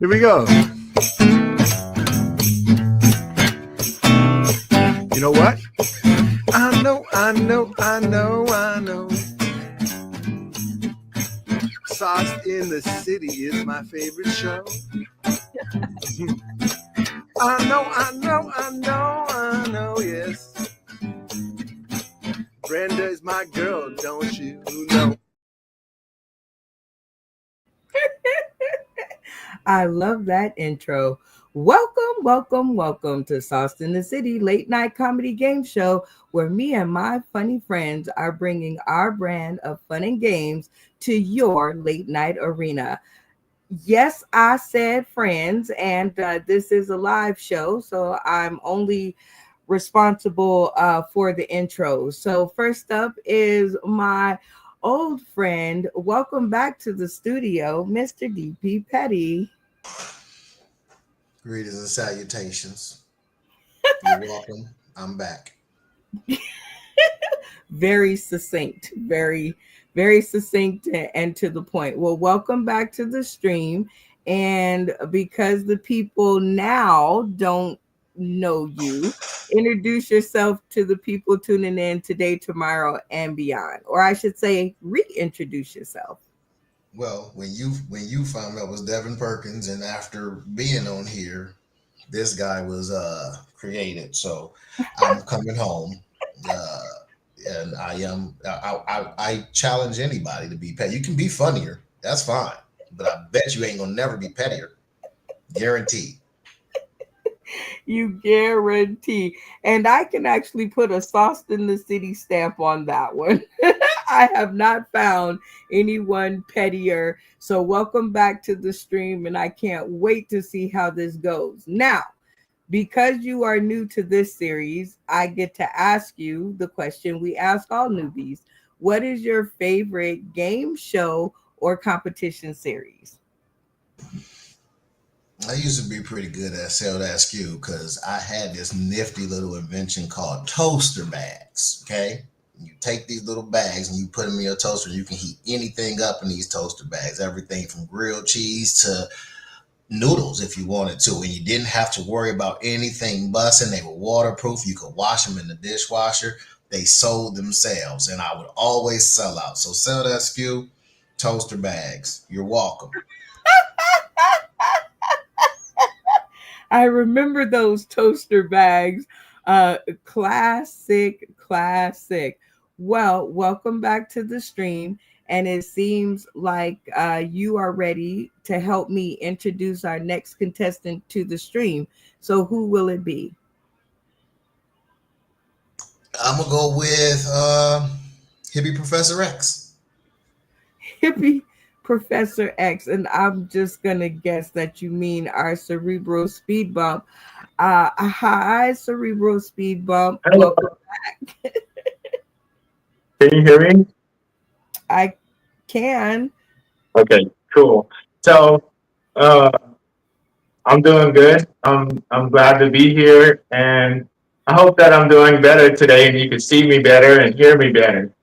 Here we go. You know what? I know. Sauce in the City is my favorite show. I know, yes. Brenda is my girl, don't you know? I love that intro. Welcome to Sauce in the City late night comedy game show where me and my funny friends are bringing our brand of fun and games to your late night arena. Yes, I said friends, and this is a live show, so I'm only responsible for the intro. So, first up is my old friend. Welcome back to the studio, Mr. DP Petty. Greetings and salutations. You're welcome. I'm back. Very succinct, very succinct and to the point. Well, welcome back to the stream. And because the people now don't know you, introduce yourself to the people tuning in today, tomorrow, and beyond. Or I should say, reintroduce yourself. Well, when you found out was Devin Perkins, and after being on here, this guy was created. So I'm coming home, uh, and I challenge anybody to be petty. You can be funnier, that's fine, but I bet you ain't gonna never be pettier, guaranteed. You guarantee. And I can actually put a Sauce in the City stamp on that one. I have not found anyone pettier. So welcome back to the stream, and I can't wait to see how this goes. Now, because you are new to this series, I get to ask you the question we ask all newbies. What is your favorite game show or competition series? I used to be pretty good at sell that skew because I had this nifty little invention called toaster bags. Okay. You take these little bags and you put them in your toaster. You can heat anything up in these toaster bags, everything from grilled cheese to noodles if you wanted to. And you didn't have to worry about anything busting. They were waterproof. You could wash them in the dishwasher. They sold themselves, and I would always sell out. So sell that skew, toaster bags. You're welcome. I remember those toaster bags. Classic. Well, welcome back to the stream. And it seems like you are ready to help me introduce our next contestant to the stream. So, who will it be? I'm gonna go with Hippie Professor X. Hippie Professor X. And I'm just going to guess that you mean our cerebral speed bump. Hi, cerebral speed bump. Hello. Welcome back. Can you hear me? I can. Okay, cool. So, uh, I'm doing good. I'm glad to be here, and I hope that I'm doing better today, and you can see me better and hear me better.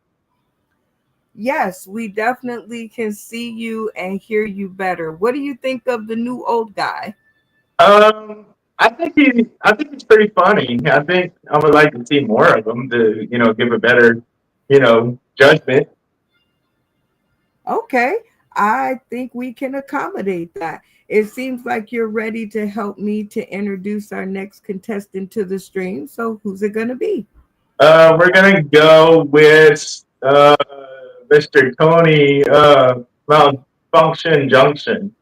Yes, we definitely can see you and hear you better. What do you think of the new old guy? Um, I think he's pretty funny. I think I would like to see more of him to, give a better, judgment. Okay, I think we can accommodate that. It seems like you're ready to help me to introduce our next contestant to the stream. So, who's it going to be? We're gonna go with Mr. Tony Malfunction Junction.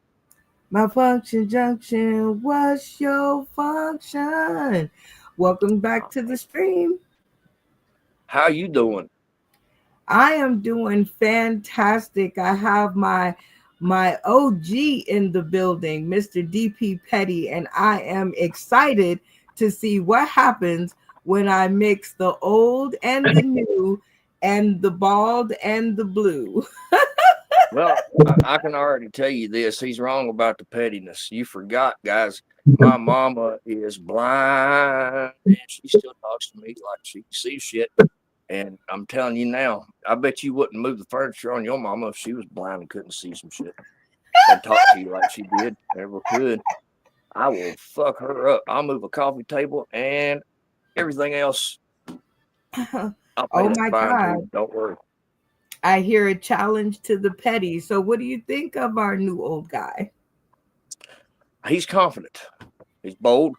Malfunction Junction, what's your function? Welcome back to the stream. How you doing? I am doing fantastic. I have my OG in the building, Mr. DP Petty, and I am excited to see what happens when I mix the old and the new and the bald and the blue. Well, I can already tell you this. He's wrong about the pettiness. You forgot, guys. My mama is blind, and she still talks to me like she sees shit. And I'm telling you now, I bet you wouldn't move the furniture on your mama if she was blind and couldn't see some shit. and talk to you like she did, ever could, I will fuck her up. I'll move a coffee table and everything else. I'll pay Oh that my fine God. too. Don't worry. I hear a challenge to the petty. So, what do you think of our new old guy? He's confident. He's bold.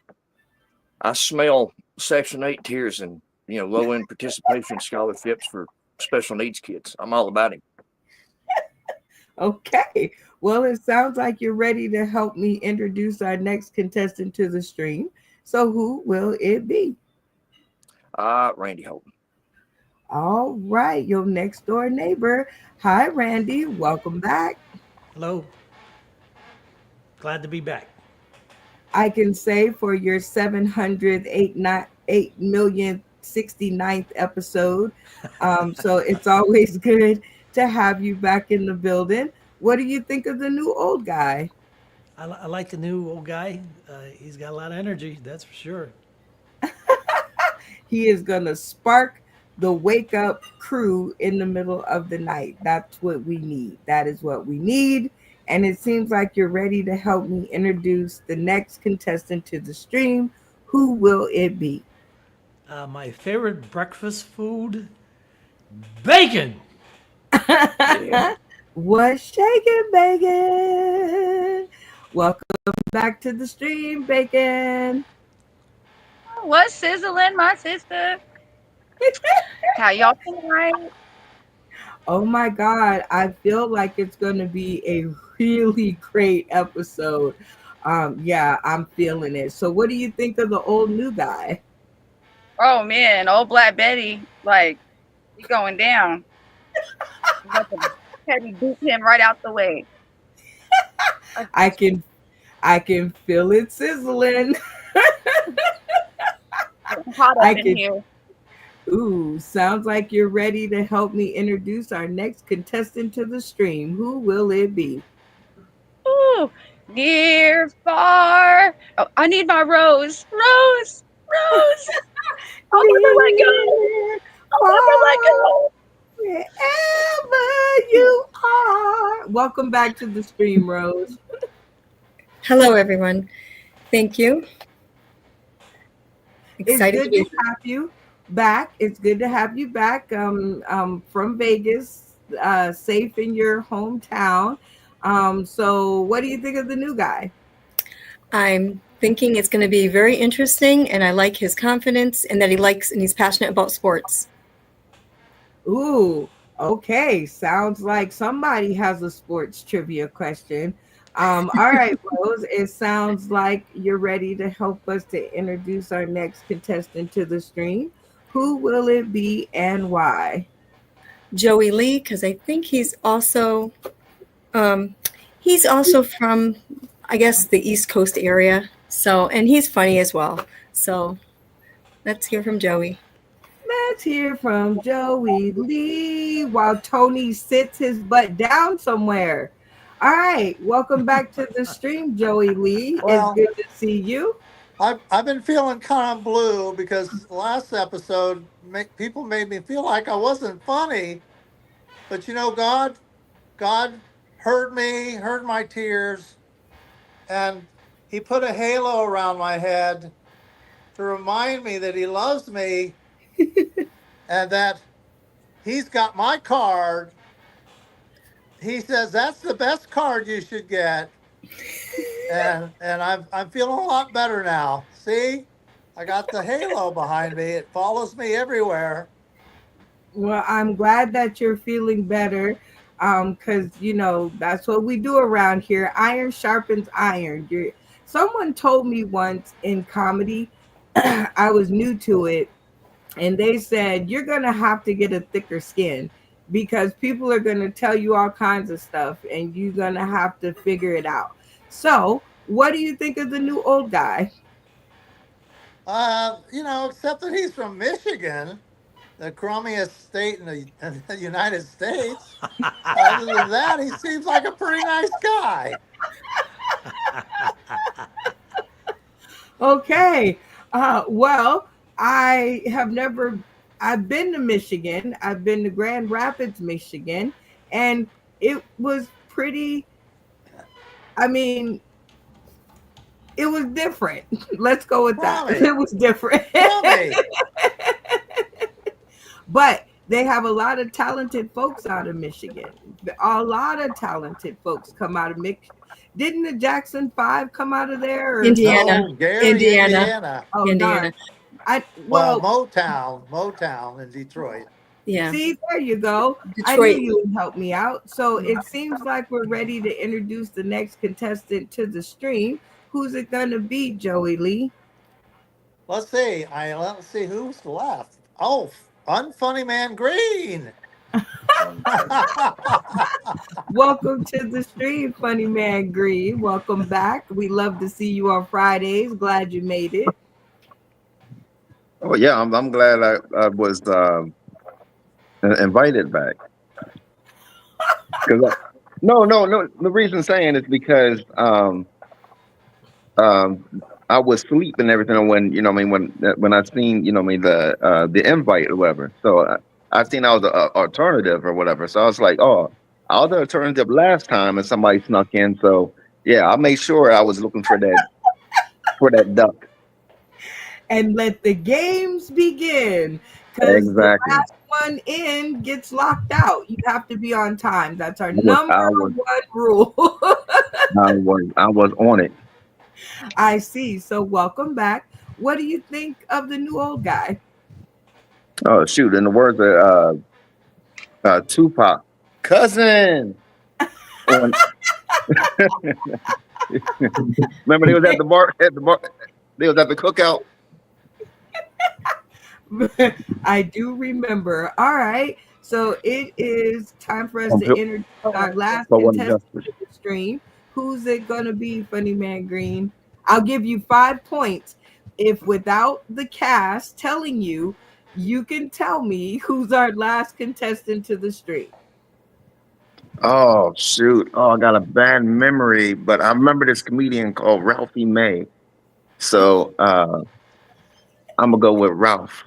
I smell Section 8 tears and low end participation scholarships for special needs kids. I'm all about him. Okay. Well, it sounds like you're ready to help me introduce our next contestant to the stream. So, who will it be? Randy Holton. All right, your next door neighbor. Hi, Randy. Welcome back. Hello. Glad to be back. I can say for your 708,000,069th episode. So it's always good to have you back in the building. What do you think of the new old guy? I like the new old guy. He's got a lot of energy, that's for sure. He is going to spark the wake up crew in the middle of the night. That's what we need. That is what we need. And it seems like you're ready to help me introduce the next contestant to the stream. Who will it be? My favorite breakfast food, bacon. Yeah. What's shaking, Bacon? Welcome back to the stream, Bacon. What's sizzling, my sister? How y'all tonight? Oh my God, I feel like it's going to be a really great episode. Yeah, I'm feeling it. So, what do you think of the old new guy? Oh man, old Black Betty, like he going down. I'm about to Petty boot him right out the way. I can feel it sizzling. It's hot I up in can. here. Ooh, sounds like you're ready to help me introduce our next contestant to the stream. Who will it be? Ooh, near, far. Oh, I need my rose. Rose, rose. I'll never let go. I'll never let go. Wherever you are. Welcome back to the stream, Rose. Hello, everyone. Thank you. It's Excited good to have you back. It's good to have you back from Vegas, safe in your hometown. So what do you think of the new guy? I'm thinking it's going to be very interesting, and I like his confidence and that he likes and he's passionate about sports. Ooh, okay. Sounds like somebody has a sports trivia question. All right, Rose. It sounds like you're ready to help us to introduce our next contestant to the stream. Who will it be and why? Joey Lee, because I think he's also from, I guess, the East Coast area. So, and he's funny as well. So, let's hear from Joey. Let's hear from Joey Lee while Tony sits his butt down somewhere. All right, welcome back to the stream, Joey Lee. Well, It's good to see you. I've been feeling kind of blue because last episode people made me feel like I wasn't funny, but God heard me, heard my tears, and He put a halo around my head to remind me that He loves me and that He's got my card. He says that's the best card you should get. And I'm feeling a lot better now. See, I got the halo behind me. It follows me everywhere. Well, I'm glad that you're feeling better. Because that's what we do around here. Iron sharpens iron. Someone told me once in comedy, I was new to it, and they said you're gonna have to get a thicker skin because people are gonna tell you all kinds of stuff, and you're gonna have to figure it out. So, what do you think of the new old guy? Except that he's from Michigan, the crummiest state in the United States. Other than that, he seems like a pretty nice guy. Okay. Well, I've been to Michigan. I've been to Grand Rapids, Michigan, and it was pretty I mean, it was different. Let's go with that. Tommy, It was different. Tommy. But they have a lot of talented folks out of Michigan. A lot of talented folks come out of Michigan. Didn't the Jackson Five come out of there? Or Indiana. No, Gary, Indiana. Indiana. oh Indiana. darn! Well, Motown in Detroit. Yeah. See, there you go. I Detroit. knew you would help me out. So it seems like we're ready to introduce the next contestant to the stream. Who's it gonna be, Joey Lee? Let's see. Let's see who's left. Oh, Unfunny Man Green. Welcome to the stream, Funny Man Green. Welcome back. We love to see you on Fridays. Glad you made it. Oh yeah, I'm glad I was invited back. No. The reason saying is because I was asleep and everything when when I seen the invite or whatever. So I seen I was an alternative or whatever. So I was like, oh, I was the alternative last time and somebody snuck in. So yeah, I made sure I was looking for that duck. And let the games begin. Because Exactly. the last one in gets locked out. You have to be on time. That's our number one rule. I was on it. I see. So welcome back. What do you think of the new old guy? Oh shoot! In the words of Tupac, cousin. Remember they was at the bar. They was at the cookout. I do remember. All right. So it is time for us to introduce our last contestant to the stream. Who's it going to be, Funny Man Green? I'll give you 5 points if without the cast telling you, you can tell me who's our last contestant to the stream. Oh shoot! Oh, I got a bad memory, but I remember this comedian called Ralphie May. So I'm gonna go with Ralph.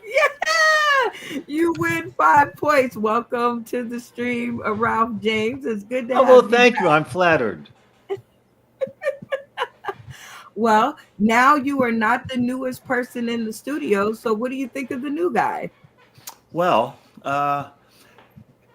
Yeah, you win 5 points. Welcome to the stream, Ralph James. It's good to have well, you. Thank you. I'm flattered. Well, now you are not the newest person in the studio. So what do you think of the new guy? Well, I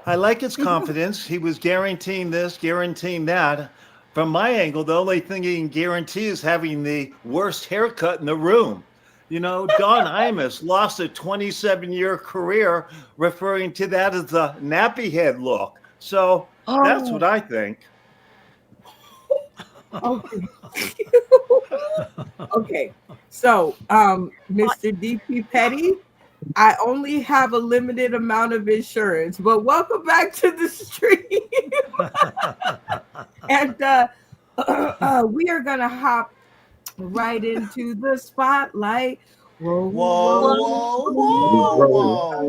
like his confidence. He was guaranteeing this, guaranteeing that. From my angle, the only thing he can guarantee is having the worst haircut in the room. You know, Don Imus lost a 27-year career referring to that as the nappy head look. So that's what I think. Okay. So, Mr. DP Petty, I only have a limited amount of insurance, but welcome back to the stream. And we are going to hop right into the spotlight. Whoa, whoa, whoa, whoa, whoa,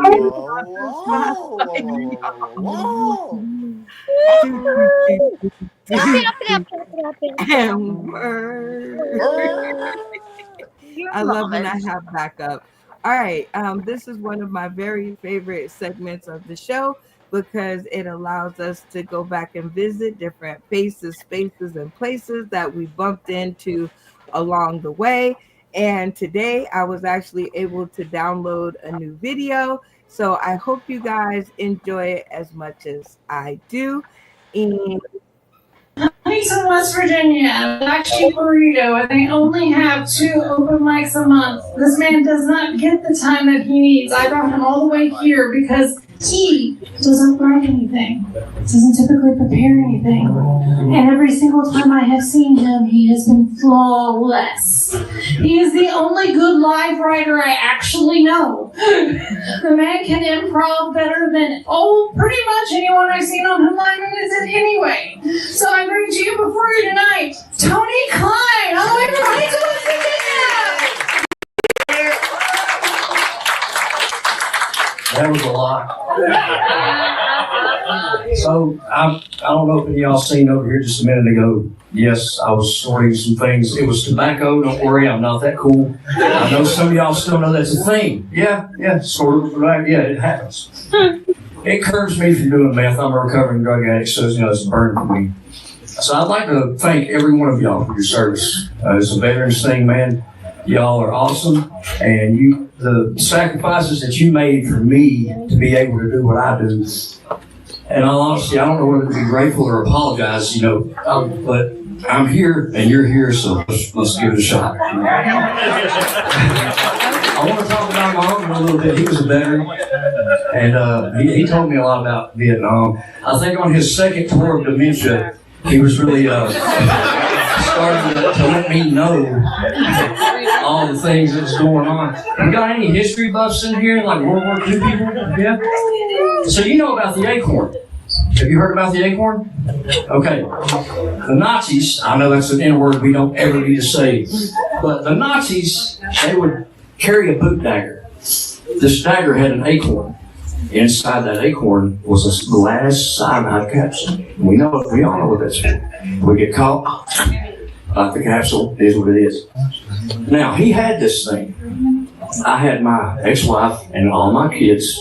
I love when I have backup. All right. This is one of my very favorite segments of the show because it allows us to go back and visit different faces, spaces, and places that we bumped into along the way. And today I was actually able to download a new video. So I hope you guys enjoy it as much as I do. And He's in West Virginia, Black Sheep Burrito, and they only have 2 open mics a month. This man does not get the time that he needs. I brought him all the way here because he doesn't write anything, doesn't typically prepare anything. And every single time I have seen him, he has been flawless. He is the only good live writer I actually know. The man can improv better than, pretty much anyone I've seen on Headline Visit anyway. So I bring to you before you tonight, Tony Klein, all the way from West Virginia. That was a lot. So I don't know if any of y'all seen over here just a minute ago. Yes, I was sorting some things. It was tobacco. Don't worry, I'm not that cool. I know some of y'all still know that's a thing. Yeah, sort of. Right? Yeah, it happens. It curbs me from doing meth. I'm a recovering drug addict, so it's a burn for me. So I'd like to thank every one of y'all for your service. It's a veterans thing, man. Y'all are awesome, and the sacrifices that you made for me to be able to do what I do. And honestly, I don't know whether to be grateful or apologize, but I'm here and you're here, so let's give it a shot. I want to talk about my uncle a little bit. He was a veteran, and he told me a lot about Vietnam. I think on his second tour of dementia, he was really starting to let me know all the things that's going on. You got any history buffs in here, like World War II people? Yeah? So you know about the acorn. Have you heard about the acorn? Okay. The Nazis, I know that's an N-word we don't ever need to say, but the Nazis, they would carry a boot dagger. This dagger had an acorn. Inside that acorn was a glass cyanide capsule. We all know what that's for. We get caught, like the capsule is what it is. Now, he had this thing. I had my ex-wife and all my kids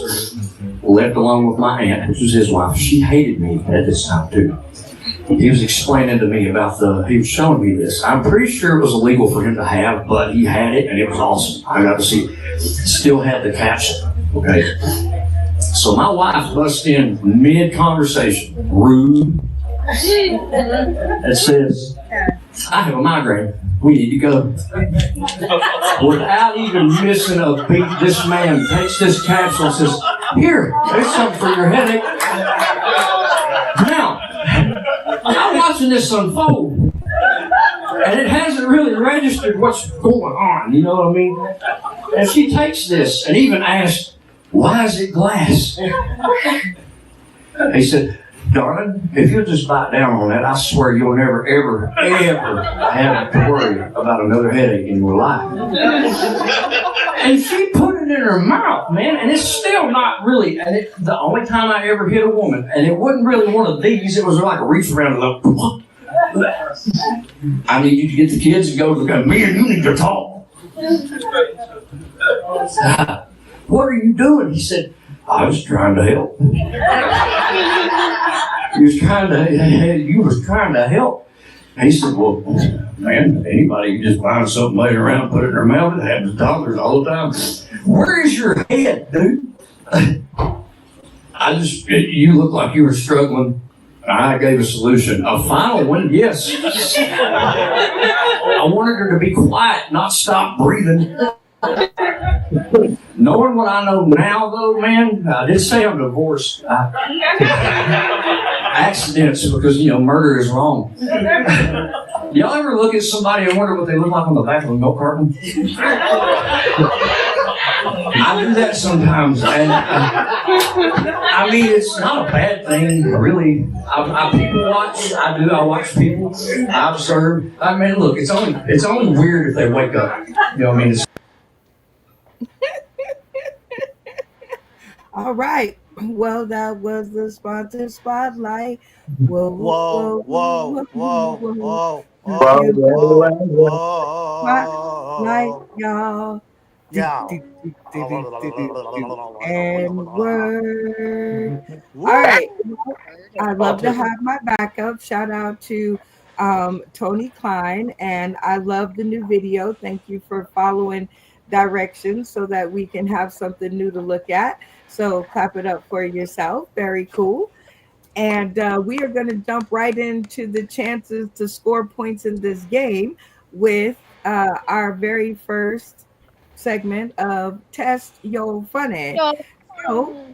left along with my aunt, which was his wife. She hated me at this time, too. He was explaining to me he was showing me this. I'm pretty sure it was illegal for him to have, but he had it, and it was awesome. I got to see it. Still had the capsule, okay? So my wife busts in mid-conversation, rude, and says, I have a migraine. We need to go. Without even missing a beat, this man takes this capsule and says, here, there's something for your headache. Now, I'm watching this unfold, and it hasn't really registered what's going on, you know what I mean? And she takes this and even asked, why is it glass? He said, darling, if you'll just bite down on that, I swear you'll never, ever, ever have to worry about another headache in your life. And she put it in her mouth, man, and it's still not really, the only time I ever hit a woman, and it wasn't really one of these, it was like a reach around and look, I need you to get the kids and go to the me and you need to talk. What are you doing? He said, I was trying to help. You was trying to help. And he said, well, man, anybody can just find something laying around, put it in their mouth. It happens to toddlers all the time. Where is your head, dude? You look like you were struggling. I gave a solution. A final one, yes. I wanted her to be quiet, not stop breathing. Knowing what I know now, though, man, I did say I'm divorced. Accidents, because, murder is wrong. Y'all ever look at somebody and wonder what they look like on the back of a milk carton? I do that sometimes, and it's not a bad thing, really. I people watch. I watch people. I observe. Look, it's only weird if they wake up. You know what I mean? All right. Well, that was the sponsor spotlight. Whoa, Whoa, whoa, whoa, whoa, Spotlight, y'all. yeah. And word. All right. I'd love to have my backup. Shout out to Tony Klein. And I love the new video. Thank you for following directions so that we can have something new to look at. So clap it up for yourself. Very cool. And we are going to jump right into the chances to score points in this game with our very first segment of Test Yo Funny. So,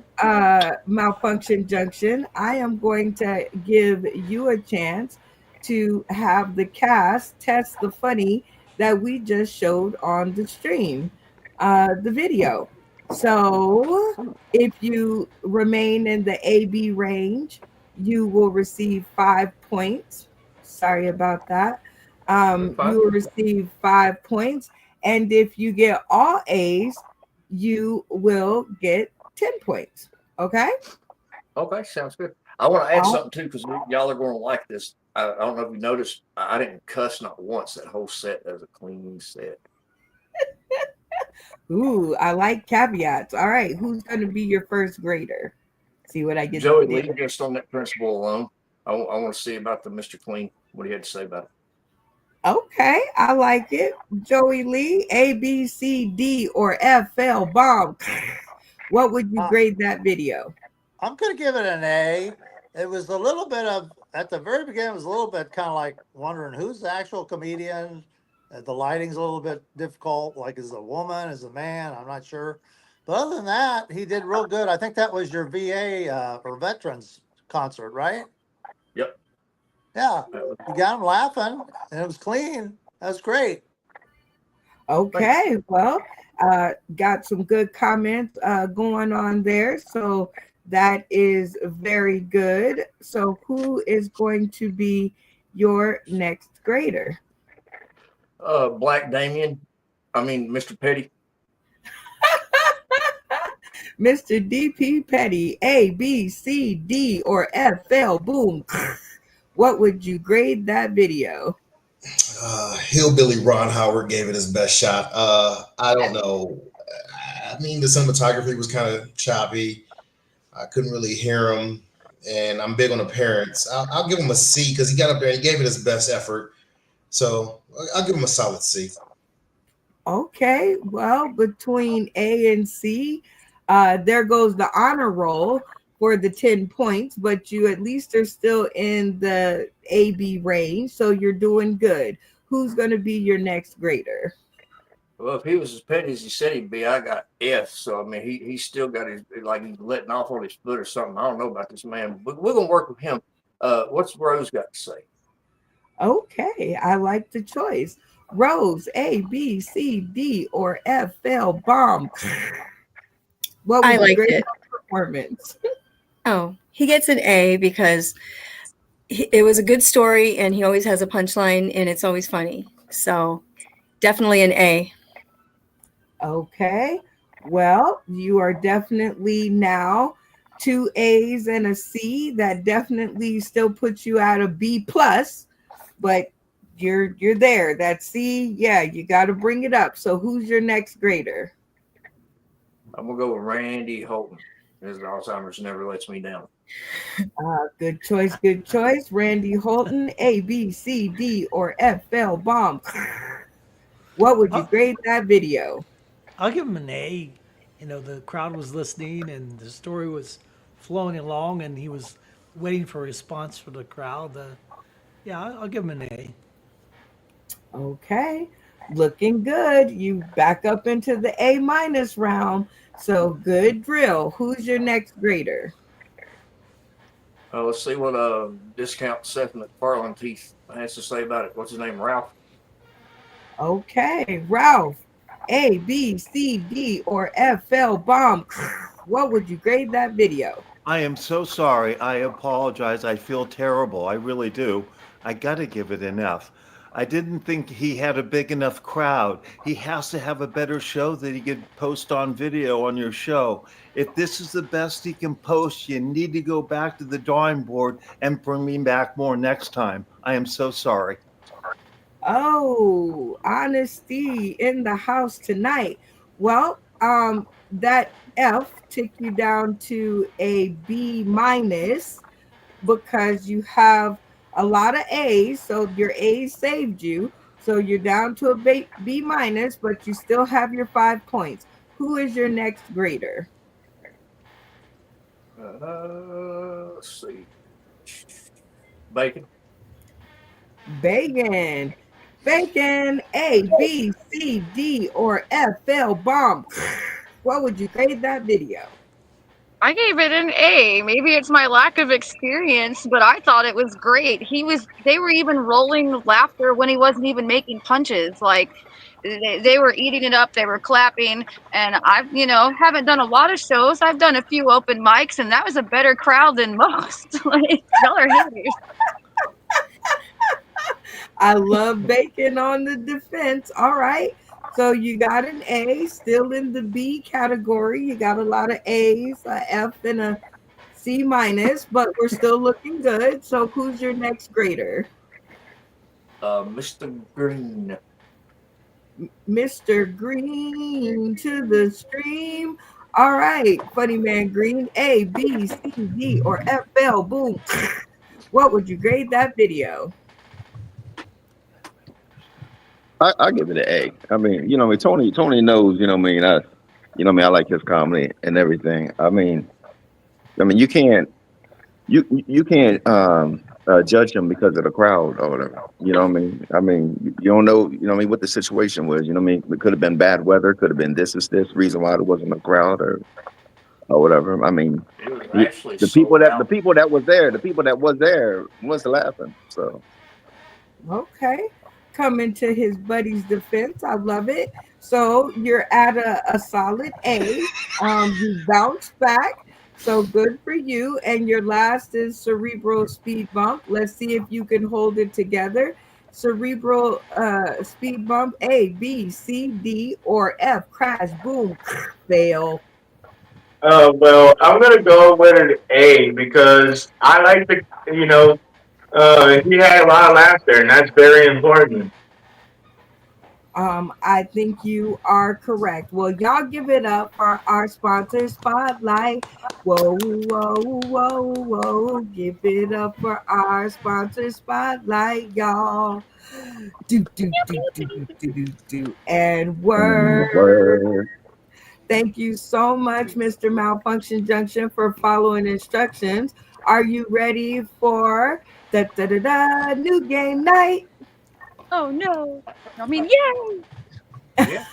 Malfunction Junction, I am going to give you a chance to have the cast test the funny that we just showed on the stream, the video. So if you remain in the AB range, you will receive 5 points. Sorry about that. You will receive 5 points. And if you get all A's, you will get 10 points. Okay? Okay, sounds good. I want to add something too, because y'all are going to like this. I don't know if you noticed, I didn't cuss not once. That whole set is a clean set. Ooh, I like caveats. All right, who's going to be your first grader? See what I get. Joey Lee, just on that principle alone. I want to see about the Mr. Clean. What do you have to say about it? Okay, I like it. Joey Lee, A, B, C, D, or F, L, bomb. What would you Uh, grade that video? I'm going to give it an A. It was a little bit of, at the very beginning, it was a little bit kind of like wondering who's the actual comedian. The lighting's a little bit difficult. Like, is it a woman? Is it a man? I'm not sure. But other than that, he did real good. I think that was your VA or veterans concert, right? Yep. Yeah. You got him laughing and it was clean. That was great. Okay, well, got some good comments going on there. So that is very good. So who is going to be your next grader? Black Damien. I mean, Mr. Petty. Mr. DP Petty, A, B, C, D, or F, L, boom. What would you grade that video? Hillbilly Ron Howard gave it his best shot. I don't know. I mean, the cinematography was kind of choppy. I couldn't really hear him, and I'm big on the parents. I'll give him a C because he got up there and he gave it his best effort. So I'll give him a solid C. Okay, well, between A and C, there goes the honor roll for the 10 points, but you at least are still in the AB range, so you're doing good. Who's going to be your next grader? Well, if he was as petty as he said he'd be, I got F. So I mean, he's still got his, like he's letting off on his foot or something. I don't know about this man, but we're gonna work with him. What's Rose got to say? Okay, I like the choice. Rose, A, B, C, D, or F, L, bomb. What I would you liked grade it. your performance? Oh, he gets an A because it was a good story and he always has a punchline and it's always funny. So definitely an A. Okay, well, you are definitely now 2 A's and a C. That definitely still puts you at a B plus, but you're there. That C, yeah, you got to bring it up. So who's your next grader? I'm gonna go with Randy Holton. His Alzheimer's never lets me down. Good choice, good choice. Randy Holton, A, B, C, D, or F, L, bomb. What would you I'll, grade that video? I'll give him an A. You know, the crowd was listening and the story was flowing along, and he was waiting for a response from the crowd. Yeah, I'll give him an A. Okay, looking good. You back up into the A minus round. So good drill. Who's your next grader? Let's see what discount Seth MacFarlane Teeth has to say about it. What's his name? Ralph. Okay, Ralph. A, B, C, D, or F, L, bomb. What would you grade that video? I am so sorry. I apologize. I feel terrible. I really do. I got to give it an F. I didn't think he had a big enough crowd. He has to have a better show that he could post on video on your show. If this is the best he can post, you need to go back to the drawing board and bring me back more next time. I am so sorry. Oh, honesty in the house tonight. Well, that F took you down to a B minus because you have a lot of A's. So your A's saved you. So you're down to a B minus, but you still have your 5 points. Who is your next grader? Let's see. Bacon. Bacon. Bacon. A, B, C, D, or F, L, bomb. What would you grade that video? I gave it an A. Maybe it's my lack of experience, but I thought it was great. They were even rolling laughter when he wasn't even making punches. Like, they were eating it up, they were clapping. And haven't done a lot of shows. I've done a few open mics, and that was a better crowd than most. Like, y'all are haters. I love bacon on the defense. All right. So you got an A, still in the B category. You got a lot of A's, a F, and a C minus, but we're still looking good. So who's your next grader? Mr. Green. Mr. Green to the stream. All right, Funny Man Green, A, B, C, D, or F, L, boom. What would you grade that video? I give it an A. I mean, Tony knows, I like his comedy and everything. I mean, you can't judge him because of the crowd or whatever. You know what I mean? I mean, you don't know, what the situation was. You know what I mean? It could have been bad weather. Could have been this is this reason why there wasn't a crowd or whatever. I mean, It was the, actually the people sold that the out. people that was there, the people that was there was laughing. So Okay. Coming to his buddy's defense. I love it. So you're at a solid A. You bounced back. So good for you. And your last is cerebral speed bump. Let's see if you can hold it together. Cerebral speed bump A, B, C, D, or F. Crash, boom, fail. Well, I'm gonna go with an A because I like he had a lot of laughter, and that's very important. I think you are correct. Well, y'all give it up for our sponsor spotlight. Whoa, whoa, whoa, whoa. Give it up for our sponsor spotlight, y'all. Do. And word. word. Thank you so much, Mr. Malfunction Junction, for following instructions. Are you ready for new game night? Oh no. I mean, yay! Yeah.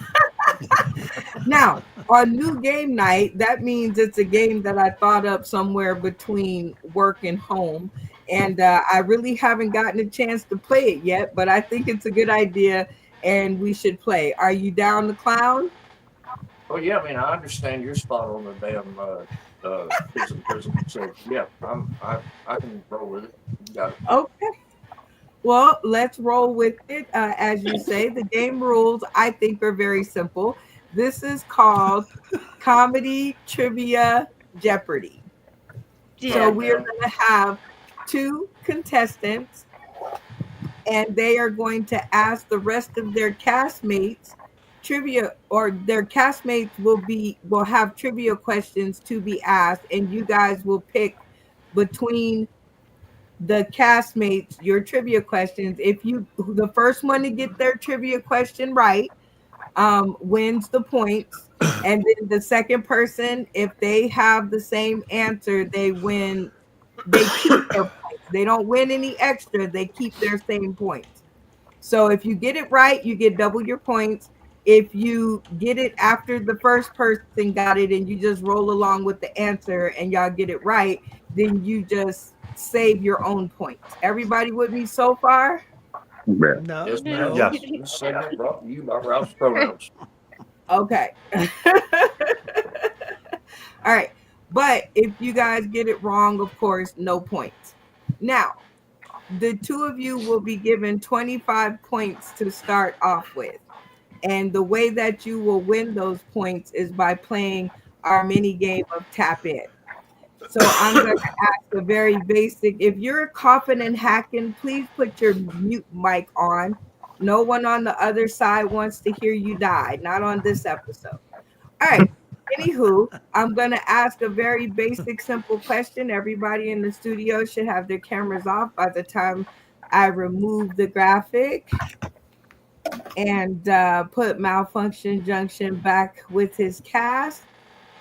Now, on new game night, that means it's a game that I thought up somewhere between work and home. And I really haven't gotten a chance to play it yet, but I think it's a good idea and we should play. Are you down to clown? Oh yeah. I mean, I understand your spot on the damn prison. So yeah, I can roll with it. You got it. Okay. Well, let's roll with it. As you say, the game rules I think are very simple. This is called Comedy Trivia Jeopardy. So Yeah. we are going to have two contestants, and they are going to ask the rest of their castmates trivia, or their castmates will have trivia questions to be asked, and you guys will pick between the castmates your trivia questions. If you the first one to get their trivia question right wins the points, and then the second person, if they have the same answer, they win. They keep their points. They don't win any extra. They keep their same points. So if you get it right, you get double your points. If you get it after the first person got it and you just roll along with the answer and y'all get it right, then you just save your own points. Everybody with me so far? Yeah. No, Yes, ma'am. no. Yes. This segment brought to you by Ralph's Pronouns. Okay. All right. But if you guys get it wrong, of course, no points. Now, the two of you will be given 25 points to start off with. And the way that you will win those points is by playing our mini game of tap in. So I'm going to ask a very basic. If you're coughing and hacking, please put your mute mic on. No one on the other side wants to hear you die, not on this episode. All right. Anywho, I'm going to ask a very basic, simple question. Everybody in the studio should have their cameras off by the time I remove the graphic and put Malfunction Junction back with his cast.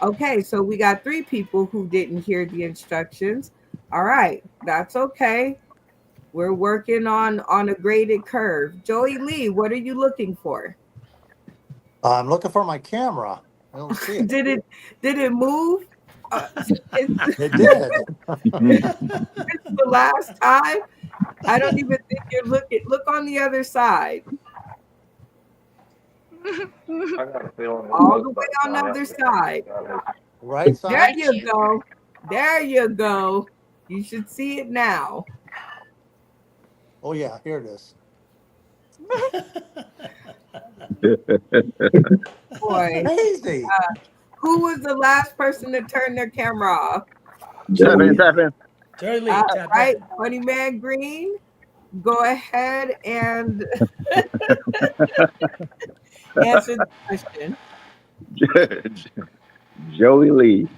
Okay, so we got three people who didn't hear the instructions. All right, that's okay. We're working on a graded curve. Joey Lee, what are you looking for? I'm looking for my camera. I don't see it. Did it move? It's It did. the last time. I don't even think you're looking. Look on the other side. I got a feeling All the way on the other side. Right There side? you go. There you go. You should see it now. Oh, yeah, here it is. Boy, Crazy. who was the last person to turn their camera off? Tap in. Charlie Lee, tap Right, in. Funny Man Green. Go ahead and answer the question. Joey Lee.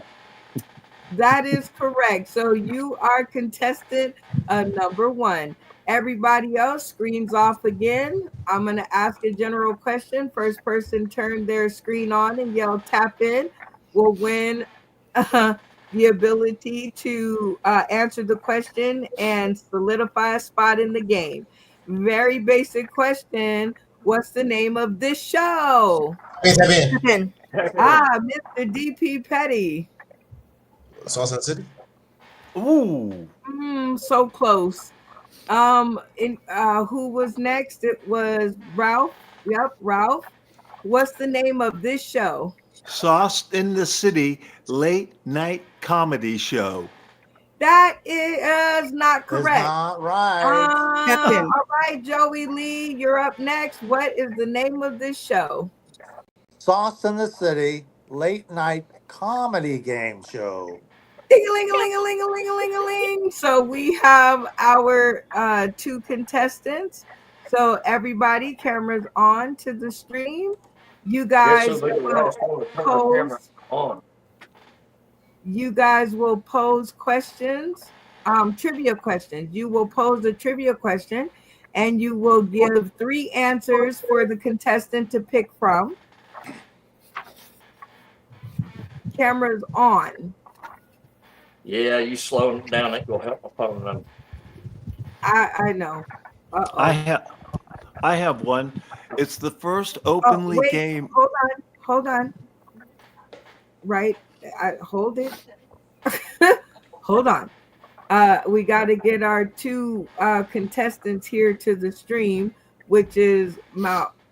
That is correct. So you are contestant number one. Everybody else, screens off again. I'm going to ask a general question. First person turn their screen on and yell tap in will win the ability to answer the question and solidify a spot in the game. Very basic question. What's the name of this show? Tap in. Tap in. Mr. DP Petty. Sauce and City. Ooh. So close. Who was next? It was Ralph. Yep, Ralph. What's the name of this show? Sauce in the City late night comedy show. That is not Is correct. not right. Captain. All right, Joey Lee, you're up next. What is the name of this show? Sauce in the City late night comedy game show. Ding-a-ling-a-ling-a-ling-a-ling-a-ling. So we have our two contestants. So everybody, cameras on to the stream. You Yes, so guys they the will last one to turn the camera pose. on. You guys will pose questions, trivia questions. You will pose a trivia question, and you will give 3 answers for the contestant to pick from. Cameras on. Yeah, you slow them down. Ain't gonna help my phone number. I know. I have one. It's the first Oh, openly wait. game. Hold on. Right. Hold it. Hold on. We got to get our two contestants here to the stream, which is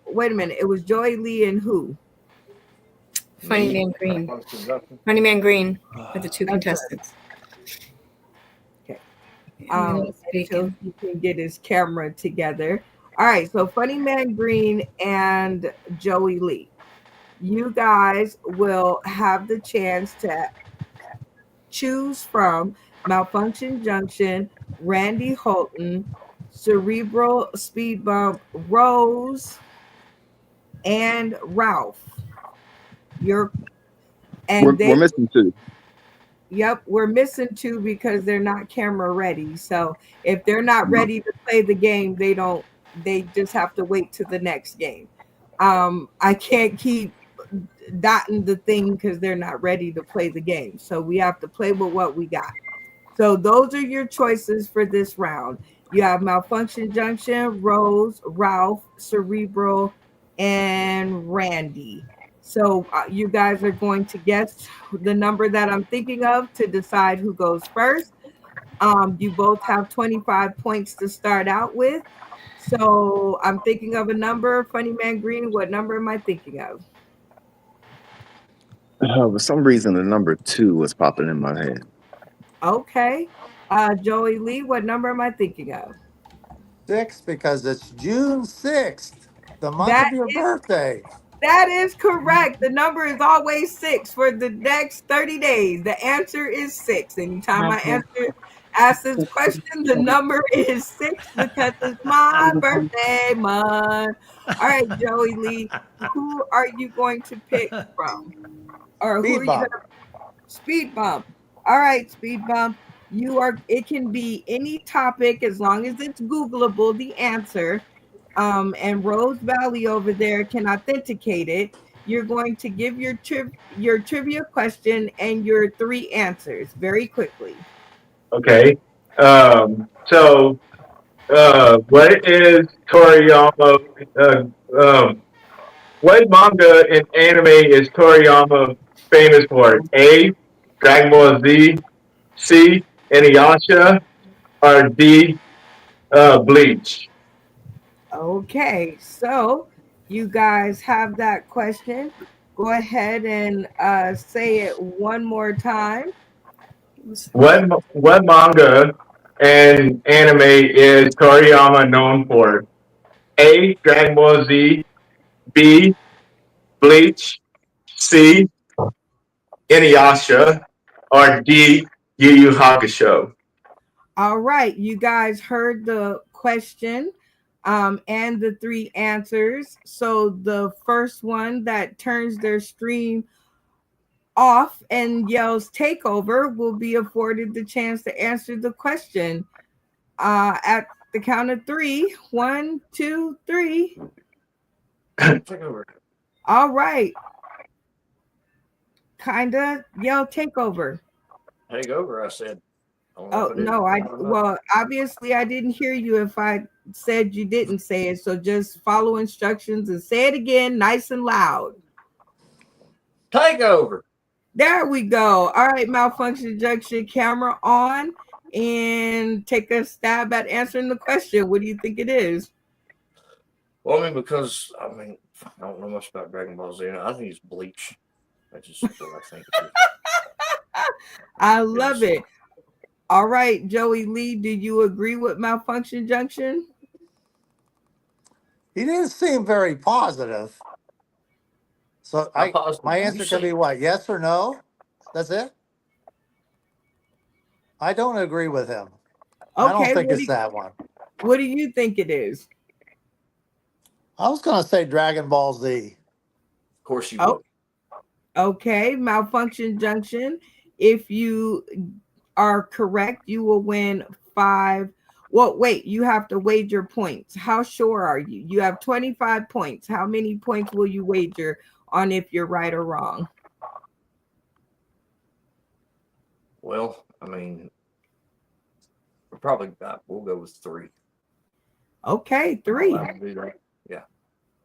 wait a minute. It was Joy Lee and who? Funny Man Green. Funny Man Green with the two contestants. Okay. Until he can get his camera together. All right. So Funny Man Green and Joey Lee. You guys will have the chance to choose from Malfunction Junction, Randy Holton, Cerebral Speed Bump, Rose, and Ralph. We're missing two. Yep, we're missing two because they're not camera ready. So if they're not ready to play the game, they just have to wait to the next game. I can't keep dotting the thing because they're not ready to play the game. So we have to play with what we got. So those are your choices for this round. You have Malfunction Junction, Rose, Ralph, Cerebral, and Randy. So you guys are going to guess the number that I'm thinking of to decide who goes first. You both have 25 points to start out with. So I'm thinking of a number. Funny Man Green, what number am I thinking of? For some reason, the number 2 was popping in my head. Okay. Joey Lee, what number am I thinking of? 6, because it's June 6th, the month That of your is- birthday. That is correct. The number is always 6 for the next 30 days. The answer is 6. Anytime I ask this question, the number is 6 because it's my birthday month. All right, Joey Lee, who are you going to pick from? Or who are you going to Speed Bump? All right, Speed Bump. It can be any topic as long as it's Googleable, the answer. And Rose Valley over there can authenticate it. You're going to give your trivia question and your 3 answers very quickly. Okay. What is Toriyama? What manga and anime is Toriyama famous for? A. Dragon Ball Z. C. Inuyasha. Or D. Bleach. Okay, so you guys have that question. Go ahead and say it one more time. What manga and anime is Toriyama known for? A. Dragon Ball Z. B. Bleach. C. Inuyasha. Or D. Yu Yu Hakusho. All right, you guys heard the question and the 3 answers. So the first one that turns their stream off and yells takeover will be afforded the chance to answer the question. the count of three. 1, 2, 3. Take over. All right. Kinda yell take over. Take over, I said. I don't know Oh if I did. no, I don't know. well obviously I didn't hear you if I said you didn't say it. So just follow instructions and say it again nice and loud. Take over. There we go. All right, malfunction junction, camera on, and take a stab at answering the question. What do you think it is? Well, I mean, because I don't know much about Dragon Ball Z. I think it's Bleach. That's just what I think it is. I love it. All right, Joey Lee, do you agree with malfunction junction? He didn't seem very positive. So my answer can be what? Yes or no? That's it? I don't agree with him. I don't Okay, think it's that one. what do you think it is? I was going to say Dragon Ball Z. Of course you would. Okay, malfunction junction. If you are correct, you will win 5. Well, wait, you have to wager points. How sure are you? You have 25 points. How many points will you wager on if you're right or wrong? Well, I mean, we'll go with 3. Okay, 3. Yeah.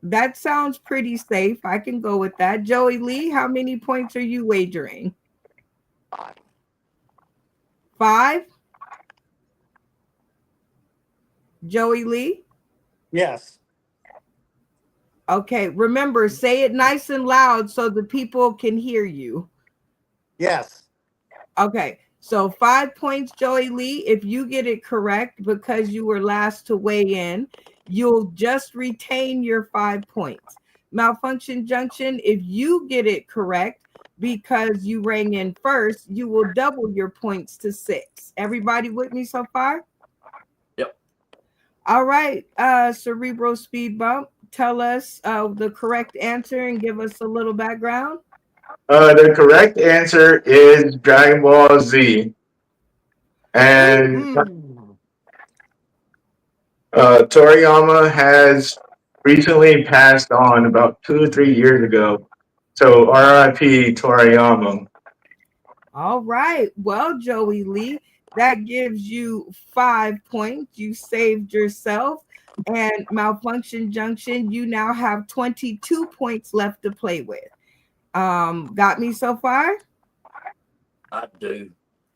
That sounds pretty safe. I can go with that. Joey Lee, how many points are you wagering? 5? Joey Lee? Yes. Okay, remember, say it nice and loud so the people can hear you. Yes. Okay, so 5 points, Joey Lee. If you get it correct because you were last to weigh in, you'll just retain your 5 points. Malfunction junction, if you get it correct because you rang in first, you will double your points to 6. Everybody with me so far? Yep. All right, Cerebral Speed Bump, tell us the correct answer and give us a little background. The correct answer is Dragon Ball Z. And Toriyama has recently passed on about 2 or 3 years ago. So RIP Toriyama. All right. Well, Joey Lee, that gives you 5 points. You saved yourself. And Malfunction Junction, you now have 22 points left to play with. Got me so far? I do.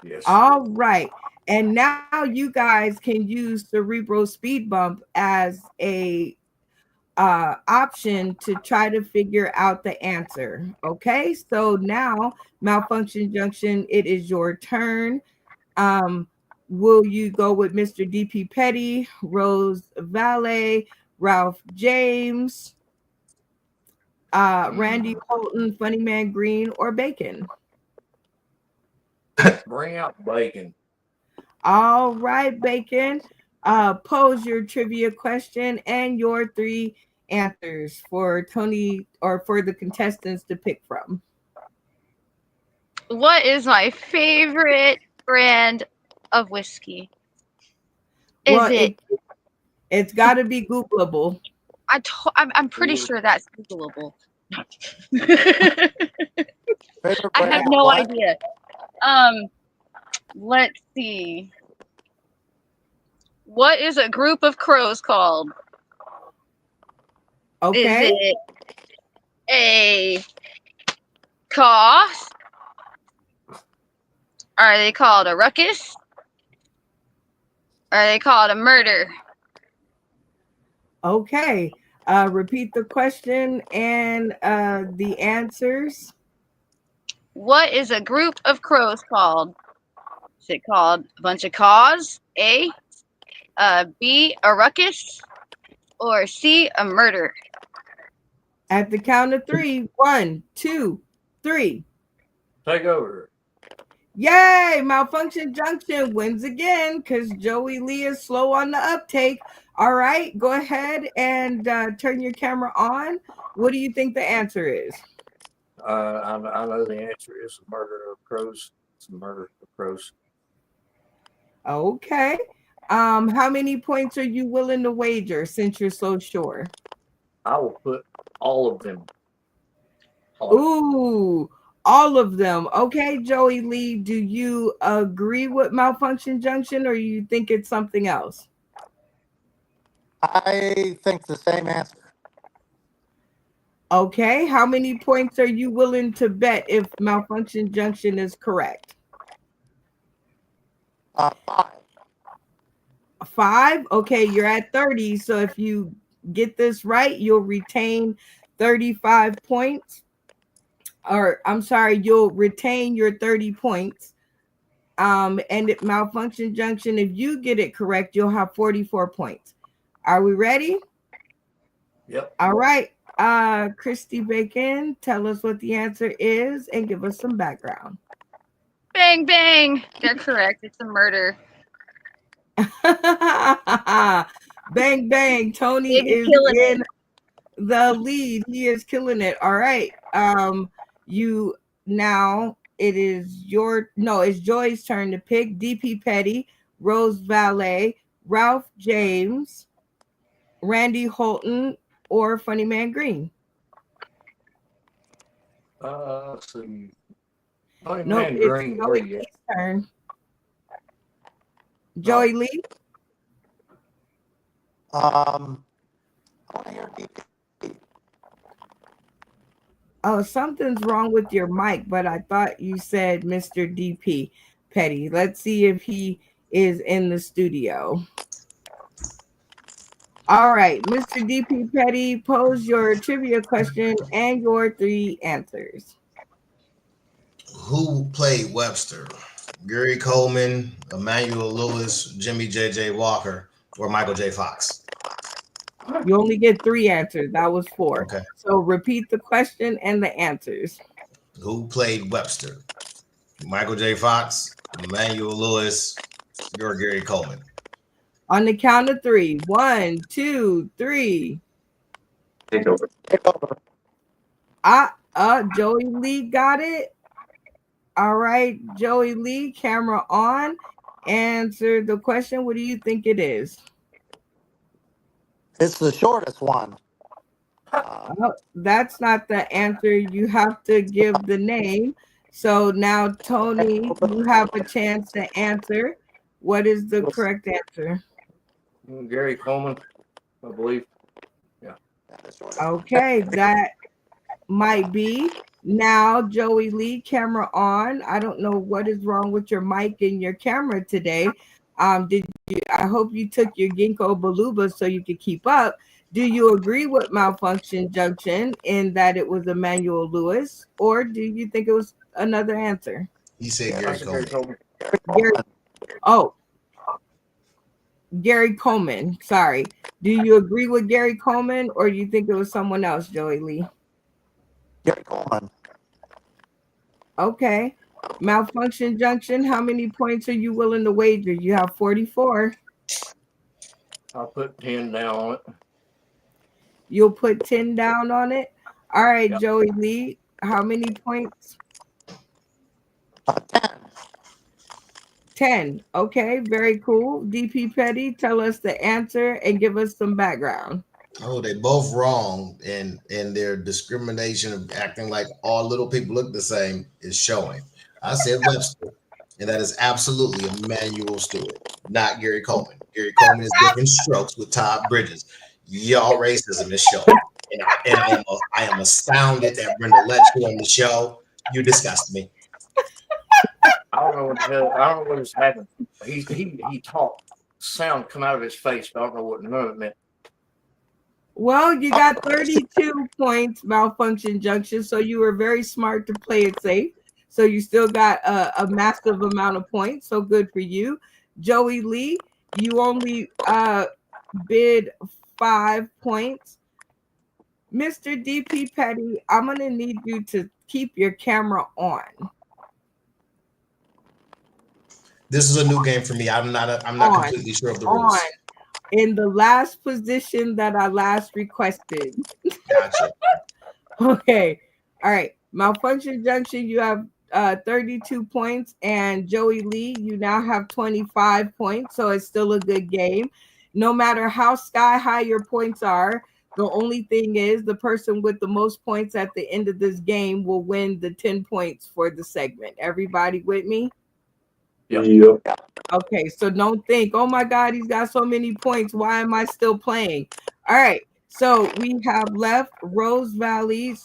Yes. All right. And now you guys can use Cerebral Speed Bump as a option to try to figure out the answer. Okay, so now Malfunction Junction, it is your turn. Will you go with Mr. DP Petty, Rose Valet, Ralph James, Randy Holton, Funny Man Green, or Bacon? Bring out Bacon. All right, Bacon. Pose your trivia question and your 3 answers for Tony or for the contestants to pick from. What is my favorite brand of whiskey? It's got to be Googleable. I'm pretty sure that's Googleable. I have no idea. Let's see. What is a group of crows called? Okay. Is it a caw? Are they called a ruckus? Are they called a murder? Okay. Repeat the question and the answers. What is a group of crows called? Is it called a bunch of caws? A. B, a ruckus? Or C, a murder? At the count of 3. 1, 2, 3. Take over. Yay! Malfunction Junction wins again because Joey Lee is slow on the uptake. All right, go ahead and turn your camera on. What do you think the answer is? I know the answer is murder of crows. It's a murder of crows. Okay. How many points are you willing to wager since you're so sure? I will put all of them on. Ooh, all of them. Okay, Joey Lee, do you agree with malfunction junction or you think it's something else? I think the same answer. Okay, how many points are you willing to bet if malfunction junction is correct? 5. 5. Okay, you're at 30. So if you get this right, you'll retain 35 points. Or I'm sorry, you'll retain your 30 points. And at malfunction junction, if you get it correct, you'll have 44 points. Are we ready? Yep. All right. Christy Bacon, tell us what the answer is and give us some background. Bang, bang. They're correct. It's a murder. Bang, bang. Tony Baby is killing in it. the lead. He is killing it. All right. You now it's Joy's turn to pick. DP Petty, Rose Valet, Ralph James, Randy Holton, or Funny Man Green. Let's see. Funny Nope, Man it's Green. Joey Lee's turn. Joey Lee. I want to hear DP. Oh, something's wrong with your mic, but I thought you said Mr. DP Petty. Let's see if he is in the studio. All right, Mr. DP Petty, pose your trivia question and your 3 answers. Who played Webster? Gary Coleman, Emmanuel Lewis, Jimmy J.J. Walker, or Michael J. Fox? You only get 3 answers. That was 4. Okay. So repeat the question and the answers. Who played Webster? Michael J. Fox, Emmanuel Lewis, or Gary Coleman? On the count of 3. 1, 2, 3. Take over. Joey Lee got it. All right, Joey Lee, camera on. Answer the question. What do you think it is? It's the shortest one. That's not the answer. You have to give the name. So now, Tony, you have a chance to answer. What is the correct answer? Gary Coleman, I believe. Yeah. Okay, that might be. Now, Joey Lee, camera on. I don't know what is wrong with your mic and your camera today. I hope you took your ginkgo biloba so you could keep up. Do you agree with malfunction junction in that it was Emmanuel Lewis, or do you think it was another answer? He said Gary Coleman. Gary Coleman. Sorry. Do you agree with Gary Coleman, or do you think it was someone else, Joey Lee? Gary Coleman. Okay. Malfunction junction. How many points are you willing to wager? You have 44. I'll put 10 down on it. You'll put 10 down on it. All right, Yep. Joey Lee. How many points? 10. 10. Okay, very cool. DP Petty, tell us the answer and give us some background. Oh, they both wrong, and their discrimination of acting like all little people look the same is showing. I said Webster, and that is absolutely Emmanuel Stewart, not Gary Coleman. Gary Coleman is different strokes with Todd Bridges. Y'all racism is showing, and I am astounded that Brenda let you on the show. You disgust me. I don't know what the hell. I don't know what has happened. He talked. Sound come out of his face, but I don't know what none of it meant. Well, you got 32 points, malfunction junction. So you were very smart to play it safe. So you still got a massive amount of points. So good for you. Joey Lee, you only bid 5 points. Mr. DP Petty, I'm going to need you to keep your camera on. This is a new game for me. I'm not completely sure of the rules. In the last position that I last requested. Gotcha. Okay. All right. Malfunction junction, you have 32 points, and Joey Lee, you now have 25 points, so it's still a good game. No matter how sky high your points are, the only thing is the person with the most points at the end of this game will win the 10 points for the segment. Everybody with me? Yep. Okay, so don't think, oh my God, he's got so many points. Why am I still playing? All right, so we have left Rose Valley,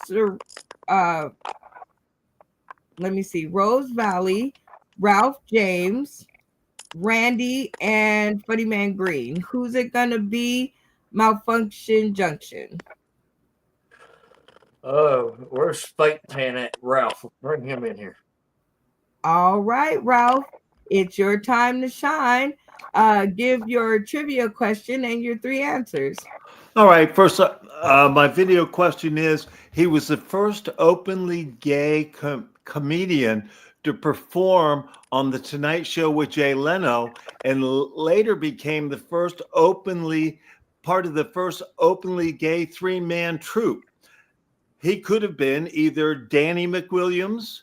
let me see, Rose Valley, Ralph James, Randy, and Funny Man Green. Who's it gonna be? Malfunction Junction. Where's Fake Pan at? Ralph, bring him in here. All right, Ralph, it's your time to shine. Give your trivia question and your 3 answers. All right. First, my video question is: he was the first openly gay comedian to perform on the Tonight Show with Jay Leno, and later became the first openly gay 3-man troupe. He could have been either Danny McWilliams,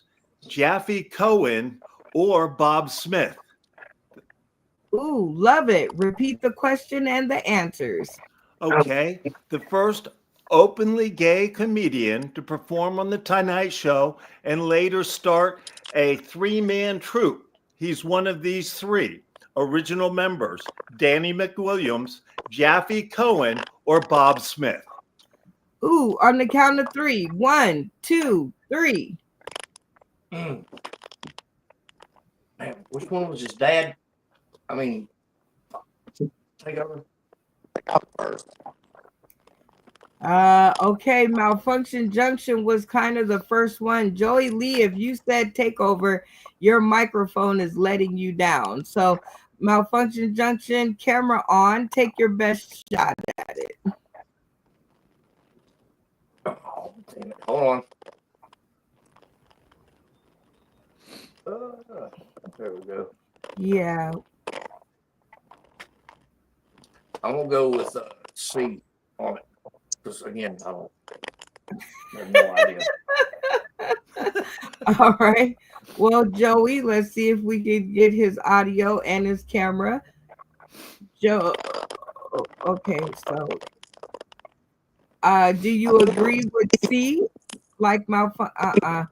Jaffe Cohen, or Bob Smith. Ooh, love it. Repeat the question and the answers. Okay. The first openly gay comedian to perform on the Tonight Show and later start a 3-man troupe. He's one of these 3 original members: Danny McWilliams, Jaffe Cohen, or Bob Smith. Ooh, on the count of 3. 1, 2, 3. Man, which one was his dad? I mean, take over. Okay, Malfunction Junction was kind of the first one. Joey Lee, if you said takeover, your microphone is letting you down. So Malfunction Junction, camera on, take your best shot at it. Oh, damn it. Hold on. There we go. Yeah. I'm gonna go with C on it because again, I have no idea. All right. Well, Joey, let's see if we can get his audio and his camera. Joe. Okay, so do you agree with C? Like malfunction?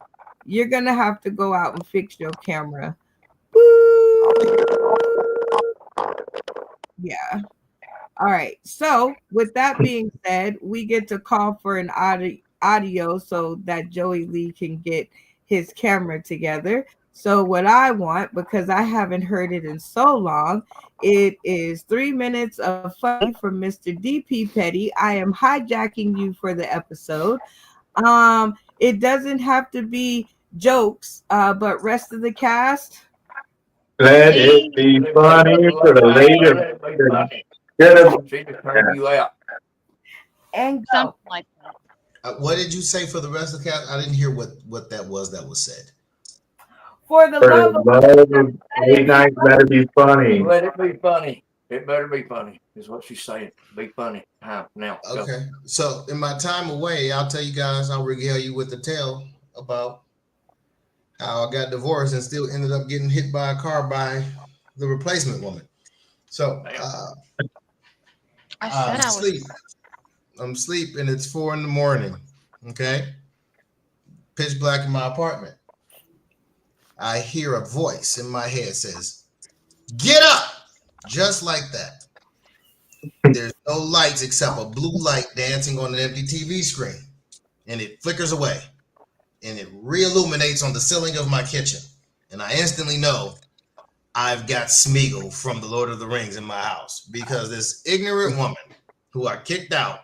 You're gonna have to go out and fix your camera. Yeah. All right. So with that being said, we get to call for an audio so that Joey Lee can get his camera together. So what I want, because I haven't heard it in so long, it is 3 minutes of funny from Mr. DP Petty. I am hijacking you for the episode. It doesn't have to be jokes, but rest of the cast. Let it be funny for the later. She just turned you out. And Something like that. What did you say for the rest of the cast? I didn't hear what that was said. For the love of late night, let it be funny. Let it be funny. It better be funny, is what she's saying. Be funny. Now. Go. Okay. So in my time away, I'll tell you guys, I'll regale you with the tale about how I got divorced and still ended up getting hit by a car by the replacement woman. So I'm asleep and it's 4 a.m. Okay. Pitch black in my apartment. I hear a voice in my head says, "Get up!" Just like that. There's no lights except a blue light dancing on an empty TV screen. And it flickers away. And it re-illuminates on the ceiling of my kitchen. And I instantly know I've got Smeagol from the Lord of the Rings in my house. Because this ignorant woman who I kicked out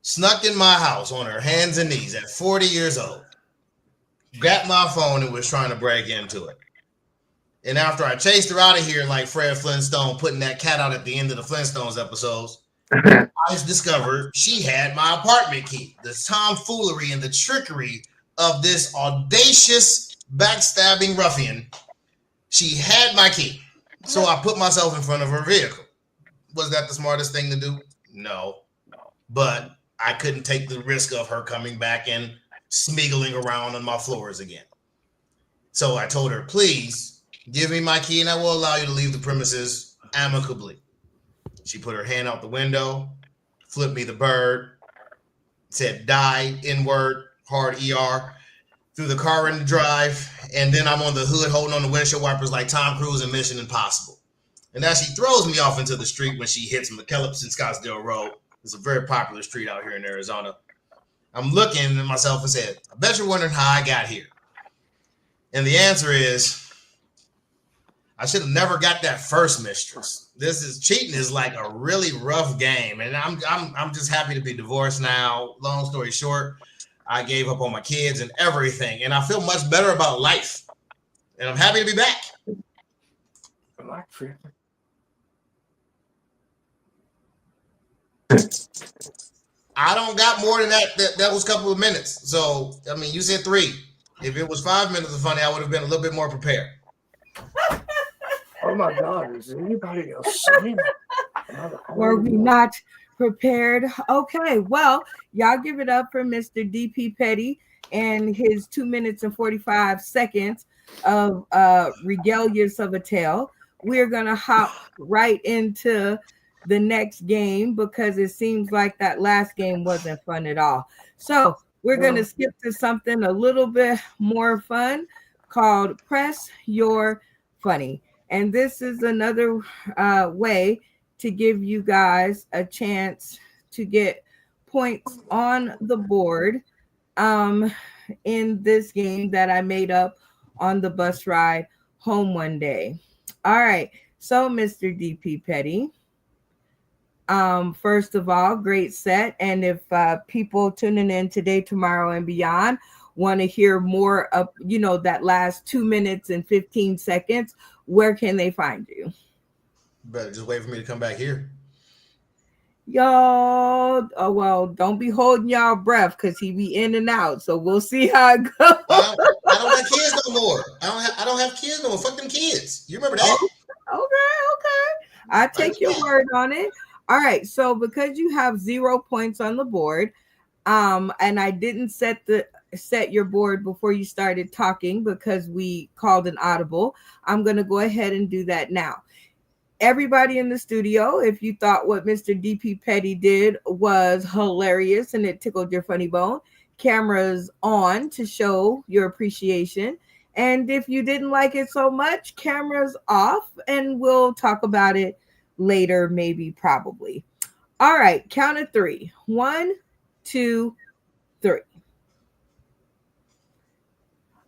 snuck in my house on her hands and knees at 40 years old. Grabbed my phone and was trying to break into it. And after I chased her out of here like Fred Flintstone putting that cat out at the end of the Flintstones episodes, I discovered she had my apartment key. The tomfoolery and the trickery of this audacious backstabbing ruffian. She had my key. So I put myself in front of her vehicle. Was that the smartest thing to do? No. But I couldn't take the risk of her coming back and smeagling around on my floors again. So I told her, please give me my key and I will allow you to leave the premises amicably. She put her hand out the window, flipped me the bird, said die, N word, hard ER, threw the car in the drive, and then I'm on the hood holding on the windshield wipers like Tom Cruise in Mission Impossible. And as she throws me off into the street when she hits McKellips and Scottsdale Road, it's a very popular street out here in Arizona. I'm looking at myself and said, I bet you're wondering how I got here. And the answer is, I should have never got that first mistress. This is cheating is like a really rough game, and I'm just happy to be divorced now. Long story short, I gave up on my kids and everything, and I feel much better about life. And I'm happy to be back. I don't got more than that. That was a couple of minutes. So I mean, you said 3. If it was 5 minutes of funny, I would have been a little bit more prepared. Oh my God, is anybody else saying? Were we not prepared? Okay, well, y'all give it up for Mr. DP Petty and his 2 minutes and 45 seconds of regalias of a tale. We're gonna hop right into the next game because it seems like that last game wasn't fun at all. So we're gonna skip to something a little bit more fun called Press Your Funny. And this is another way to give you guys a chance to get points on the board in this game that I made up on the bus ride home one day. All right. So, Mr. DP Petty, first of all, great set. And if people tuning in today, tomorrow, and beyond want to hear more of, that last 2 minutes and 15 seconds, where can they find you? Better just wait for me to come back here. Y'all, well, don't be holding y'all breath because he be in and out. So we'll see how it goes. I don't have kids no more. I don't have kids no more. Fuck them kids. You remember that? Okay. I take your word on it. All right. So because you have 0 points on the board, and I didn't set your board before you started talking because we called an audible, I'm going to go ahead and do that now. Everybody in the studio, if you thought what Mr. DP Petty did was hilarious and it tickled your funny bone, cameras on to show your appreciation. And if you didn't like it so much, cameras off, and we'll talk about it later, maybe, probably. All right, count of 3. 1, 2, 3.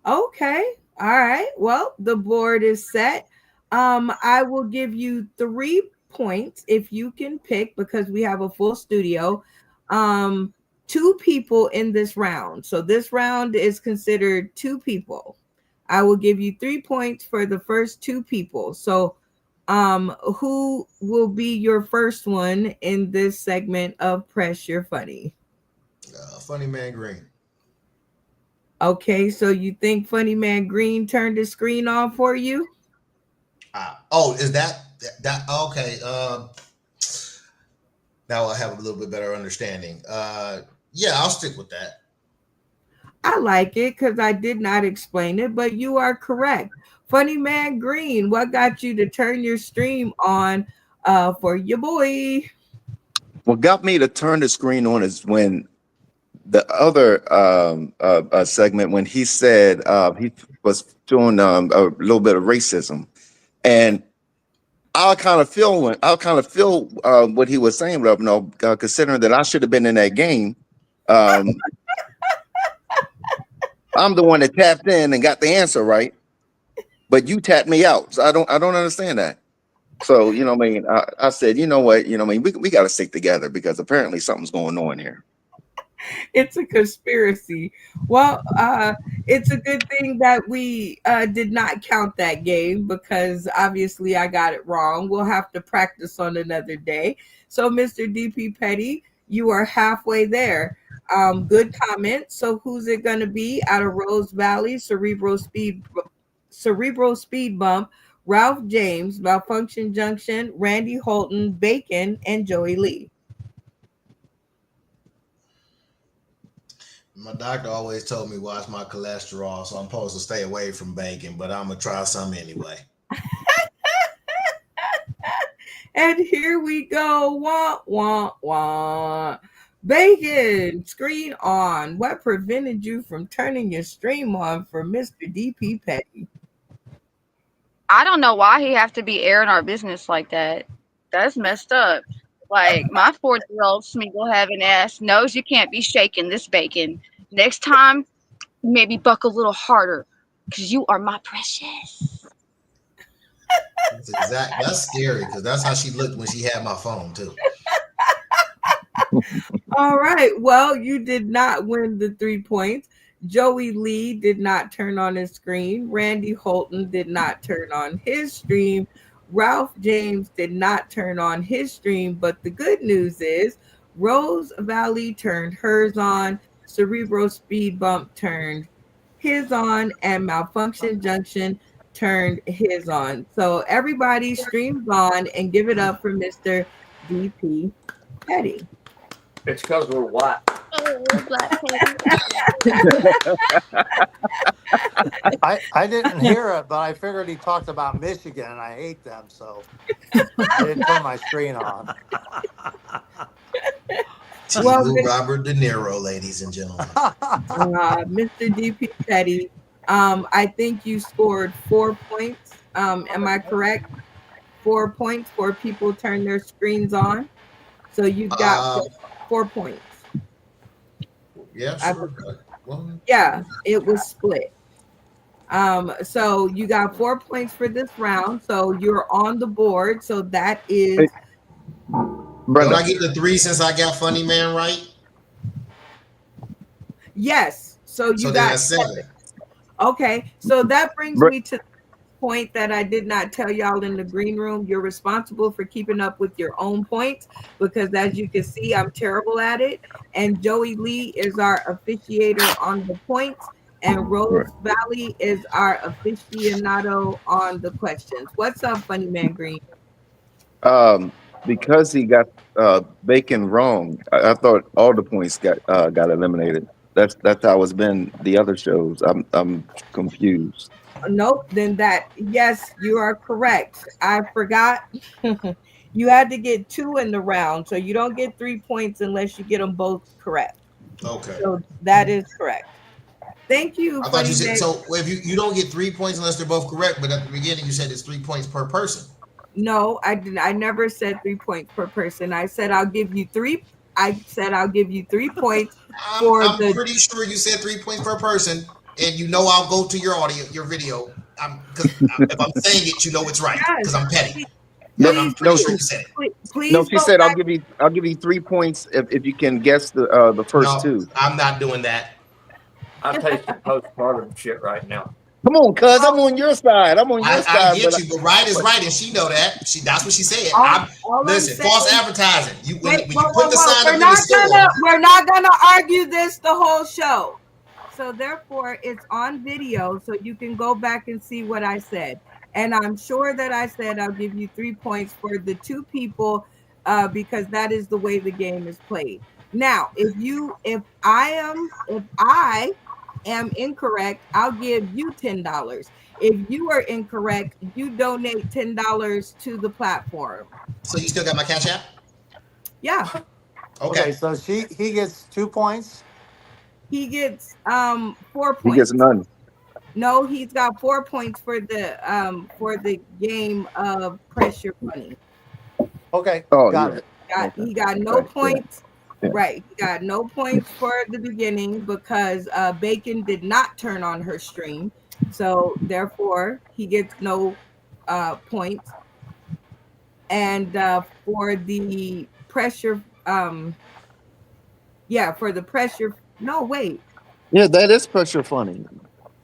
Okay. All right. Well, the board is set. I will give you 3 points if you can pick, because we have a full studio. 2 people in this round. So this round is considered 2 people. I will give you 3 points for the first 2 people. So who will be your first one in this segment of Press Your Funny? Funny Man Green. Okay, so you think Funny Man Green turned his screen on for you? Is that okay? Now I have a little bit better understanding. Yeah, I'll stick with that. I like it because I did not explain it, but you are correct. Funny Man Green, what got you to turn your stream on for your boy? What got me to turn the screen on is when the other segment, when he said he was doing a little bit of racism, and I kind of feel what he was saying, considering that I should have been in that game. I'm the one that tapped in and got the answer right, but you tapped me out. So I don't understand that. So I said, you know what, we got to stick together because apparently something's going on here. It's a conspiracy. Well, it's a good thing that we did not count that game because obviously I got it wrong. We'll have to practice on another day. So, Mr. DP Petty, you are halfway there. Good comment. So, who's it going to be out of Rose Valley, Cerebral Speed Bump, Ralph James, Malfunction Junction, Randy Holton, Bacon, and Joey Lee? My doctor always told me watch my cholesterol, so I'm supposed to stay away from bacon, but I'm gonna try some anyway. And here we go. Wah, wah, wah. Bacon, screen on. What prevented you from turning your stream on for Mr. DP Petty? I don't know why he have to be airing our business like that. That's messed up. Like my 40-year-old Smeagol having ass knows you can't be shaking this bacon. Next time, maybe buck a little harder, cause you are my precious. That's scary because that's how she looked when she had my phone too. All right. Well, you did not win the 3 points. Joey Lee did not turn on his screen. Randy Holton did not turn on his stream. Ralph James did not turn on his stream. But the good news is Rose Valley turned hers on. Cerebro Speed Bump turned his on. And Malfunction Junction turned his on. So everybody streams on and give it up for Mr. DP Petty. It's because we're white. Oh, Black Petty. I didn't hear it, but I figured he talked about Michigan, and I hate them, so I didn't turn my screen on. Well, T. Robert De Niro, ladies and gentlemen. Mr. DP Petty, I think you scored 4 points. Am I correct? 4 points. 4 people turned their screens on. So you've got 4 points. Yeah, sure. Yeah, it was split. So you got 4 points for this round. So you're on the board. So that is. Don't I get the 3 since I got Funny Man right? Yes. So you got 7. Okay. So that brings me to the point that I did not tell y'all in the green room. You're responsible for keeping up with your own points because, as you can see, I'm terrible at it. And Joey Lee is our officiator on the points, and Rose Valley is our aficionado on the questions. What's up, Funny Man Green? Because he got bacon wrong, I thought all the points got eliminated. That's how it's been the other shows. I'm confused. Nope. Then yes, you are correct. I forgot. You had to get 2 in the round, so you don't get 3 points unless you get them both correct. Okay. So that is correct. Thank you. I thought you said so. If you don't get 3 points unless they're both correct, but at the beginning you said it's 3 points per person. No, I didn't. I never said 3 points per person. I said I'll give you 3. I said I'll give you 3 points for I'm pretty sure you said 3 points per person, and you know I'll go to your audio, your video. Because if I'm saying it, you know it's right because I'm petty. I'm pretty sure you said it. Please she said I'll give you 3 points if you can guess the first 2. I'm not doing that. I'm tasting postpartum shit right now. Come on, cuz I'm on your side. I get you, but right is right, and she know that. That's what she said. Listen, false advertising. When you put the sign up in the store, we're not gonna argue this the whole show. So therefore, it's on video, so you can go back and see what I said. And I'm sure that I said I'll give you 3 points for the 2 people because that is the way the game is played. Now, if I am incorrect, I'll give you $10. If you are incorrect, you donate $10 to the platform. So you still got my Cash App? Yeah. Okay, so he gets 2 points. He gets 4 points. He gets none. No, he's got 4 points for the game of Pressure Bunny. Okay. Oh, got it. He got no points. Yeah. Right. He got no points for the beginning because Bacon did not turn on her stream. So therefore he gets no points. And for the pressure, no, wait. Yeah, that is Pressure Funny.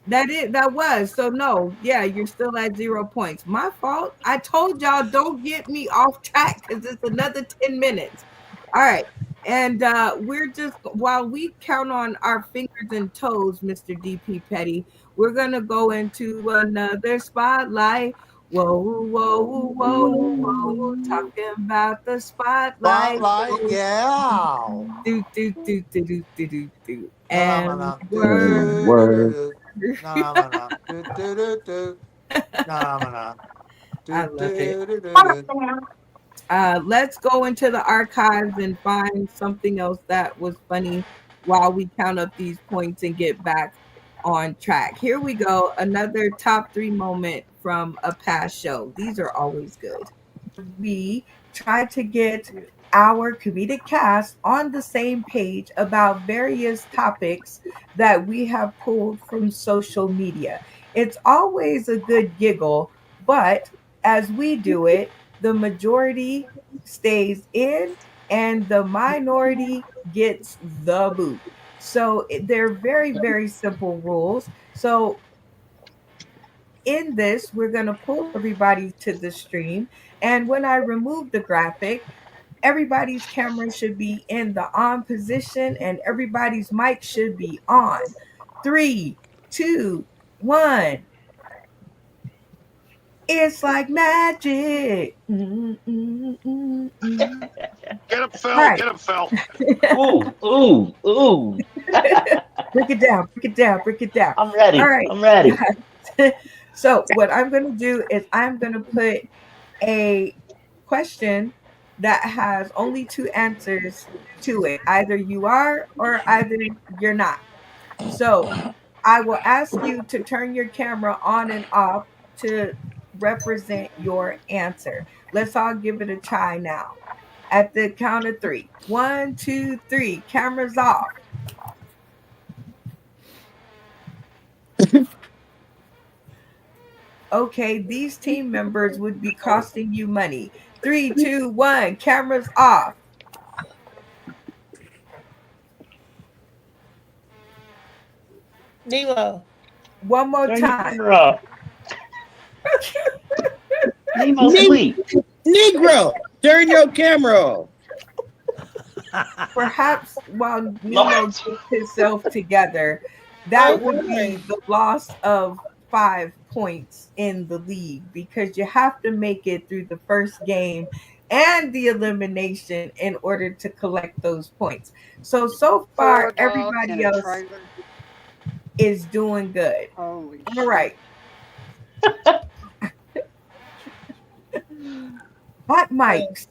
That was. So no, yeah, you're still at 0 points. My fault. I told y'all don't get me off track because it's another 10 minutes. All right. And we're just, while we count on our fingers and toes, Mr. DP Petty, we're going to go into another spotlight. Whoa, whoa, whoa, whoa, talking about the spotlight. Spotlight, Whoa, yeah. do, do, do, do, do, do, do, do. Na na na And na do word. And do do do word. do. Na na na do do do do. Na na na I do love it. do do do do. Let's go into the archives and find something else that was funny while we count up these points and get back on track. Here we go. Another top three moment from a past show. These are always good. We try to get our comedic cast on the same page about various topics that we have pulled from social media. It's always a good giggle, but as we do it, the majority stays in and the minority gets the boot. So they're very, very simple rules. So in this, we're going to pull everybody to the stream. And when I remove the graphic, everybody's camera should be in the on position and everybody's mic should be on. Three, two, one. It's like magic. Get up, All Phil. right. Get up, Phil. Ooh, ooh, ooh. Break it down, break it down, break it down. I'm All ready. right. I'm ready. So, what I'm going to do is I'm going to put a question that has only two answers to it. Either you are or either you're not. So I will ask you to turn your camera on and off to represent your answer. Let's all give it a try now. At the count of three. One, two, three. Cameras off. Okay, these team members would be costing you money. Three, two, one. Cameras off. Nemo. One more Turn your time. camera off. Nemo sleep. Negro, turn your camera off. Perhaps while Nemo What? gets himself together, that would be Okay. the loss of 5 points in the league because you have to make it through the first game and the elimination in order to collect those points. So far, Four dogs in everybody a else trailer. is doing good. Holy All shit. right. Hot mics.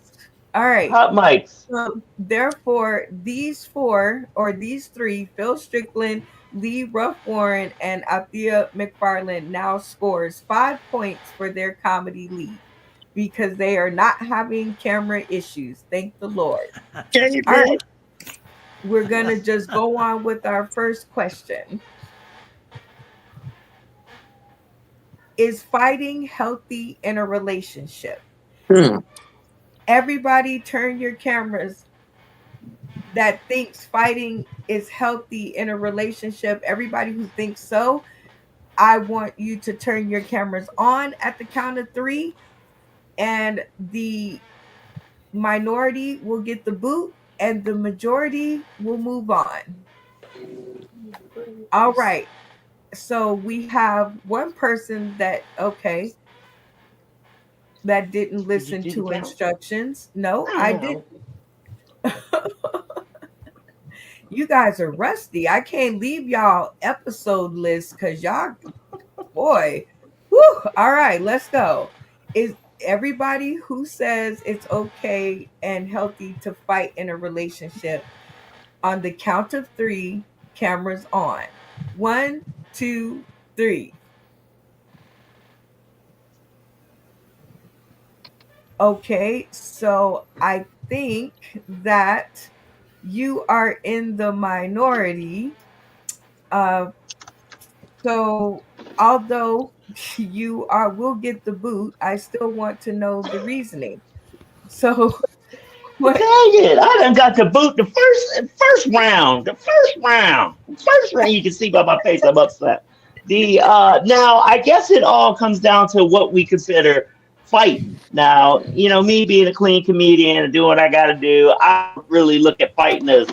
All right. Hot mics. So therefore, these four or these three, Phil Strickland, Lee Ruff Warren, and Althea McFarland now scores 5 points for their comedy lead because they are not having camera issues. Thank the Lord. Can you All do? right. We're gonna just go on with our first question. Is fighting healthy in a relationship? Everybody turn your cameras that thinks fighting is healthy in a relationship. Everybody who thinks so, I want you to turn your cameras on at the count of three, and the minority will get the boot, and the majority will move on. All right. So we have one person that, okay, that didn't Did you listen do the to count? instructions. No, I I don't didn't. know. You guys are rusty. I can't leave y'all episode list because y'all, boy. Whew. All right, let's go. Is everybody who says it's okay and healthy to fight in a relationship on the count of three, cameras on. One, two, three. Okay, so I think that you are in the minority. Uh, so although you are will get the boot, I still want to know the reasoning. So Dang what it! I done got to boot the first round. The first round. The first round. You can see by my face I'm upset. The now I guess it all comes down to what we consider fighting. Now me being a clean comedian and doing what I got to do. I don't really look at fighting as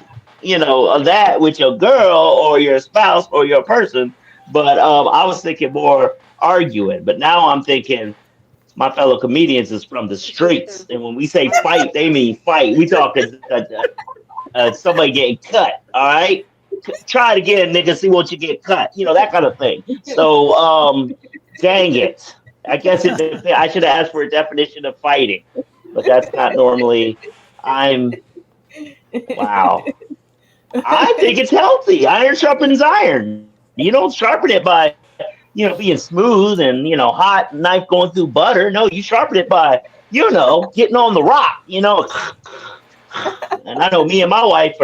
that with your girl or your spouse or your person. But I was thinking more arguing. But now I'm thinking my fellow comedians is from the streets, and when we say fight, they mean fight. We talking somebody getting cut. All right, try it again, nigga. See what you get cut. You know, that kind of thing. So, dang it. I guess I should have asked for a definition of fighting, but that's not normally. I'm wow. I think it's healthy. Iron sharpens iron. You don't sharpen it by, being smooth and, hot knife going through butter. No, you sharpen it by, getting on the rock, And I know me and my wife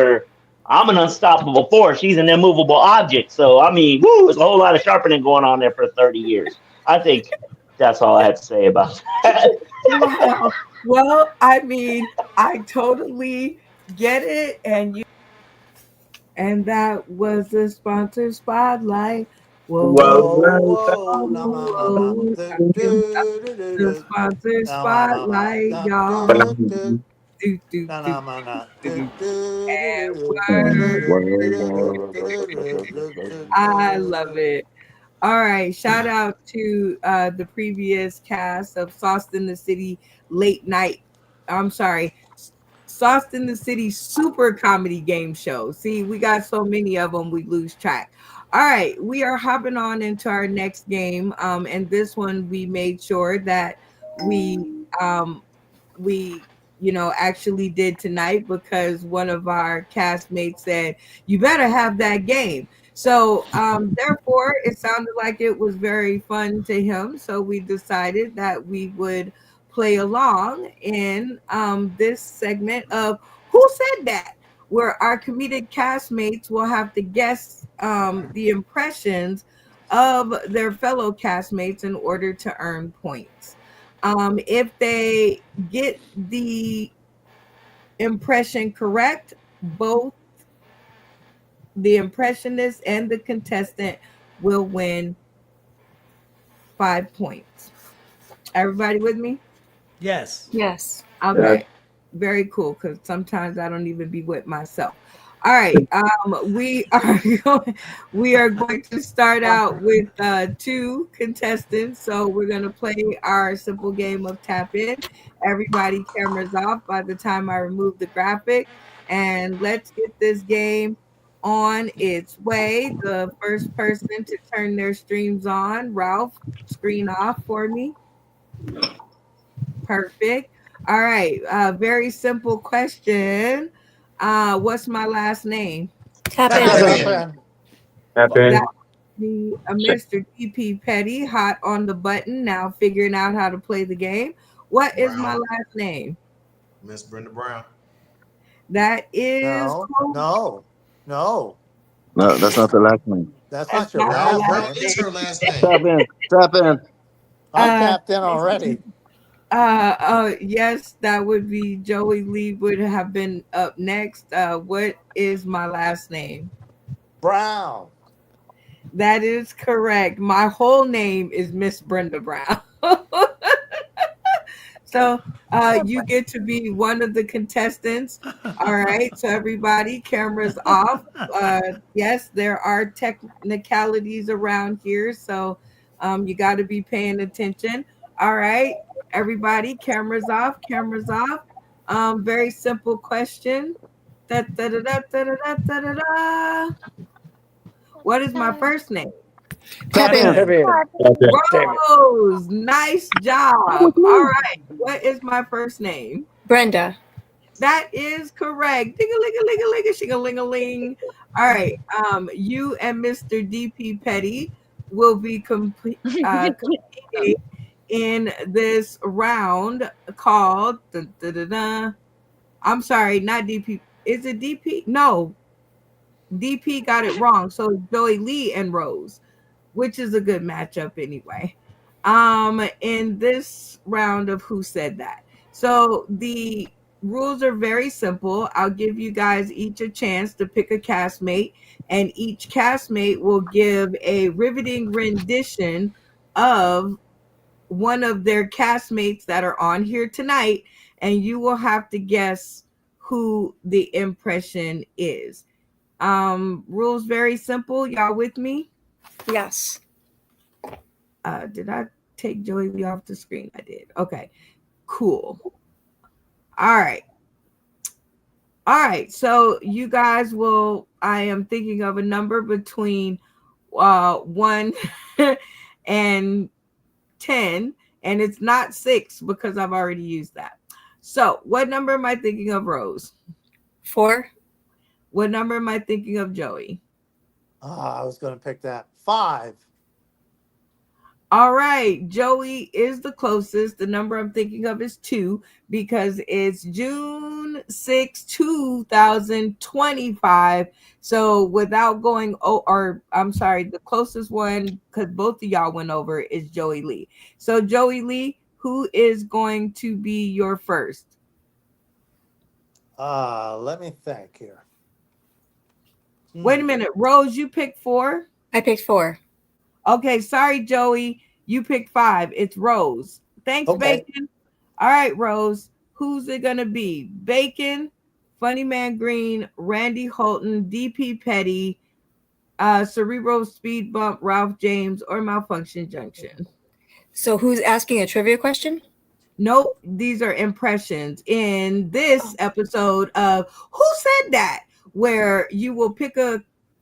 I'm an unstoppable force. She's an immovable object. So, I mean, woo, there's a whole lot of sharpening going on there for 30 years. I think that's all I had to say about that. Wow. Well, I mean, I totally get it, and that was the sponsor spotlight. Whoa, whoa, Well, Whoa, well, whoa, na whoa, na na na, whoa. do do do The do, sponsor na na na na, spotlight, da y'all. do do, Do, do, na do, na na na, do do. do do do, Word. I love do. it. All right. Shout out to the previous cast of Sauce in the City late night. I'm sorry. Sauce in the City super comedy game show. See, we got so many of them, we lose track. All right. We are hopping on into our next game. And this one we made sure that um we actually did tonight because one of our castmates said you better have that game. So therefore it sounded like it was very fun to him, so we decided that we would play along in this segment of Who Said That, where our comedic castmates will have to guess the impressions of their fellow castmates in order to earn points. If they get the impression correct, both the impressionist and the contestant will win 5 points. Everybody with me? Yes. Yes. Okay. Very cool, because sometimes I don't even be with myself. All right. We are going to start out with two contestants. So we're gonna play our simple game of tap in. Everybody cameras off by the time I remove the graphic. And let's get this game on its way. The first person to turn their streams on, Ralph, screen off for me. Perfect. All right. Very simple question. What's my last name? Tap Tap in. Tap in. Tap in. That in. be Mr. DP Petty, hot on the button, now figuring out how to play the game. What is my Brown. last name? Miss Brenda Brown. That is No, close. no, no. No, that's not the last name. That's That's not your not my Brown. last last Brown name. is name. her last name. Tap in. Tap in. I Uh, tapped in already. yes, that would be Joey Lee would have been up next. What is my last name? Brown. That is correct. My whole name is Miss Brenda Brown. So you get to be one of the contestants. All right. So everybody, cameras off. Yes, there are technicalities around here, so you got to be paying attention. All right, everybody, cameras off. Cameras off. Very simple question. Da, da, da, da, da, da, da, da, da. What is my first name? Tap Tap in. Tap in. in. Tap in. Damn it. Rose, nice job. All right, what is my first name? Brenda. That is correct. Ding a ling a ling a ling a shing a ling a ling. All right, you and Mr. DP Petty will be competing in this round called. Dun, dun, dun, dun. I'm sorry, not DP. Is it DP? No, DP got it wrong. So it's Joey Lee and Rose, which is a good matchup anyway. In this round of Who Said That. So the rules are very simple. I'll give you guys each a chance to pick a castmate, and each castmate will give a riveting rendition of one of their castmates that are on here tonight, and you will have to guess who the impression is. Rules very simple. Y'all with me? Yes. Did I take Joey Lee off the screen? I did. Okay, cool. All right. All right. So you guys will, I am thinking of a number between 1 and 10, and it's not 6 because I've already used that. So what number am I thinking of, Rose? 4. What number am I thinking of, Joey? I was going to pick that. 5. All right, Joey is the closest. The number I'm thinking of is 2 because it's June 6, 2025. So without going, or I'm sorry, the closest one, because both of y'all went over, is Joey Lee. So Joey Lee, who is going to be your first? Let me think here. Wait a minute, Rose, you picked 4? I picked 4. Okay, sorry, Joey. You picked 5. It's Rose. Thanks, Okay. Bacon. All right, Rose. Who's it gonna be? Bacon, Funny Man Green, Randy Holton, DP Petty, Cerebral Speed Bump, Ralph James, or Malfunction Junction? So who's asking a trivia question? Nope, these are impressions in this episode of Who Said That? Where you will pick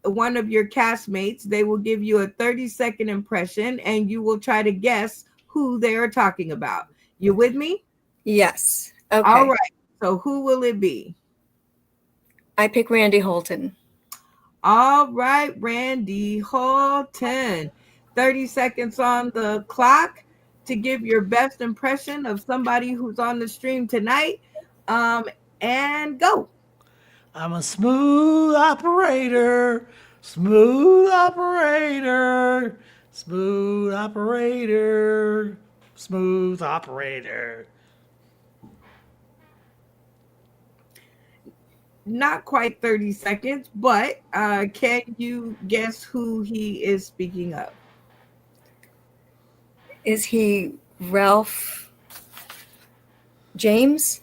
one of your castmates. They will give you a 30-second impression, and you will try to guess who they are talking about. You with me? Yes. Okay. All right. So who will it be? I pick Randy Holton. All right, Randy Holton. 30 seconds on the clock to give your best impression of somebody who's on the stream tonight. And go. I'm a smooth operator, smooth operator, smooth operator, smooth operator. Not quite 30 seconds, but can you guess who he is speaking of? Is he Ralph James?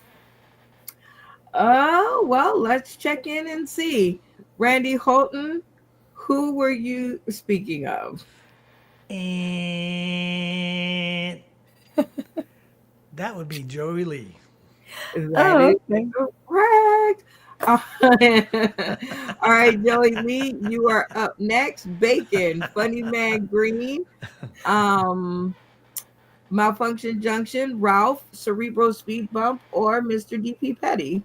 Oh, well, let's check in and see. Randy Holton, who were you speaking of? And that would be Joey Lee. That is correct. All right, Joey Lee, you are up next. Bacon, Funny Man Green, Malfunction Junction, Ralph, Cerebral Speed Bump, or Mr. DP Petty?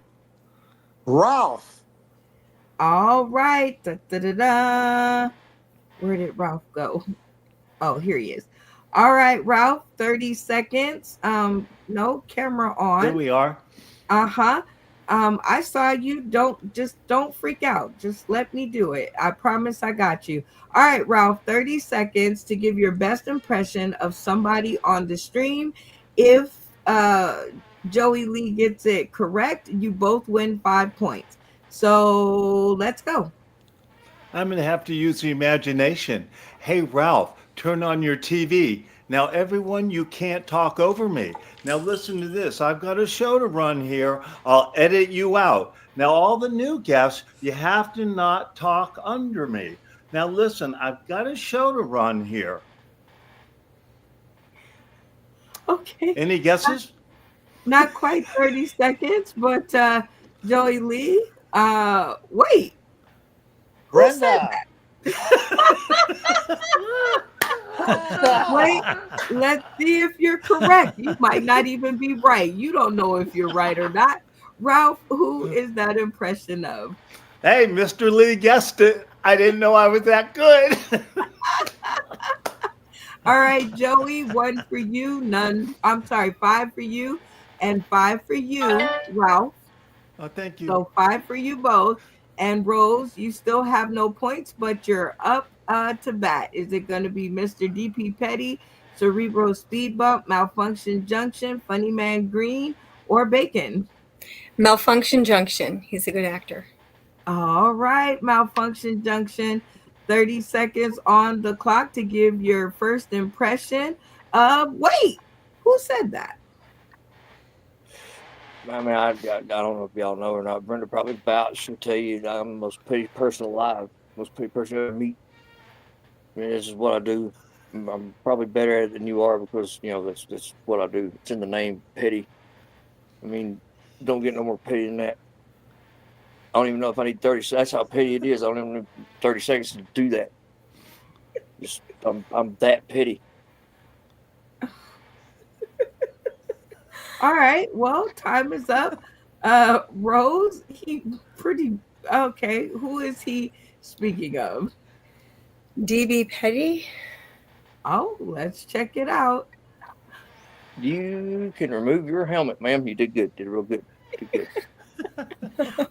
Ralph. All right. Da, da, da, da. Where did Ralph go? Oh, here he is. All right, Ralph, 30 seconds. No camera on. There we are. Uh-huh. I saw you. Don't freak out. Just let me do it. I promise I got you. All right, Ralph, 30 seconds to give your best impression of somebody on the stream. If Joey Lee gets it correct, you both win 5 points. So let's go. I'm going to have to use the imagination. Hey, Ralph, turn on your TV. Now, everyone, you can't talk over me. Now, listen to this. I've got a show to run here. I'll edit you out. Now, all the new guests, you have to not talk under me. Now, listen, I've got a show to run here. Okay. Any guesses? Not quite 30 seconds, but Joey Lee, wait. Who said that? Wait, let's see if you're correct. You might not even be right. You don't know if you're right or not. Ralph, who is that impression of? Hey, Mr. Lee guessed it. I didn't know I was that good. All right, Joey, 1 for you, 5 for you, and 5 for you, Ralph. Oh, thank you. So 5 for you both. And Rose, you still have no points, but you're up to bat. Is it going to be Mr. DP Petty, Cerebral Speed Bump, Malfunction Junction, Funny Man Green, or Bacon? Malfunction Junction. He's a good actor. All right, Malfunction Junction. 30 seconds on the clock to give your first impression. Wait, who said that? I mean, I don't know if y'all know or not. Brenda probably vouched. She'll tell you I'm the most pretty person alive, most pretty person I ever meet. I mean, this is what I do. I'm probably better at it than you are because that's what I do. It's in the name, petty. I mean, don't get no more petty than that. I don't even know if I need 30. That's how petty it is. I don't even need 30 seconds to do that. Just I'm that petty. All right. Well, time is up. Rose, he pretty okay. Who is he speaking of? DB Petty? Oh, let's check it out. You can remove your helmet, ma'am. You did good. Did real good. Did good.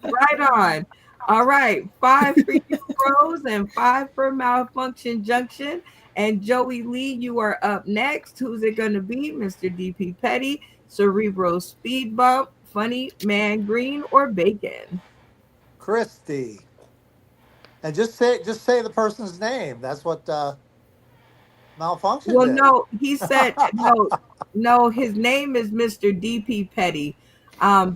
Right on. All right. 5 for you, Rose, and 5 for Malfunction Junction. And Joey Lee, you are up next. Who's it going to be? Mr. DP Petty, Cerebro Speed Bump, Funny Man Green, or Bacon? Christy. And just say the person's name. That's what Malfunction Well, did. no, he said no, his name is Mr. DP Petty.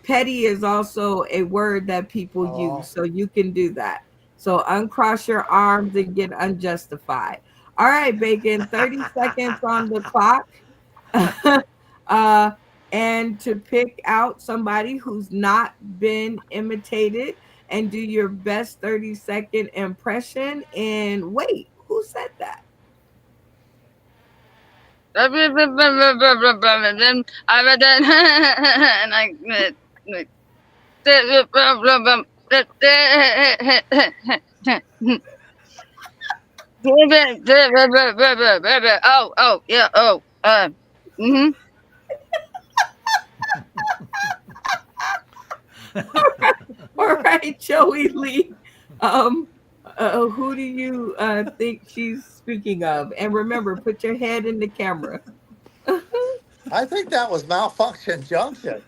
Petty is also a word that people use, Oh. so you can do that. So uncross your arms and get unjustified. All right, Bacon, 30 seconds on the clock. uh, and to pick out somebody who's not been imitated and do your best 30-second impression. And wait, who said that? Then I then and oh yeah mm-hmm. All right, Joey Lee. Who do you think she's speaking of? And remember, put your head in the camera. I think that was Malfunction Junction.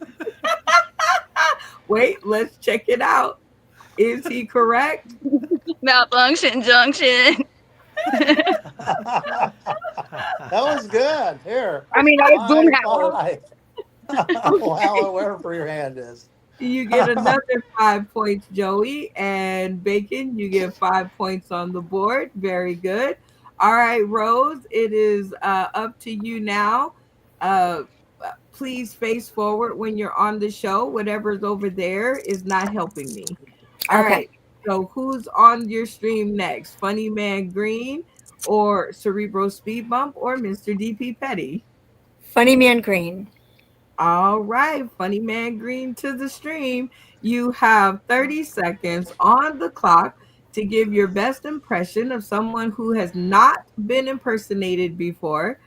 Wait, let's check it out. Is he correct? Malfunction Junction. That was good. Here. I mean, I was boom High five. Wow, wherever your hand is. You get another 5 points, Joey. And Bacon, you get 5 points on the board. Very good. All right, Rose, it is up to you now. Please face forward when you're on the show. Whatever's over there is not helping me. All Okay. right. So who's on your stream next? Funny Man Green or Cerebro Speed Bump or Mr. DP Petty? Funny Man Green. All right, Funny Man Green to the stream. You have 30 seconds on the clock to give your best impression of someone who has not been impersonated before.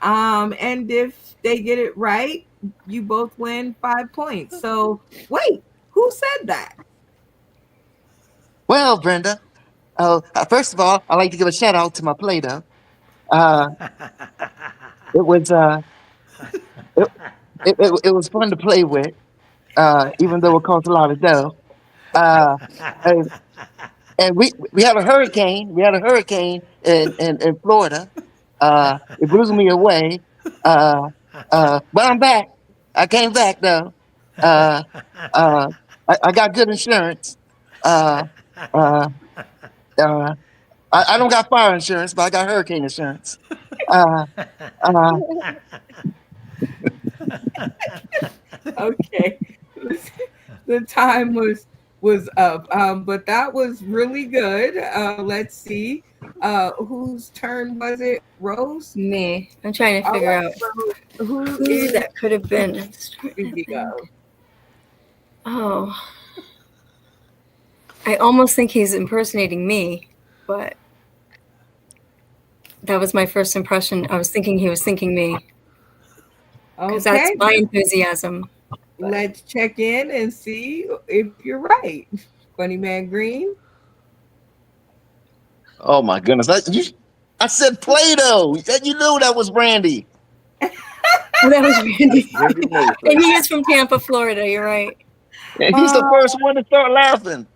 And if they get it right, you both win 5 points. So wait, who said that? Well, Brenda, first of all, I'd like to give a shout out to my Play-Doh. It was it was fun to play with, even though it cost a lot of dough. And we had a hurricane. We had a hurricane in Florida. It blew me away. But I'm back. I came back though. I got good insurance. Uh, uh, I don't got fire insurance, but I got hurricane insurance. Okay. The time was up. But that was really good. Let's see. Whose turn was it? Rose? Me. I'm trying to figure out who that could have been. Speaking of. Oh. I almost think he's impersonating me, but that was my first impression. I was thinking he was thinking me. Because that's my enthusiasm. Let's check in and see if you're right. Funny Man Green. Oh my goodness! I said Play-Doh. You knew that was Randy. That was Randy. And he is from Tampa, Florida. You're right. And he's the first one to start laughing.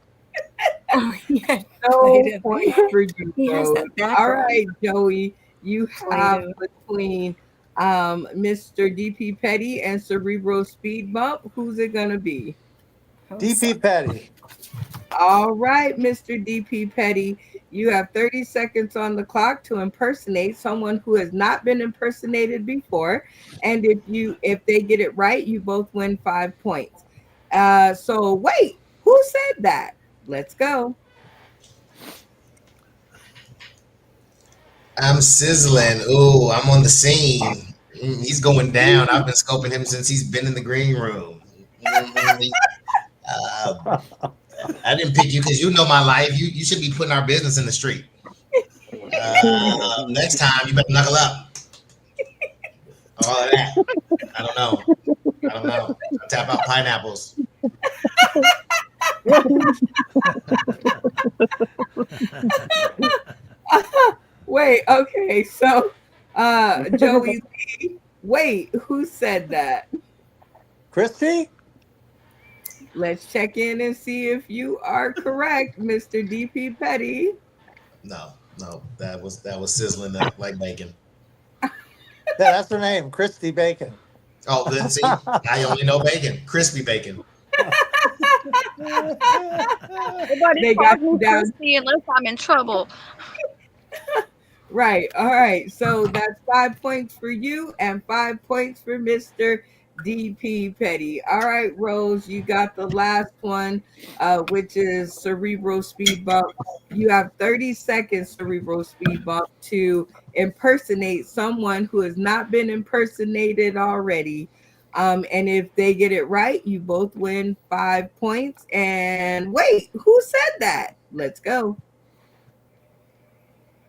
Oh, yeah. No point for you. He has that background. All right, Joey. You have between Mr. DP Petty and Cerebro Speed Bump. Who's it gonna be? DP Petty. All right, Mr. DP Petty. You have 30 seconds on the clock to impersonate someone who has not been impersonated before. And if they get it right, you both win 5 points. So wait, who said that? Let's go. I'm sizzling. Ooh, I'm on the scene. He's going down. I've been scoping him since he's been in the green room. Uh, I didn't pick you because you know my life. You should be putting our business in the street. Next time, you better knuckle up. All of that. I don't know. I don't know. I tap out pineapples. Wait, okay, so Joey Lee, wait, who said that? Christy? Let's check in and see if you are correct, Mr. DP Petty. No, no, that was sizzling up like bacon. Yeah, that's her name, Christy Bacon. Oh, then see, I only know bacon, crispy bacon. Nobody They calls got me you down. Christy unless I'm in trouble. Right. All right. So that's 5 points for you and 5 points for Mr. DP Petty. All right, Rose, you got the last one, which is cerebral speed bump. You have 30 seconds, cerebral speed bump, to impersonate someone who has not been impersonated already. And if they get it right, you both win 5 points. And wait, who said that? Let's go.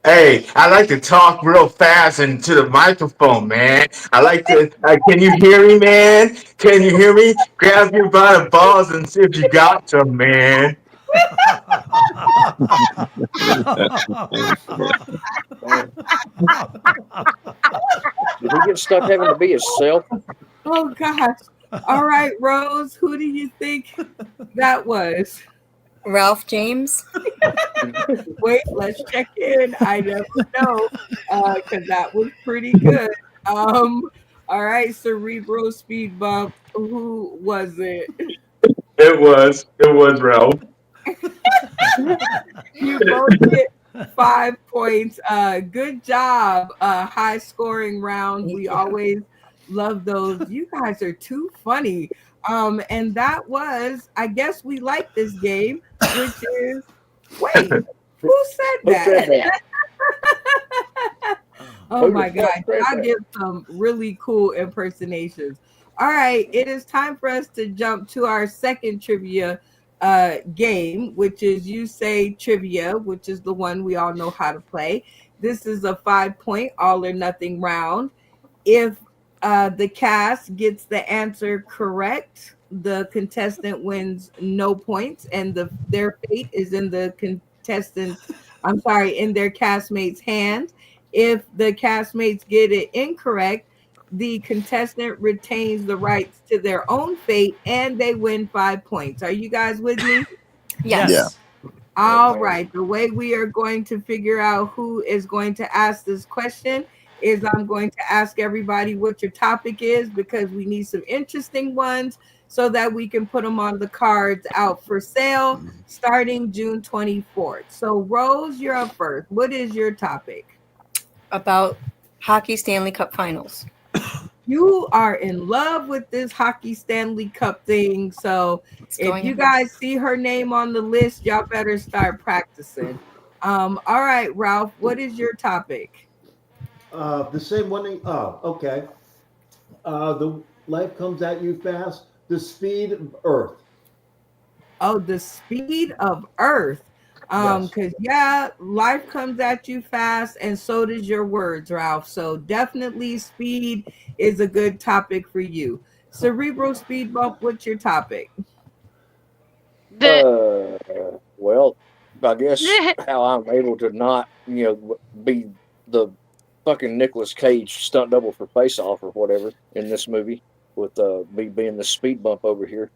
Hey, I like to talk real fast into the microphone, man. I like to. Can you hear me, man? Can you hear me? Grab you by the balls and see if you got some, man. Did he get stuck having to be himself? Oh gosh. All right, Rose, who do you think that was? Ralph James. Wait, let's check in. I never know. Because that was pretty good. All right, cerebral speed bump. Who was it? It was Ralph. You both get 5 points. Good job. High scoring round. We always love those. You guys are too funny. And that was, I guess we like this game, which is wait, who said Who said that? that? Oh Who my the fuck God. said I'll that? give some really cool impersonations. All right, it is time for us to jump to our second trivia game, which is You Say Trivia, which is the one we all know how to play. This is a 5 point all or nothing round. If the cast gets the answer correct, the contestant wins no points, and their fate is in the contestant. I'm sorry, in their castmates' hands. If the castmates get it incorrect, the contestant retains the rights to their own fate, and they win 5 points. Are you guys with me? Yes. Yeah. All right. The way we are going to figure out who is going to ask this question is I'm going to ask everybody what your topic is because we need some interesting ones so that we can put them on the cards out for sale starting June 24th. So, Rose, you're up first. What is your topic? About hockey Stanley Cup finals. You are in love with this hockey Stanley Cup thing. So It's if going you in. guys see her name on the list, y'all better start practicing. All right, Ralph, what is your topic? The same one. Oh, okay. The life comes at you fast. The speed of Earth. Oh, the speed of Earth. Yes. Because yeah, life comes at you fast, and so does your words, Ralph. So definitely speed is a good topic for you. Cerebral speed bump, what's your topic? The Well, I guess how I'm able to not, be the fucking Nicolas Cage stunt double for Face Off or whatever in this movie with me being the speed bump over here,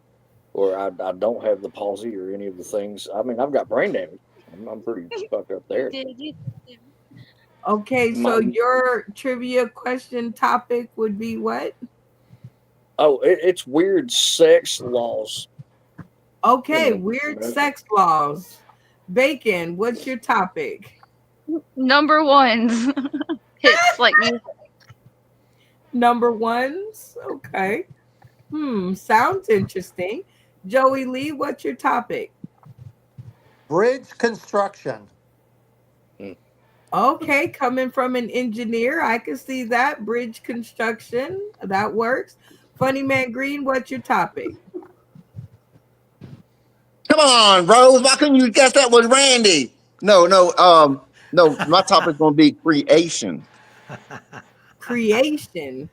or I don't have the palsy or any of the things. I mean, I've got brain damage. I'm pretty fucked up there. Okay, so My, your trivia question topic would be what? it's weird sex laws. Okay, You weird know, sex laws. Bacon, what's your topic? Number ones. Hits like music. Number ones. Okay. Sounds interesting. Joey Lee, what's your topic? Bridge construction. Okay, coming from an engineer, I can see that. Bridge construction, that works. Funny Man Green, what's your topic? Come on, Rose. Why couldn't you guess that was Randy? No. My topic's gonna be creation. Creation.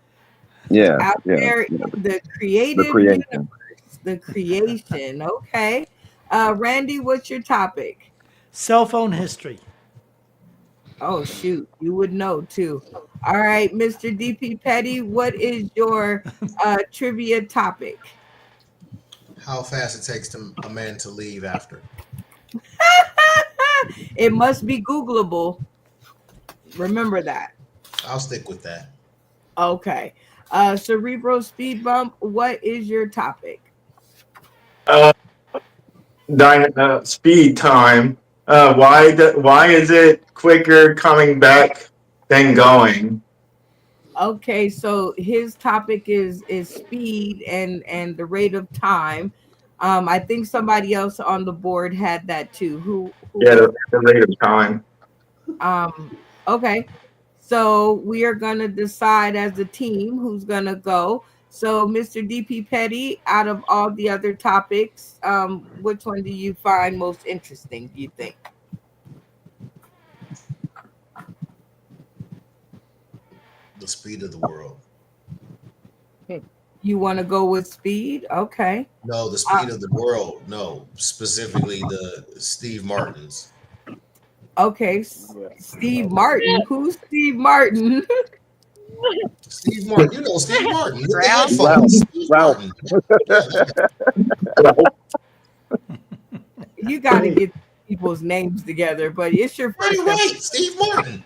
Yeah, Out yeah, there yeah. in the The creative creation. universe, the creation. Okay. Randy, what's your topic? Cell phone history. Oh shoot, you would know too. All right, Mr. DP Petty, what is your trivia topic? How fast it takes a man to leave after. It must be Googleable. Remember that. I'll stick with that. Okay. Cerebral Speed Bump, what is your topic? Speed time. Why is it quicker coming back than going? Okay, so his topic is speed and the rate of time. I think somebody else on the board had that too. Who Yeah, was the rate of time. Okay. So we are gonna decide as a team who's gonna go. So Mr. DP Petty, out of all the other topics, which one do you find most interesting, do you think? The speed of the world. You want to go with speed? Okay. No, the speed of the world. No, specifically the Steve Martins. Okay. Steve Martin. Who's Steve Martin? Steve Martin. You know Steve Martin with the Ralph? headphones. Steve Ralph. Martin. You got to get people's names together, but it's your Right, first right. Steve Martin.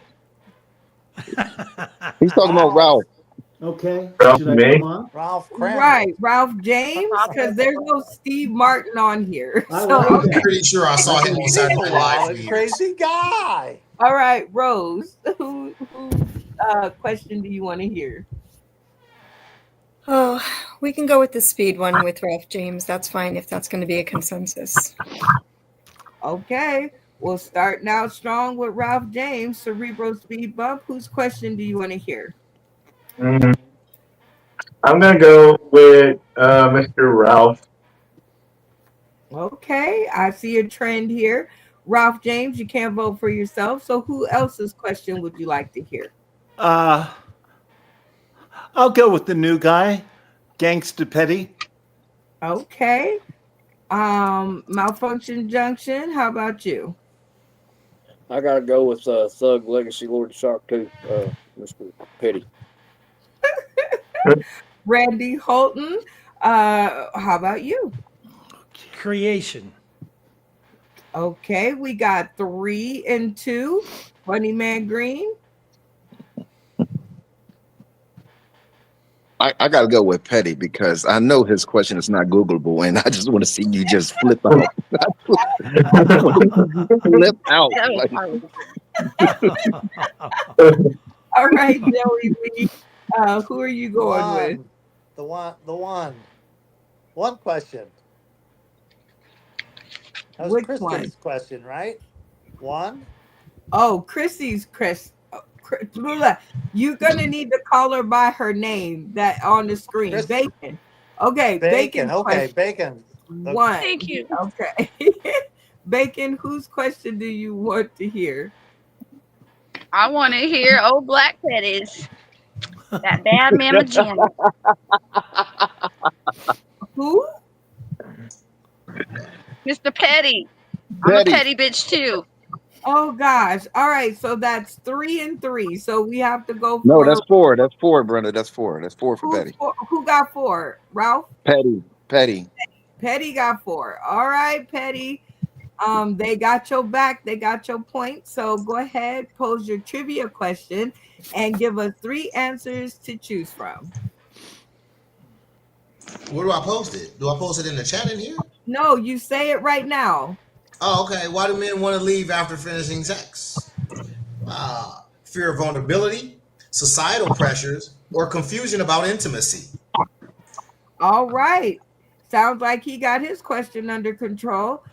He's talking about Ralph. Okay. Ralph, Should I me? come on? Ralph Cramble. Right, Ralph James, because there's no Steve Martin on here. I So like I'm that. pretty sure I saw him on Saturday Night Live for Wild, years. crazy guy. all right, Rose, who question do you want to hear? Oh, we can go with the speed one with Ralph James. That's fine if that's going to be a consensus. Okay, we'll start now strong with Ralph James, Cerebral Speed Bump. Whose question do you want to hear? Mm, I'm gonna go with Mr. Ralph. Okay, I see a trend here. Ralph James, you can't vote for yourself. So who else's question would you like to hear? Uh, I'll go with the new guy, Gangsta Petty. Okay. Malfunction Junction, how about you? I gotta go with Thug Legacy Lord of Shark too, Mr. Petty. Randy Holton, how about you? Creation. Okay, we got 3 and 2. Funny Man Green. I got to go with Petty because I know his question is not Googleable, and I just want to see you just flip out. Flip out. That Like, was All right, Joey Lee. Who are you going with? The one. One question. That was Which Kristen's one? question, right? One. Oh, Chrissy's Chris. You're gonna need to call her by her name that on the screen. Chris- Bacon. Okay, Bacon. Bacon. Okay, bacon. One. Thank you. Okay. Bacon, whose question do you want to hear? I want to hear old Black Petties. That bad Mama Janet. Who? Mr. Petty. I'm a Petty. petty bitch too. Oh gosh. All right, so that's 3 and 3. So we have to go for no, that's 4. That's 4, Brenda. That's 4. That's 4 for Petty. who got 4? Ralph? Petty. Petty got 4. All right, Petty. They got your back. They got your point. So go ahead, pose your trivia question, and give us 3 answers to choose from. Where do I post it? Do I post it in the chat in here? No, you say it right now. Oh, okay. Why do men want to leave after finishing sex? Fear of vulnerability, societal pressures, or confusion about intimacy. All right. Sounds like he got his question under control.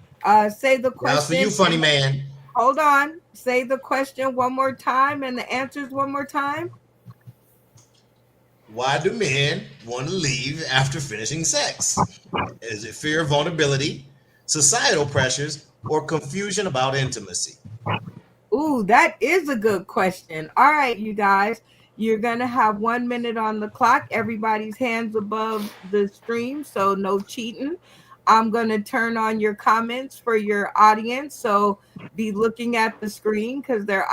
Say the That was for you, question. funny man. Hold on. Say the question one more time and the answers one more time. Why do men want to leave after finishing sex? Is it fear of vulnerability, societal pressures, or confusion about intimacy? Ooh, that is a good question. All right, you guys, you're going to have 1 minute on the clock. Everybody's hands above the stream, so no cheating. I'm going to turn on your comments for your audience. So be looking at the screen because their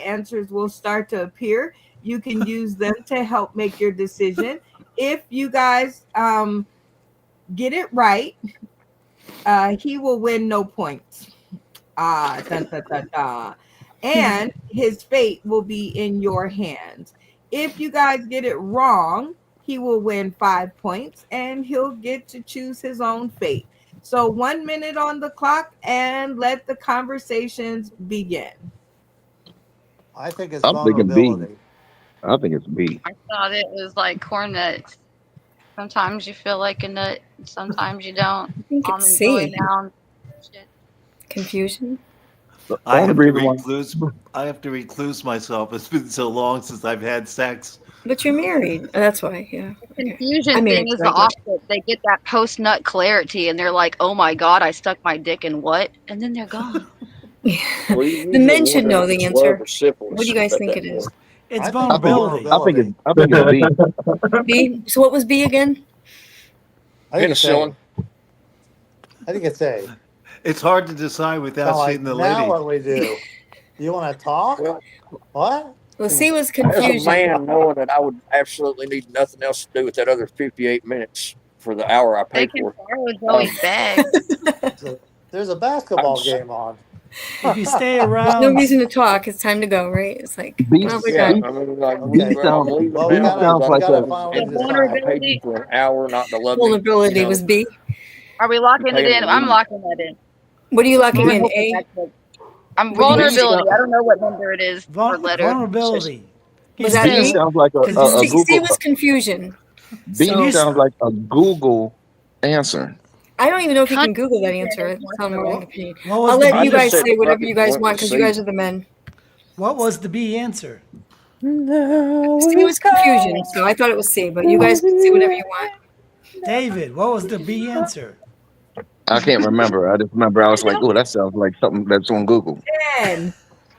answers will start to appear. You can use them to help make your decision. If you guys get it right, he will win no points. Dun, dun, dun, dun. And his fate will be in your hands. If you guys get it wrong, he will win 5 points and he'll get to choose his own fate. So 1 minute on the clock and let the conversations begin. I think it's I'm thinking B. vulnerability. I think it's B. I thought it was like corn nuts. Sometimes you feel like a nut, sometimes you don't. I think it's Almond joy C. now. Shit. Confusion. The I only have to reason why recluse myself. It's been so long since I've had sex. But you're married. Oh, that's why. Yeah. The Okay. confusion I mean, thing it's is the regular. opposite. They get that post nut clarity and they're like, oh my God, I stuck my dick in what? And then they're gone. Well, you The usually men should wonder know if the it's answer. love or syphilis. What do you guys at think that it is? point. It's I think vulnerability. I think it's B. B. So what was B again? I think it's A. Penicillin. I think it's A. It's hard to decide without So seeing the now lady. what we do? You want to talk? Well, What? Well, C was as a confusion. man, knowing that I would absolutely need nothing else to do with that other 58 minutes for the hour I They paid can for, borrow Joey's bag. So there's a I'm basketball s- game on. If you stay There's no around, reason to talk. It's time to go, right? It's like, B. well, we're yeah, done. B. I mean, like, Okay. I'm leaving Well, we now gotta because sounds I we like know gotta a that finally The man doesn't want decide. to pay me vulnerability. for an hour not to love me. You Vulnerability know, was B. Are we and locking pay it him in? to I'm leave. locking that in. What are you locking We're in? hoping A? that's it. I'm What did you say? B vulnerability. I don't know what number it is for letter. vulnerability. Was He's that B B? staying sounds like because a C, C Google. was confusion. B So he's sounds like a Google answer. I don't even know if you can Google that Confusion answer. is It's one on of my them. opinion. what was I'll the let I you B just guys said say fuck whatever it you and guys went want with because you guys C. are the men. what was the B answer? C was confusion, so I thought it was C, but you guys can say whatever you want. David, what was the B answer? I can't remember. I just remember I was like, oh, that sounds like something that's on Google. 10,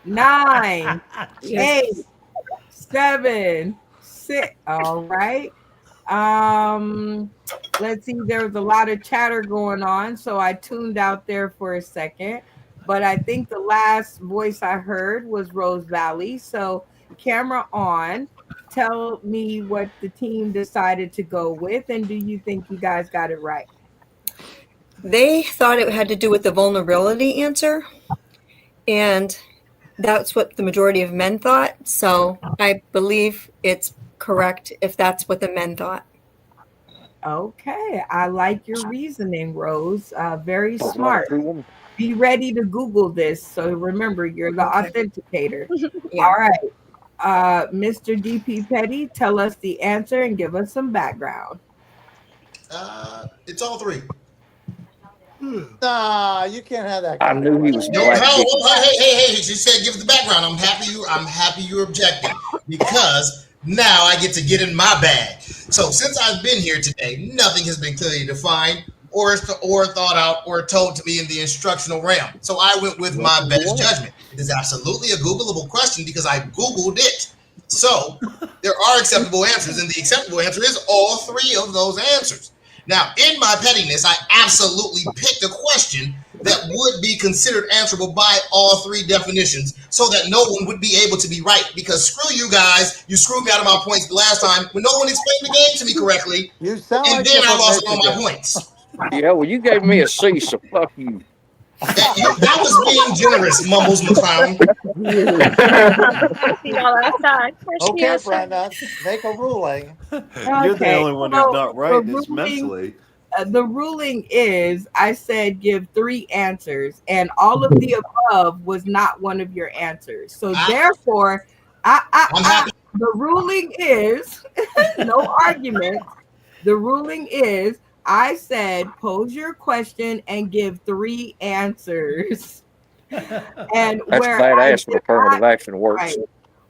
9, Yes. 8, 7, 6. All right. Um, let's see. There was a lot of chatter going on, so I tuned out there for a second. But I think the last voice I heard was Rose Valley. So, camera on. Tell me what the team decided to go with, and do you think you guys got it right? They thought it had to do with the vulnerability answer, and that's what the majority of men thought. So I believe it's correct if that's what the men thought. Okay, I like your reasoning, Rose. Very Talking like a smart. true woman. Be ready to Google this. So remember, you're the Okay. authenticator. Yeah. All right. Mr. DP Petty, tell us the answer and give us some background. It's all three. Nah, you can't have that I kind of knew he was question. No, black hell, dicky. hey! She said, "Give us the background." I'm happy you're objecting because now I get to get in my bag. So since I've been here today, nothing has been clearly defined or thought out or told to me in the instructional realm. So I went with my Welcome to best work. judgment. It is absolutely a Googleable question because I Googled it. So there are acceptable answers, and the acceptable answer is all three of those answers. Now, in my pettiness, I absolutely picked a question that would be considered answerable by all three definitions so that no one would be able to be right. Because screw you guys, you screwed me out of my points the last time when no one explained the game to me correctly, You sound and like then you're I from lost all my Michigan. points. Yeah, well, you gave me a C, so fuck you. That was being generous, Mumbles McClown. I see y'all outside. I see you Okay, outside. Brenda, make a ruling. You're the Okay. only one who's So not the right is ruling mentally. the ruling is I said give three answers, and all of the above was not one of your answers. So therefore, I'm happy. the ruling is no argument. The ruling is I said pose your question and give three answers. And That's where I badass, but did affirmative not, action works. right,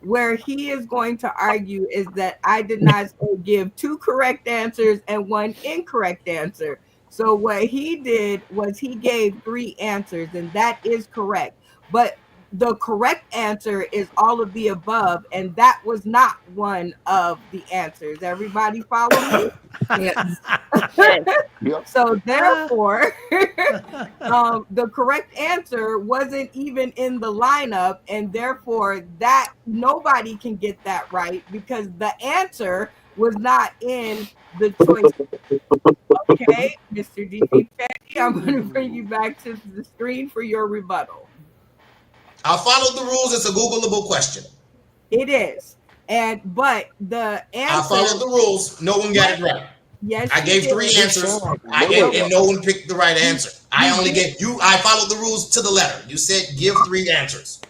where he is going to argue is that I did not give two correct answers and one incorrect answer. So what he did was he gave three answers, and that is correct. But the correct answer is all of the above, and that was not one of the answers. Everybody follow me? Yes. Yes. Yep. So therefore, the correct answer wasn't even in the lineup, and therefore that nobody can get that right because the answer was not in the choice. Okay, Mr. DP Petty, I'm going to bring you back to the screen for your rebuttal. I followed the rules. It's a Googleable question. It is, and but the I answer, followed the rules. No one got it right. yes, I you gave did. three It sounds answers. like nobody And got no right. one picked the right answer. I You only did, gave you. I followed the rules to the letter. You said give three answers.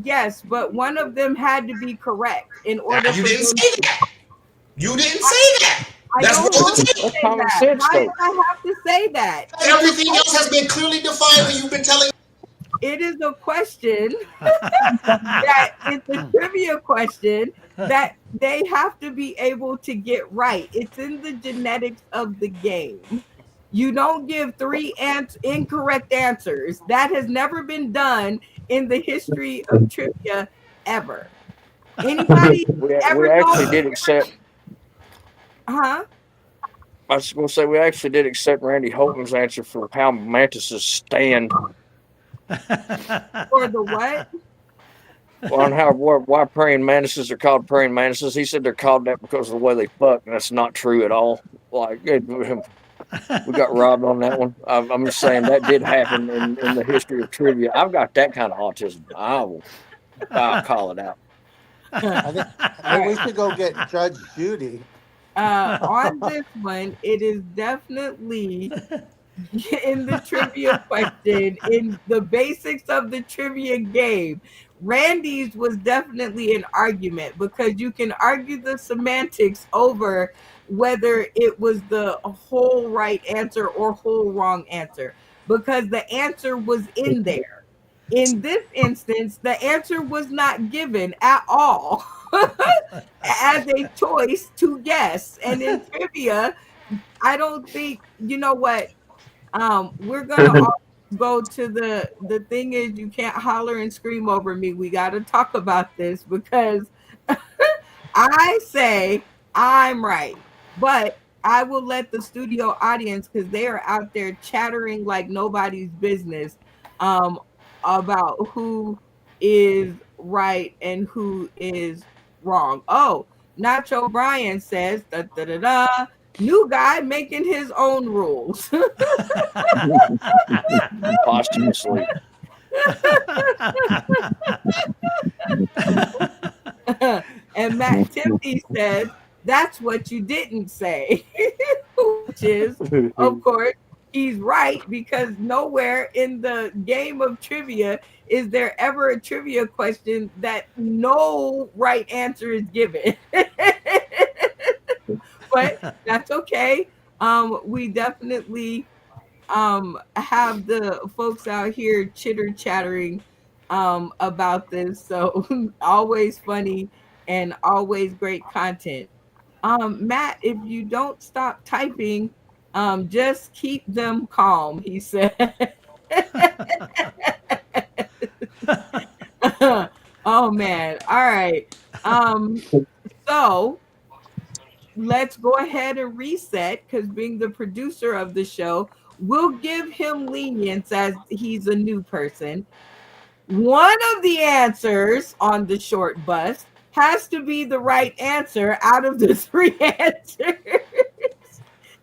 yes, but one of them had to be correct in order You for didn't them. say that. You didn't say that. I That's don't one have of the to two. That's say common that. sense, Why do though. I have to say that? It's a Everything else has been clearly defined when you've been telling. it is a question that it's a trivia question that they have to be able to get right. It's in the genetics of the game. You don't give three incorrect answers. That has never been done in the history of trivia ever. Anybody ever We know? actually did accept. Huh? I was going to say we actually did accept Randy Holton's answer for how mantises stand For the what? on how why praying mantises are called praying mantises. He said they're called that because of the way they fuck, and that's not true at all. Like we got robbed on that one. I'm just saying that did happen in the history of trivia. I've got that kind of autism. I'll call it out. I think All we right. should go get Judge Judy. On this one, it is definitely in the trivia question, in the basics of the trivia game. Randy's was definitely an argument because you can argue the semantics over whether it was the whole right answer or whole wrong answer because the answer was in there. In this instance, the answer was not given at all as a choice to guess. And in trivia, I don't think, you know what, we're gonna all go to the thing is you can't holler and scream over me. We got to talk about this because I say I'm right, but I will let the studio audience because they are out there chattering like nobody's business um about who is right and who is wrong. Oh, Nacho Bryan says da da da da, new guy making his own rules. Posthumously. And Matt Timpey says that's what you didn't say, which is, of course, he's right because nowhere in the game of trivia is there ever a trivia question that no right answer is given. But that's okay. We definitely have the folks out here chitter chattering about this. So always funny and always great content. Matt, if you don't stop typing, just keep them calm, he said. Oh man. All right. So let's go ahead and reset because being the producer of the show, we'll give him lenience as he's a new person. One of the answers on the short bus has to be the right answer out of the three answers.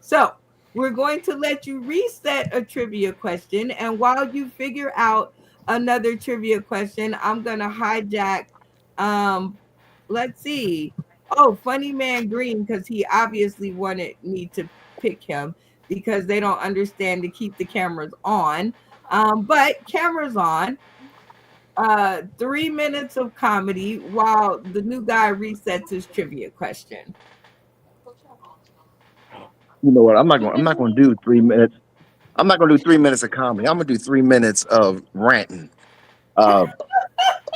So we're going to let you reset a trivia question. And while you figure out another trivia question, I'm going to hijack, um, let's see. Oh, Funny Man Green, because he obviously wanted me to pick him, because they don't understand to keep the cameras on. But cameras on. 3 minutes of comedy while the new guy resets his trivia question. You know what? I'm not gonna do 3 minutes. I'm not gonna do 3 minutes of comedy. I'm gonna do 3 minutes of ranting. Uh,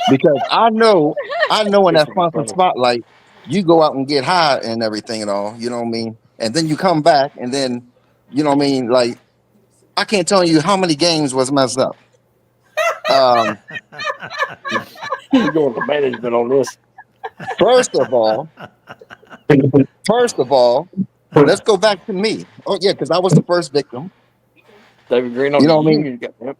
because I know in It's that gonna be sponsor funny. spotlight, you go out and get high and everything and all, you know what I mean? And then you come back and then, you know what I mean? Like, I can't tell you how many games was messed up. Um, You going to management on this? first of all, first of all, let's go back to me. Oh yeah, because I was the first victim. David Green on You the know what I mean? union. Got that.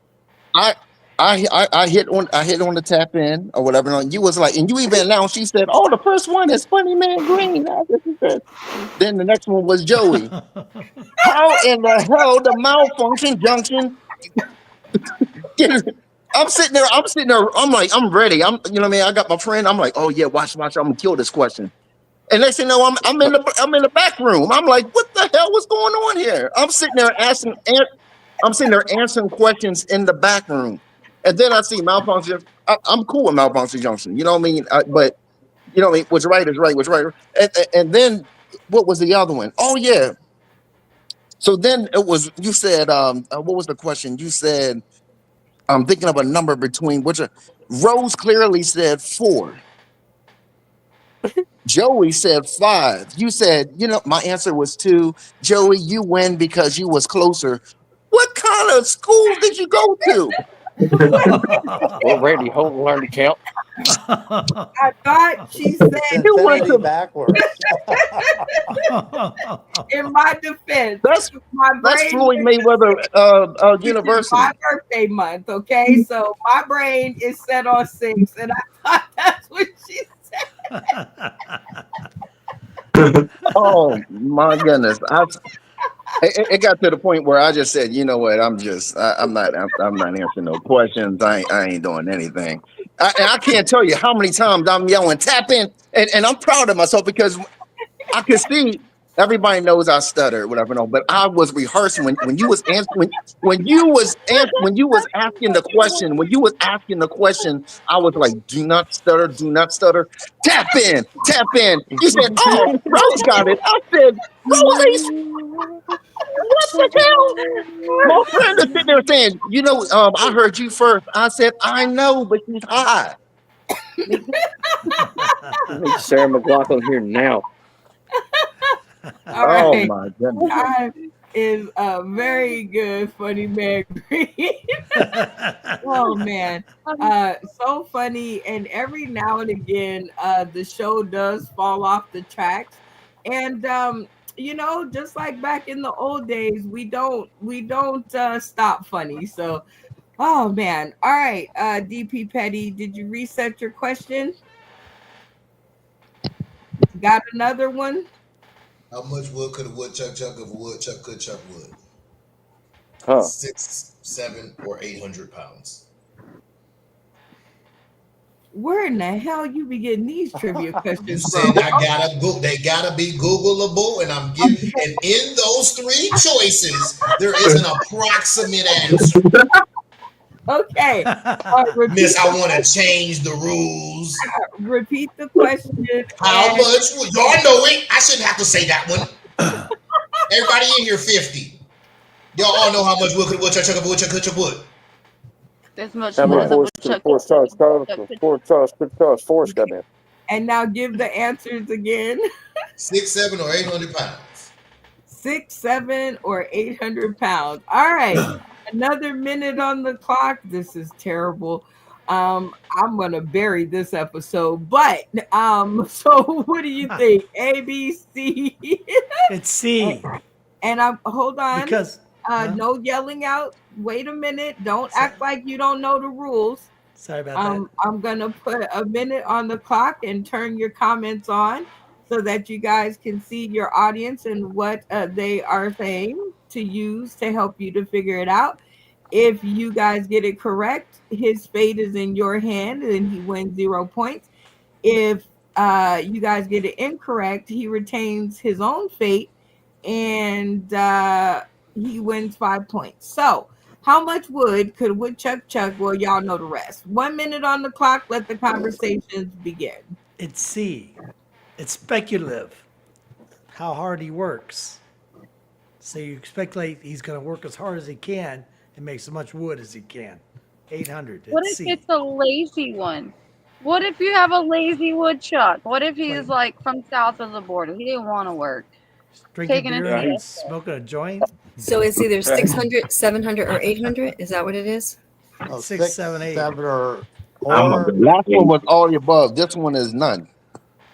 I I hit on the tap in or whatever. And you was like, and you even announced. She said, "Oh, the first one is Funny Man Green." Then the next one was Joey. How in the hell the malfunction junction? I'm sitting there. I'm like, I'm ready. You know what I mean. I got my friend. I'm like, oh yeah, watch. I'm gonna kill this question. And they say, no, I'm in the back room. I'm like, what the hell was going on here? I'm sitting there answering questions in the back room. And then I see malfunction. I'm cool with malfunction junction. You know what I mean? But you know what I mean? What's right is right. What's right. And then what was the other one? Oh yeah. So then it was. You said, what was the question? You said, I'm thinking of a number between which Rose clearly said 4. Joey said 5. You said, you know, my answer was 2. Joey, you win because you was closer. What kind of school did you go to? Well, Randy Holton learned to count. I thought she said, You went Infinity to backwards. in my defense, that's my that's brain, Floyd Mayweather this is my University. birthday month, okay? So my brain is set on 6, and I thought that's what she said. Oh my goodness. It got to the point where I just said, you know what, I'm not answering no questions. I ain't doing anything. And I can't tell you how many times I'm yelling, tap in, and I'm proud of myself because I could see everybody knows I stutter, whatever. No, but I was rehearsing when you was answering when you was asking the question. When you was asking the question, I was like, "Do not stutter, do not stutter. Tap in, tap in." You said, "Oh, Rose got it." I said, "Rose, what the hell?" My friend is sitting there saying, "You know, I heard you first." I said, "I know, but she's high." We need Sarah McLaughlin here now. All Oh right. my goodness. That is a very good funny man green. Oh man. So funny. And every now and again, the show does fall off the tracks. And you know, just like back in the old days, we don't stop funny. So oh man. All right, DP Petty, did you reset your question? Got another one? How much wood could a woodchuck chuck if a woodchuck could chuck wood? Huh. 6, 7, or 800 pounds. Where in the hell you be getting these trivia You questions from? said I gotta go. They gotta be Googleable, and I'm giving. And in those three choices, there is an approximate answer. Okay. Miss, I want to change the rules. Repeat the question How and much? Y'all know it. I shouldn't have to say that one. Everybody in here 50. Y'all all know how much wood could a woodchuck chuck if a woodchuck could chuck wood. As much How wood many as a Right. force could a woodchuck. force charge cause? A force charge could cause force okay. goddamn. And now give the answers again. 6, 7, or 800 pounds. 6, 7, or 800 pounds. All right. Another minute on the clock. This is terrible. I'm gonna bury this episode, but so what do you think? A, B, C. It's C. And I'm hold on. Because, huh? No yelling out. Wait a minute. Don't So, act like you don't know the rules. sorry about that. I'm gonna put a minute on the clock and turn your comments on so that you guys can see your audience and what they are saying to use to help you to figure it out. If you guys get it correct, his fate is in your hand and he wins 0 points. If you guys get it incorrect, he retains his own fate and he wins 5 points. So, how much wood could Woodchuck chuck? Well, y'all know the rest. 1 minute on the clock. Let the conversations begin. It's C. It's speculative. How hard he works. So you speculate he's going to work as hard as he can and make as much wood as he can. 800. What It's if C. it's a lazy one? What if you have a lazy woodchuck? What if he's Like like from south of the border? He didn't want to work. drinking Taking a beer Yeah, and siesta. smoking a joint. So it's either yeah. 600, 700, or 800. Is that what it is? Oh, 6, six, 7, 8. 7, or I'm gonna go or with Last one eight. was all the above. This one is none.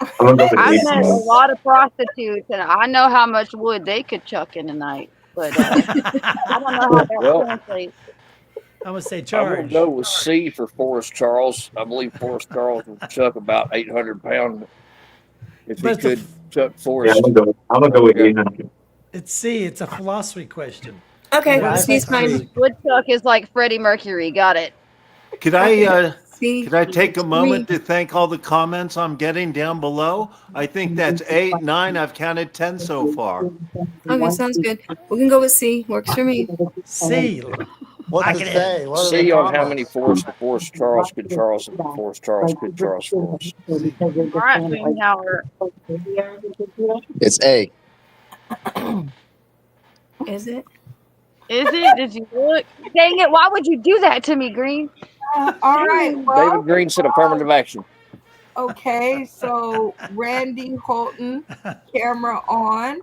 I'm gonna go with I've eight. met a lot of prostitutes, and I know how much wood they could chuck in a night. But I don't know how that Well, translates. I'm going to say I'm gonna go charge. with C for Forrest Charles. I believe Forrest Charles would chuck about 800 pounds if he But could chuck Yeah, Forrest. I'm gonna go with Yeah. 800. it's C. It's a philosophy question. Okay, What I C's affects fine. music? Woodchuck is like Freddie Mercury. Got it. Could Okay, I C could I take a for me. moment to thank all the comments I'm getting down below? I think that's 8, 9. I've counted 10 so far. Okay, sounds good. We can go with C. Works for me. C. what's Lock it it in. say? What are the C on how many comments? Forrest Charles could Charles could Charles Forrest. See, All right, Boomhauer. It's A. Is it? Is it? Did you look? Dang it! Why would you do that to me, Green? All right. David Well, Green said affirmative action. okay. So, Randy Holton, camera on.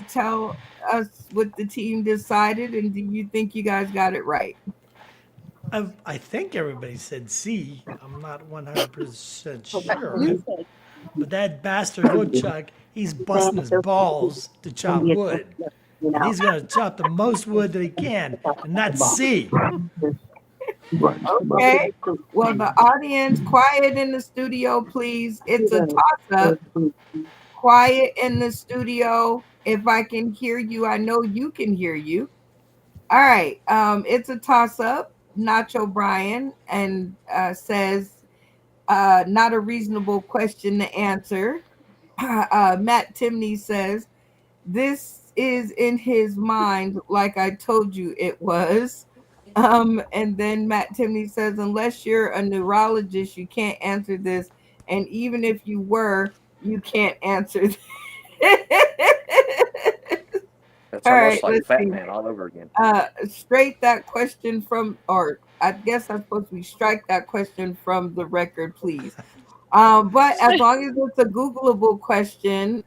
Tell us what the team decided, and do you think you guys got it right? I think everybody said C. I'm not 100% sure. You said But that bastard woodchuck, he's busting his balls to chop wood. And he's going to chop the most wood that he can. And that's C. Okay. Well, the audience, quiet in the studio, please. It's a toss up. Quiet in the studio. If I can hear you, I know you can hear you. All right. It's a toss up. Nacho Brian and says not a reasonable question to answer. Matt Timney says this is in his mind, like I told you it was. And then Matt Timney says, unless you're a neurologist, you can't answer this. And even if you were, you can't answer this. That's All almost right, like let's Fat see. Man all over again. Straight that question from, or I guess I'm supposed to be strike that question from the record, please. But as long as it's a Googleable question,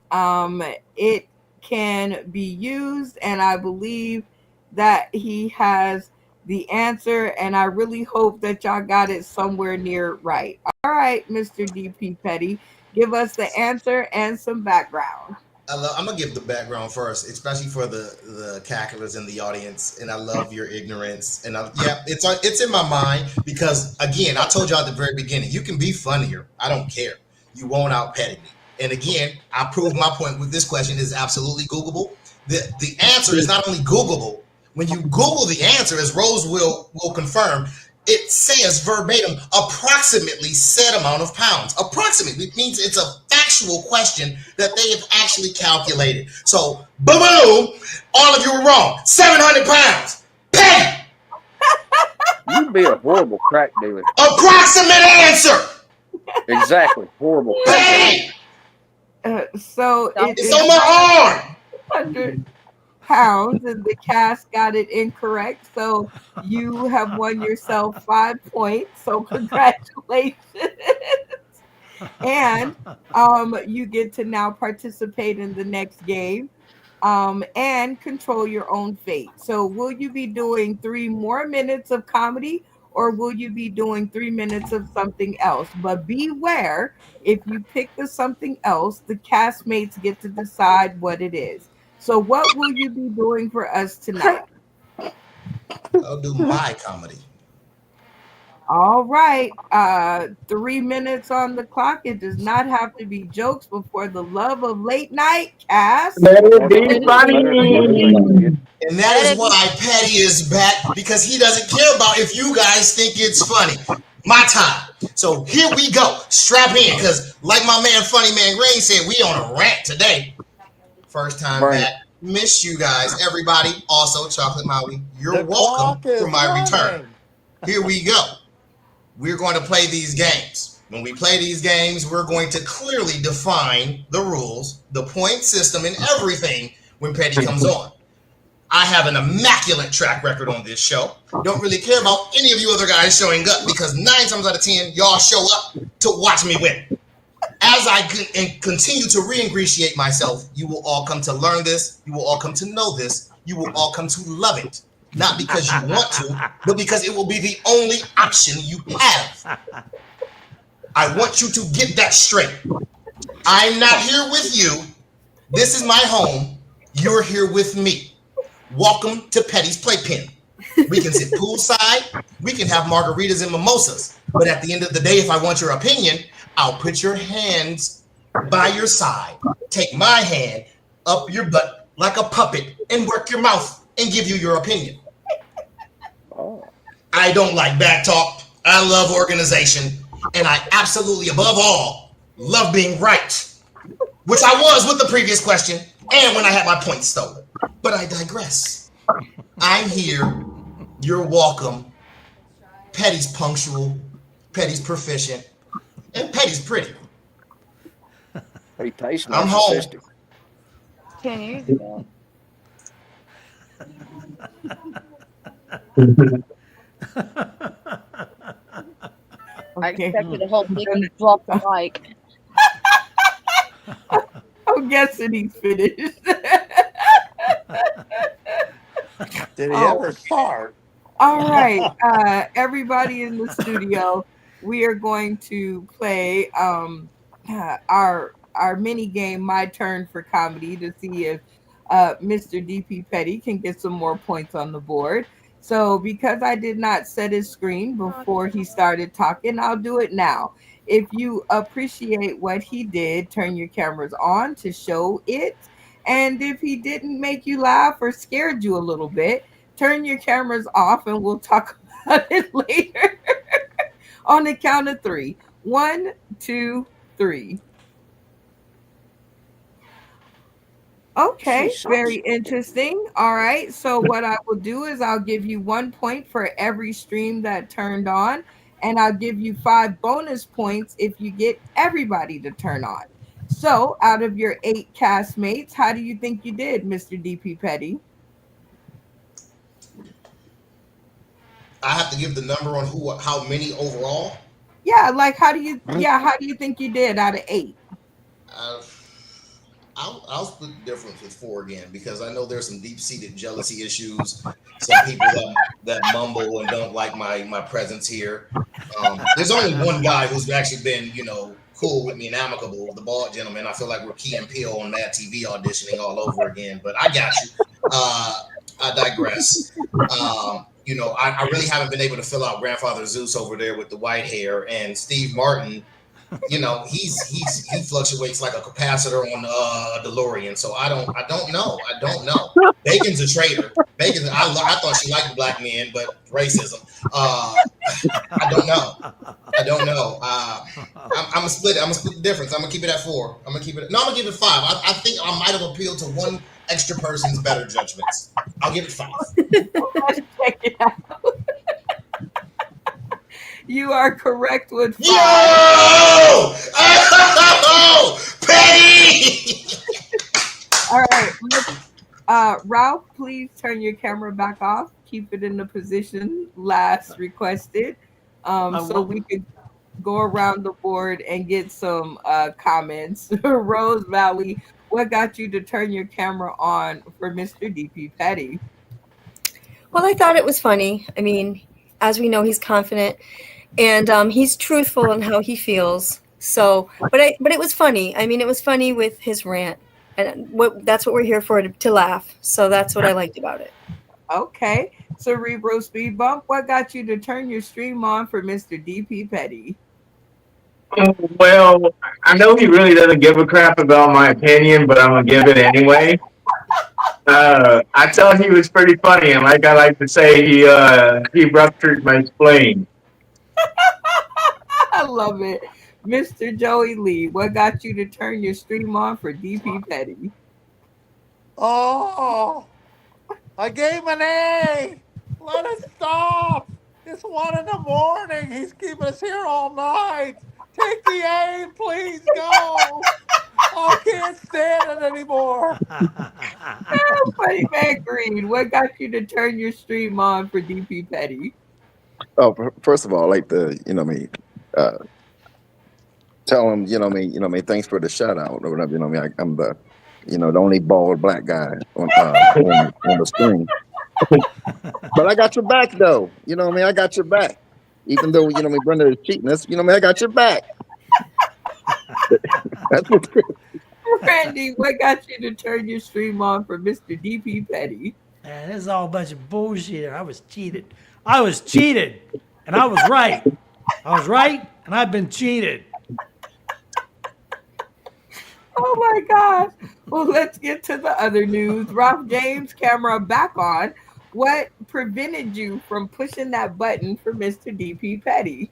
it can be used, and I believe that he has the answer, and I really hope that y'all got it somewhere near right. All right, Mr. DP Petty, give us the answer and some background. I'm gonna give the background first, especially for the cacklers in the audience, and I love your ignorance. And yeah, it's in my mind because again, I told y'all at the very beginning, you can be funnier. I don't care. You won't out petty me. And again, I proved my point with this question is absolutely Googleable. The answer is not only Googleable. When you Google the answer, as Rose will confirm, it says verbatim approximately said amount of pounds. Approximately it means it's a factual question that they have actually calculated. So, boom, boom, all of you were wrong. 700 pounds. Bang! You'd be a horrible crack dealer. Approximate answer. Exactly. Horrible crack dealer. Bang! So It's on my arm. 100 pounds, and the cast got it incorrect. So you have won yourself 5 points. So congratulations. And you get to now participate in the next game and control your own fate. So will you be doing 3 more minutes of comedy, or will you be doing 3 minutes of something else? But beware, if you pick the something else, the castmates get to decide what it is. So what will you be doing for us tonight? I'll do my comedy. All right. 3 minutes on the clock. It does not have to be jokes before the love of late night cast. Let it Let be funny. it And that is why Patty is back because he doesn't care about if you guys think it's funny. My time. So here we go. Strap in because, like my man Funny Man Green said, we on a rant today. First time Bring back. it. Miss you guys, everybody. Also, Chocolate Maui, you're The welcome clock for is my return. running. Here we go. We're going to play these games. When we play these games, we're going to clearly define the rules, the point system, and everything when Petty comes on. I have an immaculate track record on this show. Don't really care about any of you other guys showing up because 9 times out of 10, y'all show up to watch me win. As I continue to re-ingratiate myself, you will all come to learn this. You will all come to know this. You will all come to love it. Not because you want to, but because it will be the only option you have. I want you to get that straight. I'm not here with you. This is my home. You're here with me. Welcome to Petty's Playpen. We can sit poolside. We can have margaritas and mimosas. But at the end of the day, if I want your opinion, I'll put your hands by your side, take my hand up your butt like a puppet, and work your mouth and give you your opinion. I don't like back talk. I love organization. And I absolutely, above all, love being right, which I was with the previous question and when I had my points stolen. But I digress. I'm here. You're welcome. Petty's punctual. Petty's proficient. And Petty's pretty. He tastes I'm home. narcissistic. 10 years ago. I expected a whole big drop the mic. I'm guessing he's finished. Did he ever start? All right, everybody in the studio, we are going to play our mini game, My Turn for Comedy, to see if Mr. DP Petty can get some more points on the board. So, because I did not set his screen before he started talking, I'll do it now. If you appreciate what he did, turn your cameras on to show it. And if he didn't make you laugh or scared you a little bit, turn your cameras off and we'll talk about it later. On the count of 3. 1, 2, 3. Okay, very interesting. All right. So what I will do is I'll give you 1 point for every stream that turned on, and I'll give you 5 bonus points if you get everybody to turn on. So out of your 8 castmates, how do you think you did, Mr. DP Petty? I have to give the number on how many overall. Yeah, like how do you think you did out of 8? I'll split the difference with 4 again because I know there's some deep-seated jealousy issues. Some people that mumble and don't like my presence here. There's only one guy who's actually been, cool with me and amicable, the bald gentleman. I feel like we're Key and Peele on Mad TV auditioning all over again, but I got you. I digress. I really haven't been able to fill out Grandfather Zeus over there with the white hair, and Steve Martin. He fluctuates like a capacitor on a DeLorean. So I don't know. Bacon's a traitor. I thought she liked black men, but racism. I don't know. I'm gonna split it. I'm gonna split the difference. I'm gonna keep it at 4. I'm gonna give it 5. I think I might have appealed to one extra person's better judgments. I'll give it 5. Let's check it out. You are correct with 5. Yo! Oh, Petty! All right. Ralph, please turn your camera back off. Keep it in the position last requested. So we could go around the board and get some comments. Rose Valley, what got you to turn your camera on for Mr. DP Petty? Well, I thought it was funny. I mean, as we know, he's confident. And he's truthful in how he feels. So, but it was funny. I mean, it was funny with his rant, and that's what we're here for, to laugh. So that's what I liked about it. Okay, Cerebral Speed Bump, what got you to turn your stream on for Mr. DP Petty? Well, I know he really doesn't give a crap about my opinion, but I'm gonna give it anyway. I thought he was pretty funny, and like I like to say, he ruptured my spleen. I love it. Mr. Joey Lee, what got you to turn your stream on for DP Petty? Oh, I gave him an A. Let it stop. It's 1 in the morning. He's keeping us here all night. Take the A, please go. I can't stand it anymore. Funny man Green, what got you to turn your stream on for DP Petty? Oh, first of all, I like to, uh, tell him, thanks for the shout out or whatever. I'm the, the only bald black guy on the screen. But I got your back though. I got your back. Even though, Brenda is cheating us, I got your back. That's what's good. Randy, what got you to turn your stream on for Mr. DP Petty? Man, this is all a bunch of bullshit. I was cheated. I was cheated, and I was right. I was right, and I've been cheated. Oh my gosh. Well, let's get to the other news. Ralph James, camera back on. What prevented you from pushing that button for Mr. DP Petty?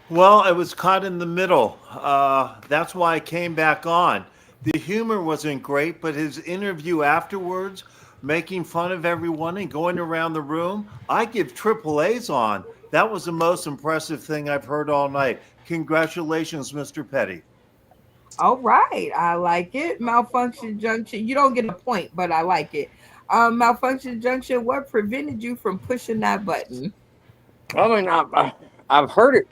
Well, I was caught in the middle. That's why I came back on. The humor wasn't great, but his interview afterwards, making fun of everyone and going around the room, I give triple A's on. That was the most impressive thing I've heard all night. Congratulations, Mr. Petty. All right. I like it. Malfunction Junction. You don't get a point, but I like it. Malfunction Junction, what prevented you from pushing that button? I mean, I've heard it.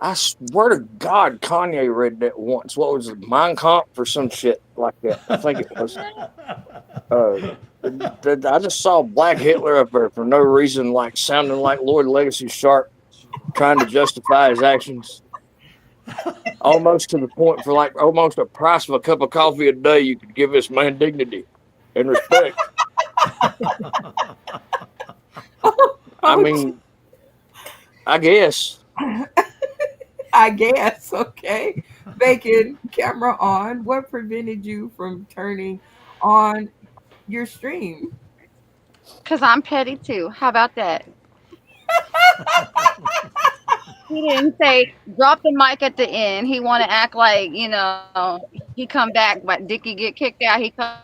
I swear to God, Kanye read that once. What was it, Mein Kampf or some shit like that? I think it was. I just saw Black Hitler up there for no reason, like sounding like Lloyd Legacy Sharp, trying to justify his actions. Almost to the point for like almost a price of a cup of coffee a day, you could give this man dignity and respect. I mean, I guess. I guess. Okay. Bacon, camera on. What prevented you from turning on your stream? Because I'm petty too. How about that? He didn't say drop the mic at the end. He want to act like he come back, but Dickie get kicked out. He come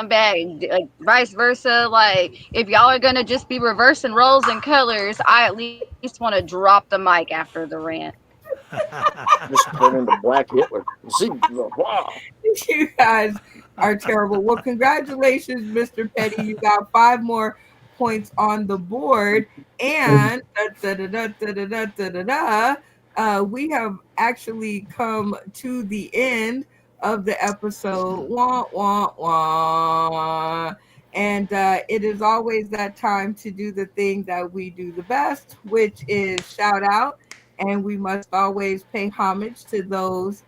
back, like vice versa. Like if y'all are gonna just be reversing roles and colors, I at least want to drop the mic after the rant. Just turn into Black Hitler. See, wow. You guys are terrible. Well, congratulations, Mr. Petty. You got 5 more points on the board. And we have actually come to the end of the episode. Wah, wah, wah. And it is always that time to do the thing that we do the best, which is shout out. And we must always pay homage to those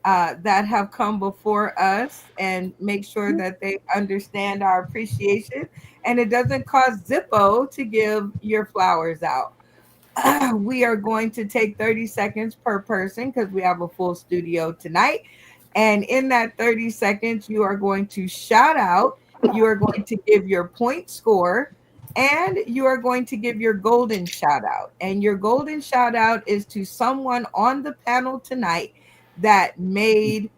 that have come before us and make sure that they understand our appreciation. And it doesn't cost Zippo to give your flowers out. We are going to take 30 seconds per person because we have a full studio tonight. And in that 30 seconds, you are going to shout out, you are going to give your point score, and you are going to give your golden shout out. And your golden shout out is to someone on the panel tonight that made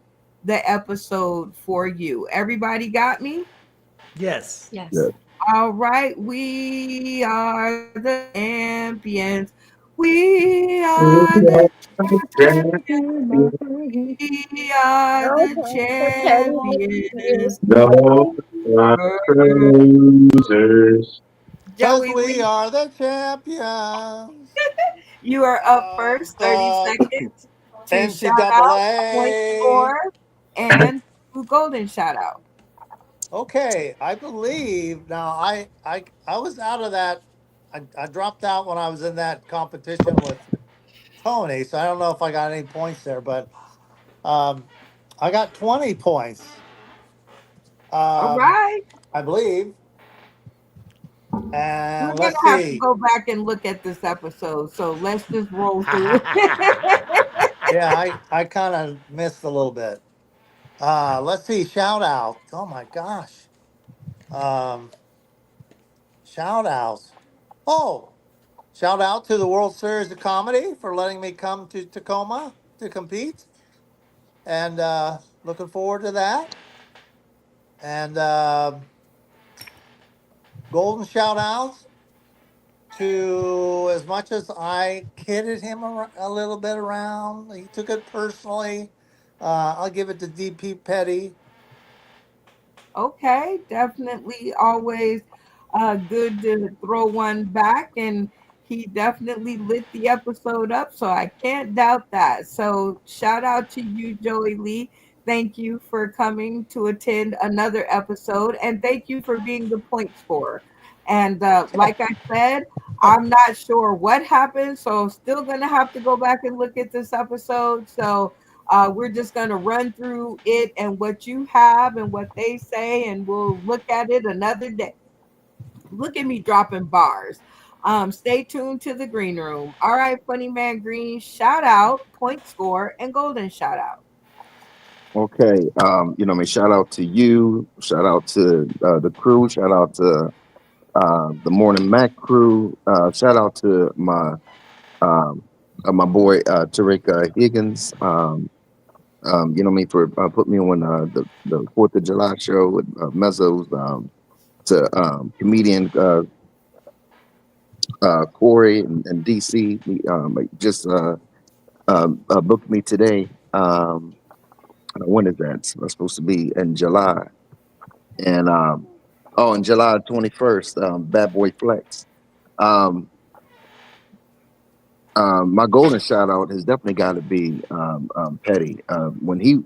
the episode for you. Everybody got me? Yes. Yes. All right. We are the champions. We are the champions. We are No the time for petty. champions. No losers. Because Joey, we are the champions you are up of first. 30 the seconds to shout out, point NCAA. score, and do golden shout out. Okay, I believe now. I was out of that. I dropped out when I was in that competition with Tony, so I don't know if I got any points there, but um, I got 20 points. All right. I believe. We're And gonna let's have to see. go back and look at this episode. So let's just roll through. Yeah, I kind of missed a little bit. Let's see. Shout out. Oh my gosh. Um, shout outs. Oh, shout out to the World Series of Comedy for letting me come to Tacoma to compete. And looking forward to that. And golden shout outs to, as much as I kidded him a little bit around, he took it personally. I'll give it to DP Petty. Okay, definitely always good to throw one back, and he definitely lit the episode up, so I can't doubt that. So shout out to you, Joey Lee. Thank you for coming to attend another episode, and thank you for being the point scorer. And like I said, I'm not sure what happened, so still gonna have to go back and look at this episode. So we're just going to run through it and what you have and what they say, and we'll look at it another day. Look at me dropping bars. Stay tuned to the green room. All right, Funny Man Green, shout out, point score, and golden shout out. Okay. Shout out to you. Shout out to the crew. Shout out to the Morning Mac crew. Shout out to um, my boy Tariq Higgins. For putting me on the 4th of July show with Mezzos. To comedian Corey and DC. Just booked me today. When is that? It's supposed to be in July. And in July 21st, Bad Boy Flex. Um, my golden shout out has definitely got to be Petty. When he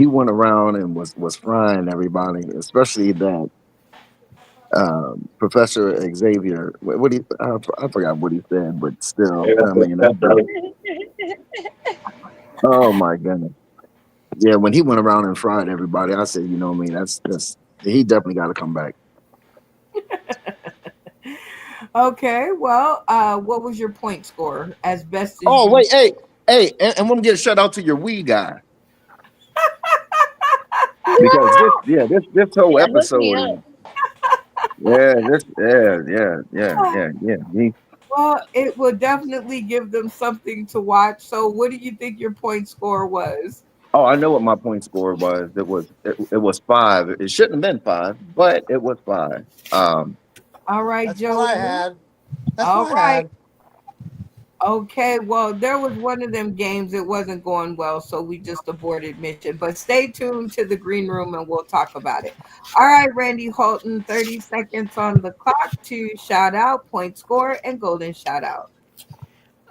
went around and was frying everybody, especially that Professor Xavier. What do you? I forgot what he said, but still, Hey, I mean, that's right. oh my goodness, yeah. When he went around and fried everybody, I said, that's he definitely got to come back. Okay, well, what was your point score as best as Oh you? wait, hey, and want to get a shout out to your weed guy because this whole Yeah, hook me episode up. is yeah. Well, it will definitely give them something to watch. So, what do you think your point score was? Oh, I know what my point score was. It was five. It shouldn't have been five, but it was five. Um, All right, That's what I Joey. had. That's All what I right. had. Okay, well, there was one of them games it wasn't going well, so we just aborted mission. But stay tuned to the green room and we'll talk about it. All right, Randy Holton, 30 seconds on the clock to shout out, point score, and golden shout out.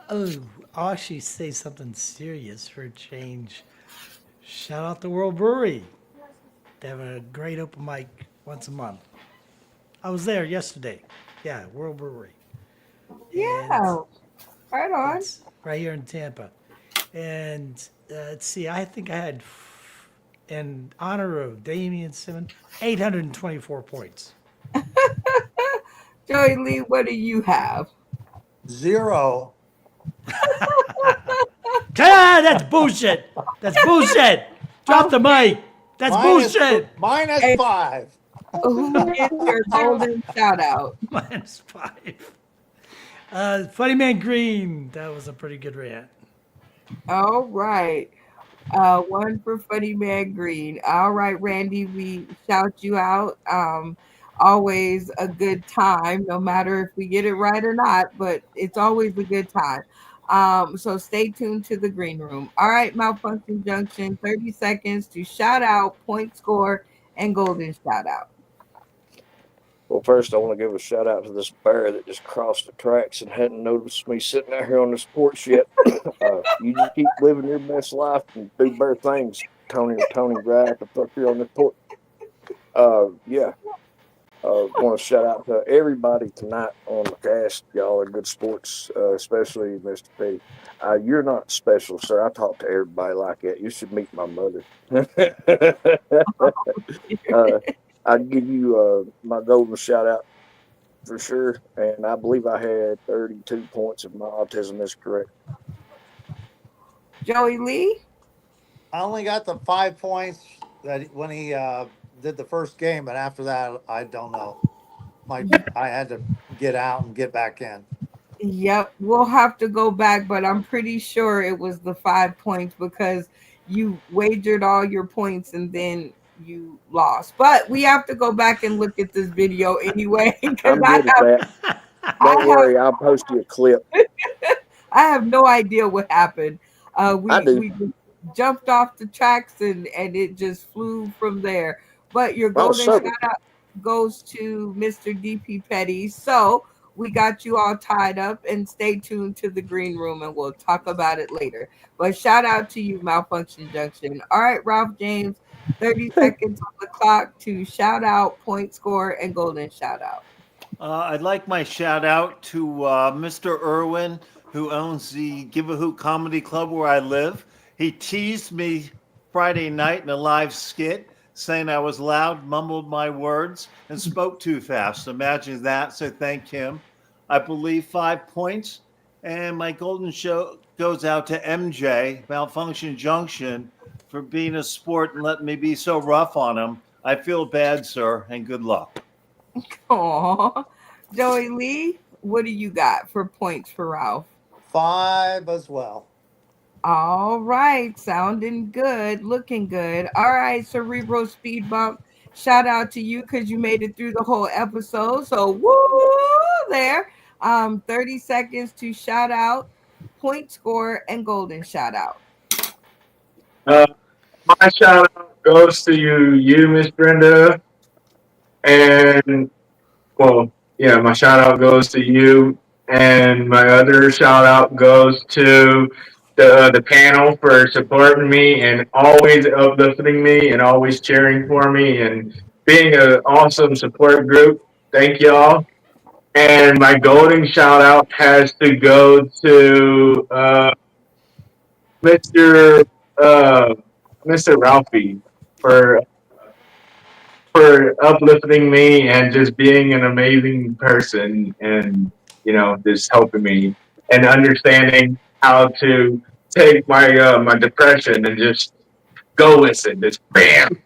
Oh, I'll actually say something serious for a change. Shout out to World Brewery. They have a great open mic once a month. I was there yesterday. Yeah, World Brewery. And Yeah, right on. it's right here in Tampa. And let's see, I think I had, in honor of Damian Simmons, 824 points. Joey Lee, what do you have? 0. Ah, that's bullshit. That's bullshit. Drop the Okay, mic. That's Minus, bullshit. minus and 5. who gets your golden shout out? -5. Funny Man Green. That was a pretty good rant. All right. One for Funny Man Green. All right, Randy, we shout you out. Always a good time, no matter if we get it right or not, but it's always a good time. So stay tuned to the green room. All right, Malfunction Junction, 30 seconds to shout out, point score, and golden shout out. Well, first, I want to give a shout out to this bear that just crossed the tracks and hadn't noticed me sitting out here on this porch yet. You just keep living your best life and do bear things, Tony, right out the fuck here on this porch. Yeah. Want to shout out to everybody tonight on the cast. Y'all are good sports, especially Mr. P. You're not special, sir. I talk to everybody like that. You should meet my mother. I'd give you my golden shout out for sure. And I believe I had 32 points if my autism is correct. Joey Lee? I only got the 5 points that when he did the first game, but after that, I don't know. I had to get out and get back in. Yep, we'll have to go back, but I'm pretty sure it was the 5 points because you wagered all your points and then you lost. But we have to go back and look at this video anyway because I'm good at that. Don't I worry, I'll post you a clip. have I have no idea what happened. I do. We just jumped off the tracks and it just flew from there. But your I was golden shout circling. out goes to Mr. DP Petty. So we got you all tied up and stay tuned to the green room and we'll talk about it later. But shout out to you, Malfunction Junction. All right, Ralph James, 30 seconds on the clock to shout out, point score, and golden shout out. I'd like my shout out to Mr. Irwin, who owns the Give a Hoot Comedy Club where I live. He teased me Friday night in a live skit saying I was loud, mumbled my words, and spoke too fast. Imagine that. So thank him. I believe 5 points. And my golden show goes out to MJ, Malfunction Junction, for being a sport and letting me be so rough on him. I feel bad, sir, and good luck. Aw. Joey Lee, what do you got for points for Ralph? 5 as well. All right, sounding good, looking good. All right, Cerebral Speed Bump. Shout out to you because you made it through the whole episode. So woo there. 30 seconds to shout out, point score, and golden shout out. My shout out goes to you, Miss Brenda, and well, yeah, my shout out goes to you, and my other shout out goes to the panel for supporting me and always uplifting me and always cheering for me and being an awesome support group. Thank y'all. And my golden shout out has to go to Mr. Uh, Mr. Ralphie for uplifting me and just being an amazing person and just helping me and understanding how to take my depression and just go with it, just bam,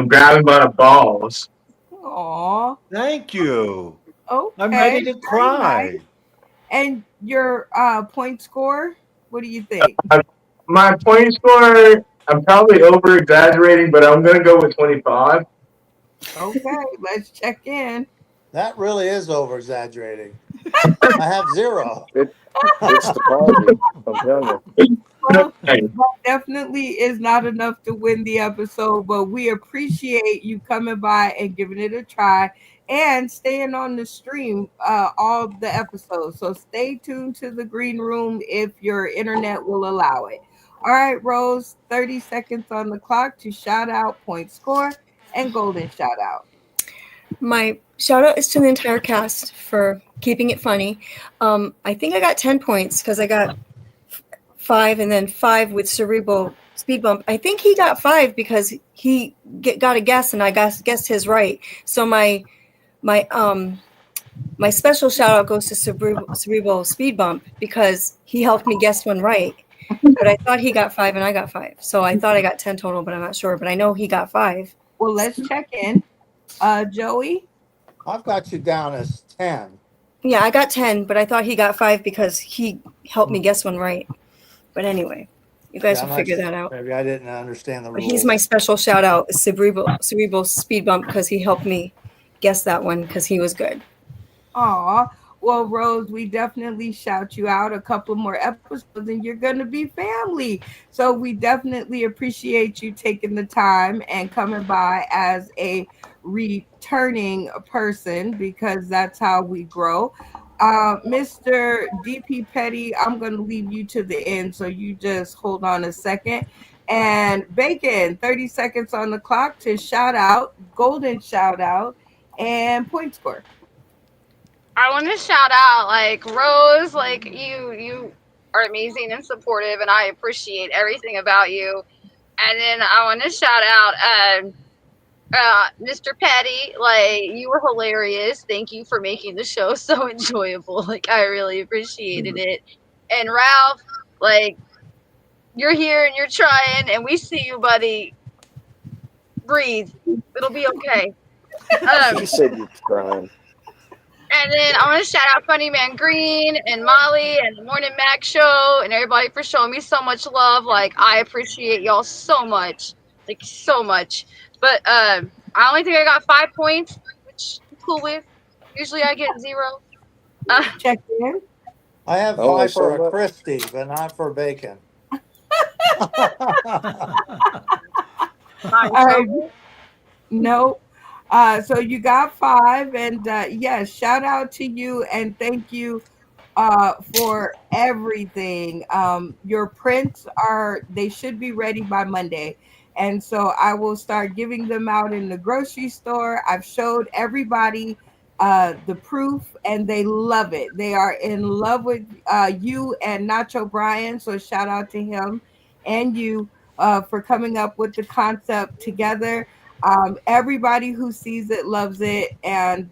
grab him by the balls. Aw, Thank you. I'm okay, ready to very nice. cry. And your point score, what do you think? My point score, I'm probably over exaggerating, but I'm gonna go with 25. Okay, let's check in. That really is over exaggerating. I have 0. It's the party. I'm telling you. Well, that definitely is not enough to win the episode, but we appreciate you coming by and giving it a try and staying on the stream all the episodes. So stay tuned to the green room if your internet will allow it. All right, Rose, 30 seconds on the clock to shout out, point score, and golden shout out. My shout out is to the entire cast for keeping it funny. I think I got 10 points because I got 5 and then 5 with Cerebral Speed Bump. I think he got 5 because he got a guess and I guessed his right. So my special shout out goes to Cerebral Speed Bump because he helped me guess one right. But I thought he got 5 and I got 5. So I thought I got 10 total, but I'm not sure. But I know he got 5. Well, let's check in. Joey? I've got you down as 10. Yeah, I got 10, but I thought he got 5 because he helped me guess one right. But anyway, you guys will figure that out. Maybe I didn't understand the But rules. he's my special shout out, Cerebral Speed Bump, because he helped me guess that one because he was good. Aw. Well, Rose, we definitely shout you out a couple more episodes and you're going to be family. So we definitely appreciate you taking the time and coming by as a returning person because that's how we grow. Mr. DP Petty, I'm going to leave you to the end. So you just hold on a second. And Bacon, 30 seconds on the clock to shout out, golden shout out, and point score. I want to shout out like Rose, like you are amazing and supportive, and I appreciate everything about you. And then I want to shout out Mr. Petty, like you were hilarious. Thank you for making the show so enjoyable. Like I really appreciated it. And Ralph, like you're here and you're trying, and we see you, buddy. Breathe. It'll be okay. She said you're trying. And then I want to shout out Funny Man Green and Molly and the Morning Mac Show and everybody for showing me so much love. Like, I appreciate y'all so much. Like, so much. But I only think I got 5 points, which I'm cool with. Usually I get 0. Check in. I have Only 5 so for a much. Christie, but not for bacon. Fine, All right. trouble. No. So you got 5, and yes, shout out to you and thank you for everything. Your prints they should be ready by Monday. And so I will start giving them out in the grocery store. I've showed everybody the proof and they love it. They are in love with you and Nacho Brian. So shout out to him and you for coming up with the concept together. Everybody who sees it loves it. And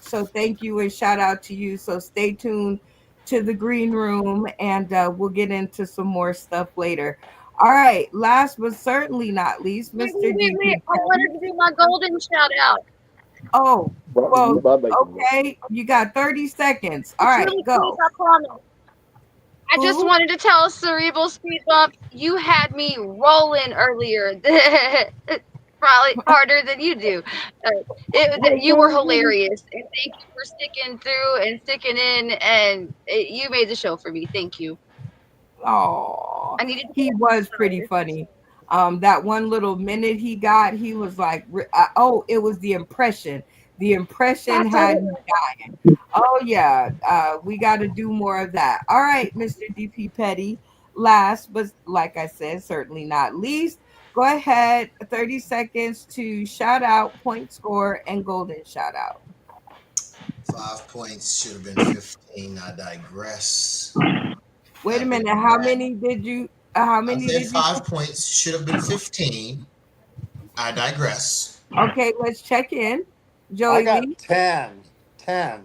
so thank you and shout out to you. So stay tuned to the green room and we'll get into some more stuff later. All right. Last but certainly not least, Wait, Mr. wait, wait, wait. DP I Petty. wanted to do my golden shout out. Oh, Probably well, you my bacon. okay. You got 30 seconds. All It's right, really quick, go. I promise. I just Who? wanted to tell Cerebral Speed Bump, you had me rolling earlier. Probably harder than you do. You were hilarious, and thank you for sticking through and sticking in, and you made the show for me. Thank you. Oh, I needed to he get was pretty exercise. funny. That one little minute he got, he was like, oh, it was the impression. The impression That's had it. me dying. Oh yeah, we got to do more of that. All right, Mr. DP Petty. Last, but like I said, certainly not least, go ahead. 30 seconds to shout out, point score, and golden shout out. 5 points should have been 15. I digress. Wait a I've been minute. How back. many did you? How I many said did you? 5 points should have been 15. I digress. Okay, let's check in. I Joey got Lee. 10. 10.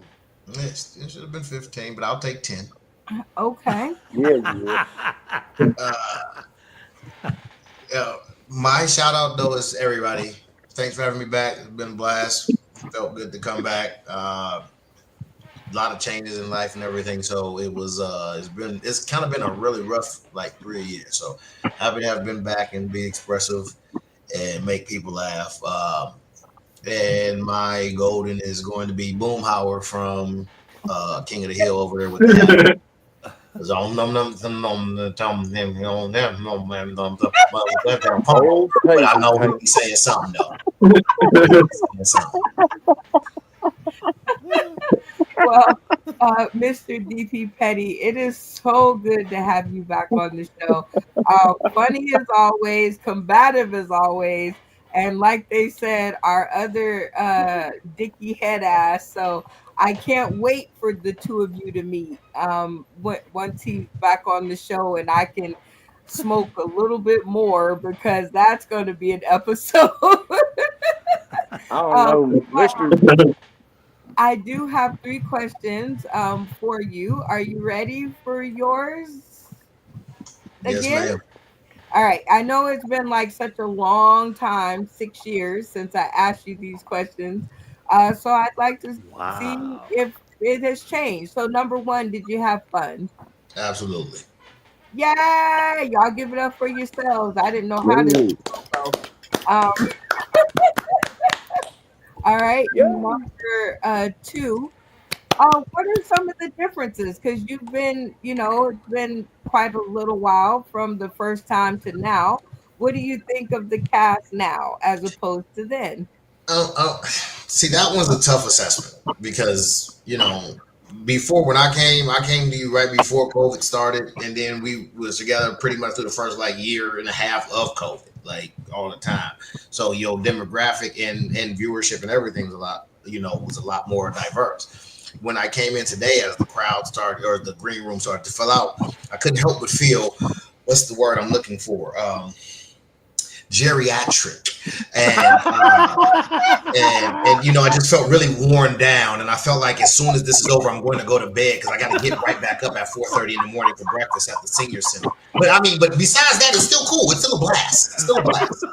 Yes, it should have been 15, but I'll take 10. Okay. Yeah, you Uh, my shout out though is everybody. Thanks for having me back. It's been a blast. Felt good to come back. A lot of changes in life and everything. So it's kind of been a really rough like 3 years. So happy to have been back and be expressive and make people laugh. And my golden is going to be Boomhauer from King of the Hill over there with the hat. Cause old but I paper know paint. he's saying something though. He's saying something. Well, Mr. DP Petty, it is so good to have you back on the show. Funny as always, combative as always, and like they said, our other Dicky head ass. So I can't wait for the two of you to meet. Once he's back on the show and I can smoke a little bit more because that's going to be an episode. I don't um, know, Mister. I do have 3 questions for you. Are you ready for yours Yes, again? ma'am. All right. I know it's been like such a long time, 6 years, since I asked you these questions. So I'd like to see Wow. if it has changed. So, number one, did you have fun? Absolutely. Yeah, y'all give it up for yourselves. I didn't know how to Yeah. do so. Um, all right. Yeah. Number two. What are some of the differences? Because you've been, it's been quite a little while from the first time to now. What do you think of the cast now as opposed to then? See, that one's a tough assessment because before when I came to you right before COVID started, and then we was together pretty much through the first like year and a half of COVID, like all the time. So your demographic and viewership and everything was a lot more diverse. When I came in today, as the crowd started or the green room started to fill out, I couldn't help but feel what's the word I'm looking for? Geriatric, and I just felt really worn down, and I felt like as soon as this is over, I'm going to go to bed because I got to get right back up at 4:30 in the morning for breakfast at the senior center. But besides that, it's still cool. It's still a blast. It's still a blast.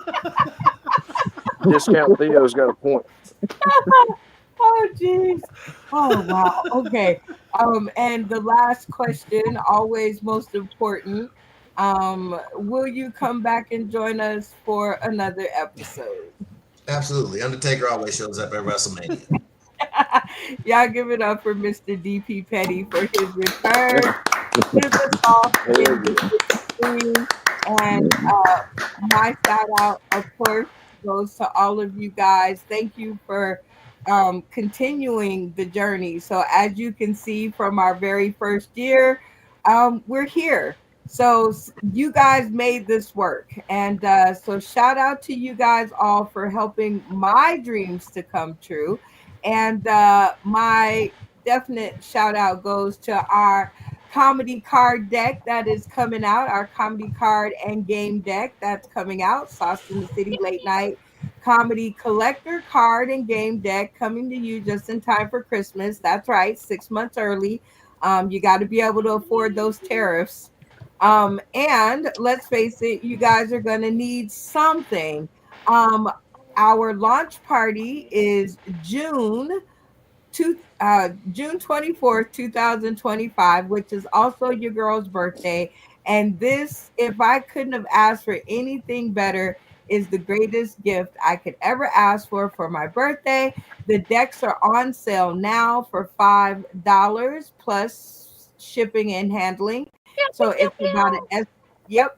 Discount Theo's got a point. Oh, jeez. Oh, wow. Okay. And the last question, always most important. Will you come back and join us for another episode? Absolutely. Undertaker always shows up at WrestleMania. Y'all give it up for Mr. DP Petty for his return to the Soft Hell in the yeah. City stream. And my shout out, of course, goes to all of you guys. Thank you for continuing the journey. So, as you can see from our very first year, we're here. So, you guys made this work. And so, shout out to you guys all for helping my dreams to come true. And my definite shout out goes to our comedy card deck that is coming out, our comedy card and game deck that's coming out, Sauce in the City Late Night Comedy Collector Card and Game Deck coming to you just in time for Christmas. That's right, 6 months early. You got to be able to afford those tariffs. And let's face it, you guys are going to need something. Um, our launch party is June 24th, 2025, which is also your girl's birthday. And this, if I couldn't have asked for anything better, is the greatest gift I could ever ask for my birthday. The decks are on sale now for $5 plus shipping and handling. So it's about yep.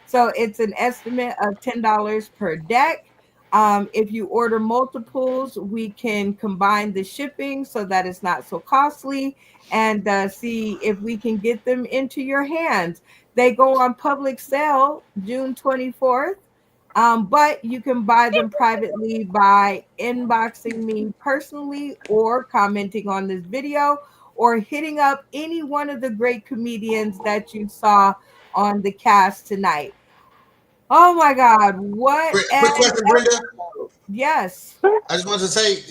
So it's an estimate of $10 per deck. If you order multiples, we can combine the shipping so that it's not so costly and see if we can get them into your hands. They go on public sale June 24th, but you can buy them privately by inboxing me personally or commenting on this video or hitting up any one of the great comedians that you saw on the cast tonight. Oh my God, what Quick an question, Brenda. yes. I just wanted to say,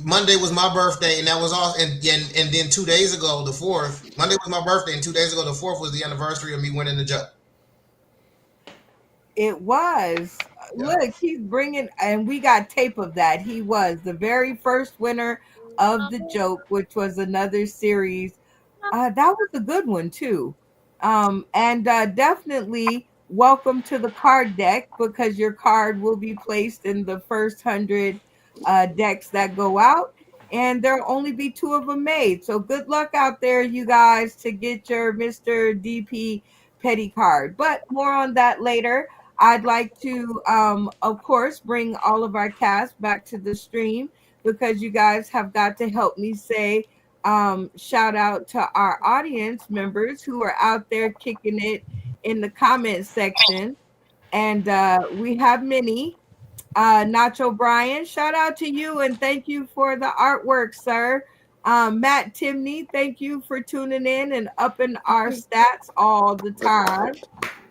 Monday was my birthday, and that was all. And then 2 days ago, the fourth, Monday was my birthday, and 2 days ago, the fourth was the anniversary of me winning the joke. It was. Yeah. Look, he's bringing, and we got tape of that. He was the very first winner of the joke, which was another series. That was a good one too. And definitely welcome to the card deck because your card will be placed in the first 100 decks that go out. And there'll only be two of them made. So good luck out there, you guys, to get your Mr. DP Petty card. But more on that later. I'd like to, of course, bring all of our cast back to the stream because you guys have got to help me say shout out to our audience members who are out there kicking it in the comment section. And we have many. Nacho Brian, shout out to you and thank you for the artwork, sir. Matt Timney, thank you for tuning in and upping our stats all the time.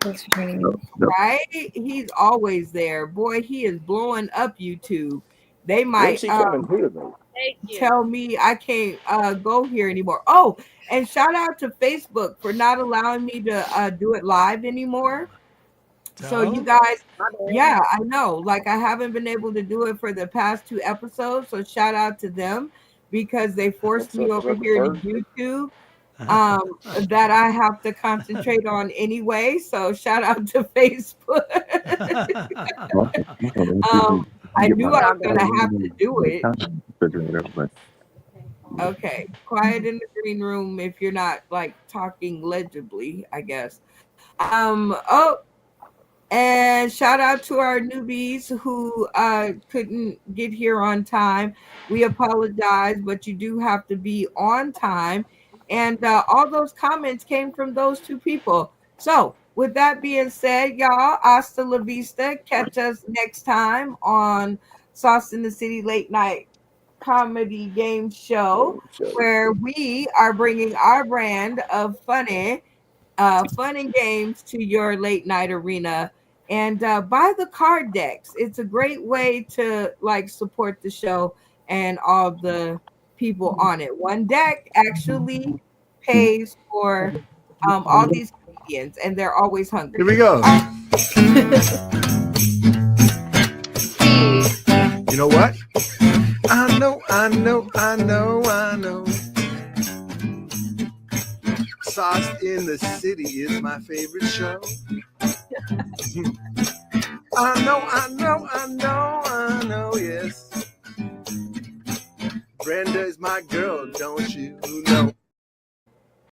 Thanks for joining me. Right? He's always there. Boy, he is blowing up YouTube. They When's might he coming here though? tell me I can't go here anymore. Oh, and shout out to Facebook for not allowing me to do it live anymore. So you No? guys, yeah, I know. Like I haven't been able to do it for the past 2 episodes. So shout out to them because they forced me over here to YouTube that I have to concentrate on anyway. So shout out to Facebook. I knew I was gonna have to do it. Okay, quiet in the green room if you're not like talking legibly, I guess. Oh, and shout out to our newbies who couldn't get here on time. We apologize, but you do have to be on time. And all those comments came from those two people. So, with that being said, y'all, hasta la vista. Catch us next time on Sauce in the City Late Night Comedy Game Show, where we are bringing our brand of fun and games to your late night arena. And buy the card decks. It's a great way to like support the show and all the people on it. One deck actually pays for all these comedians, and they're always hungry. Here we go. You know what? I know. Sauce in the City is my favorite show. I know, yes. Brenda is my girl, don't you know?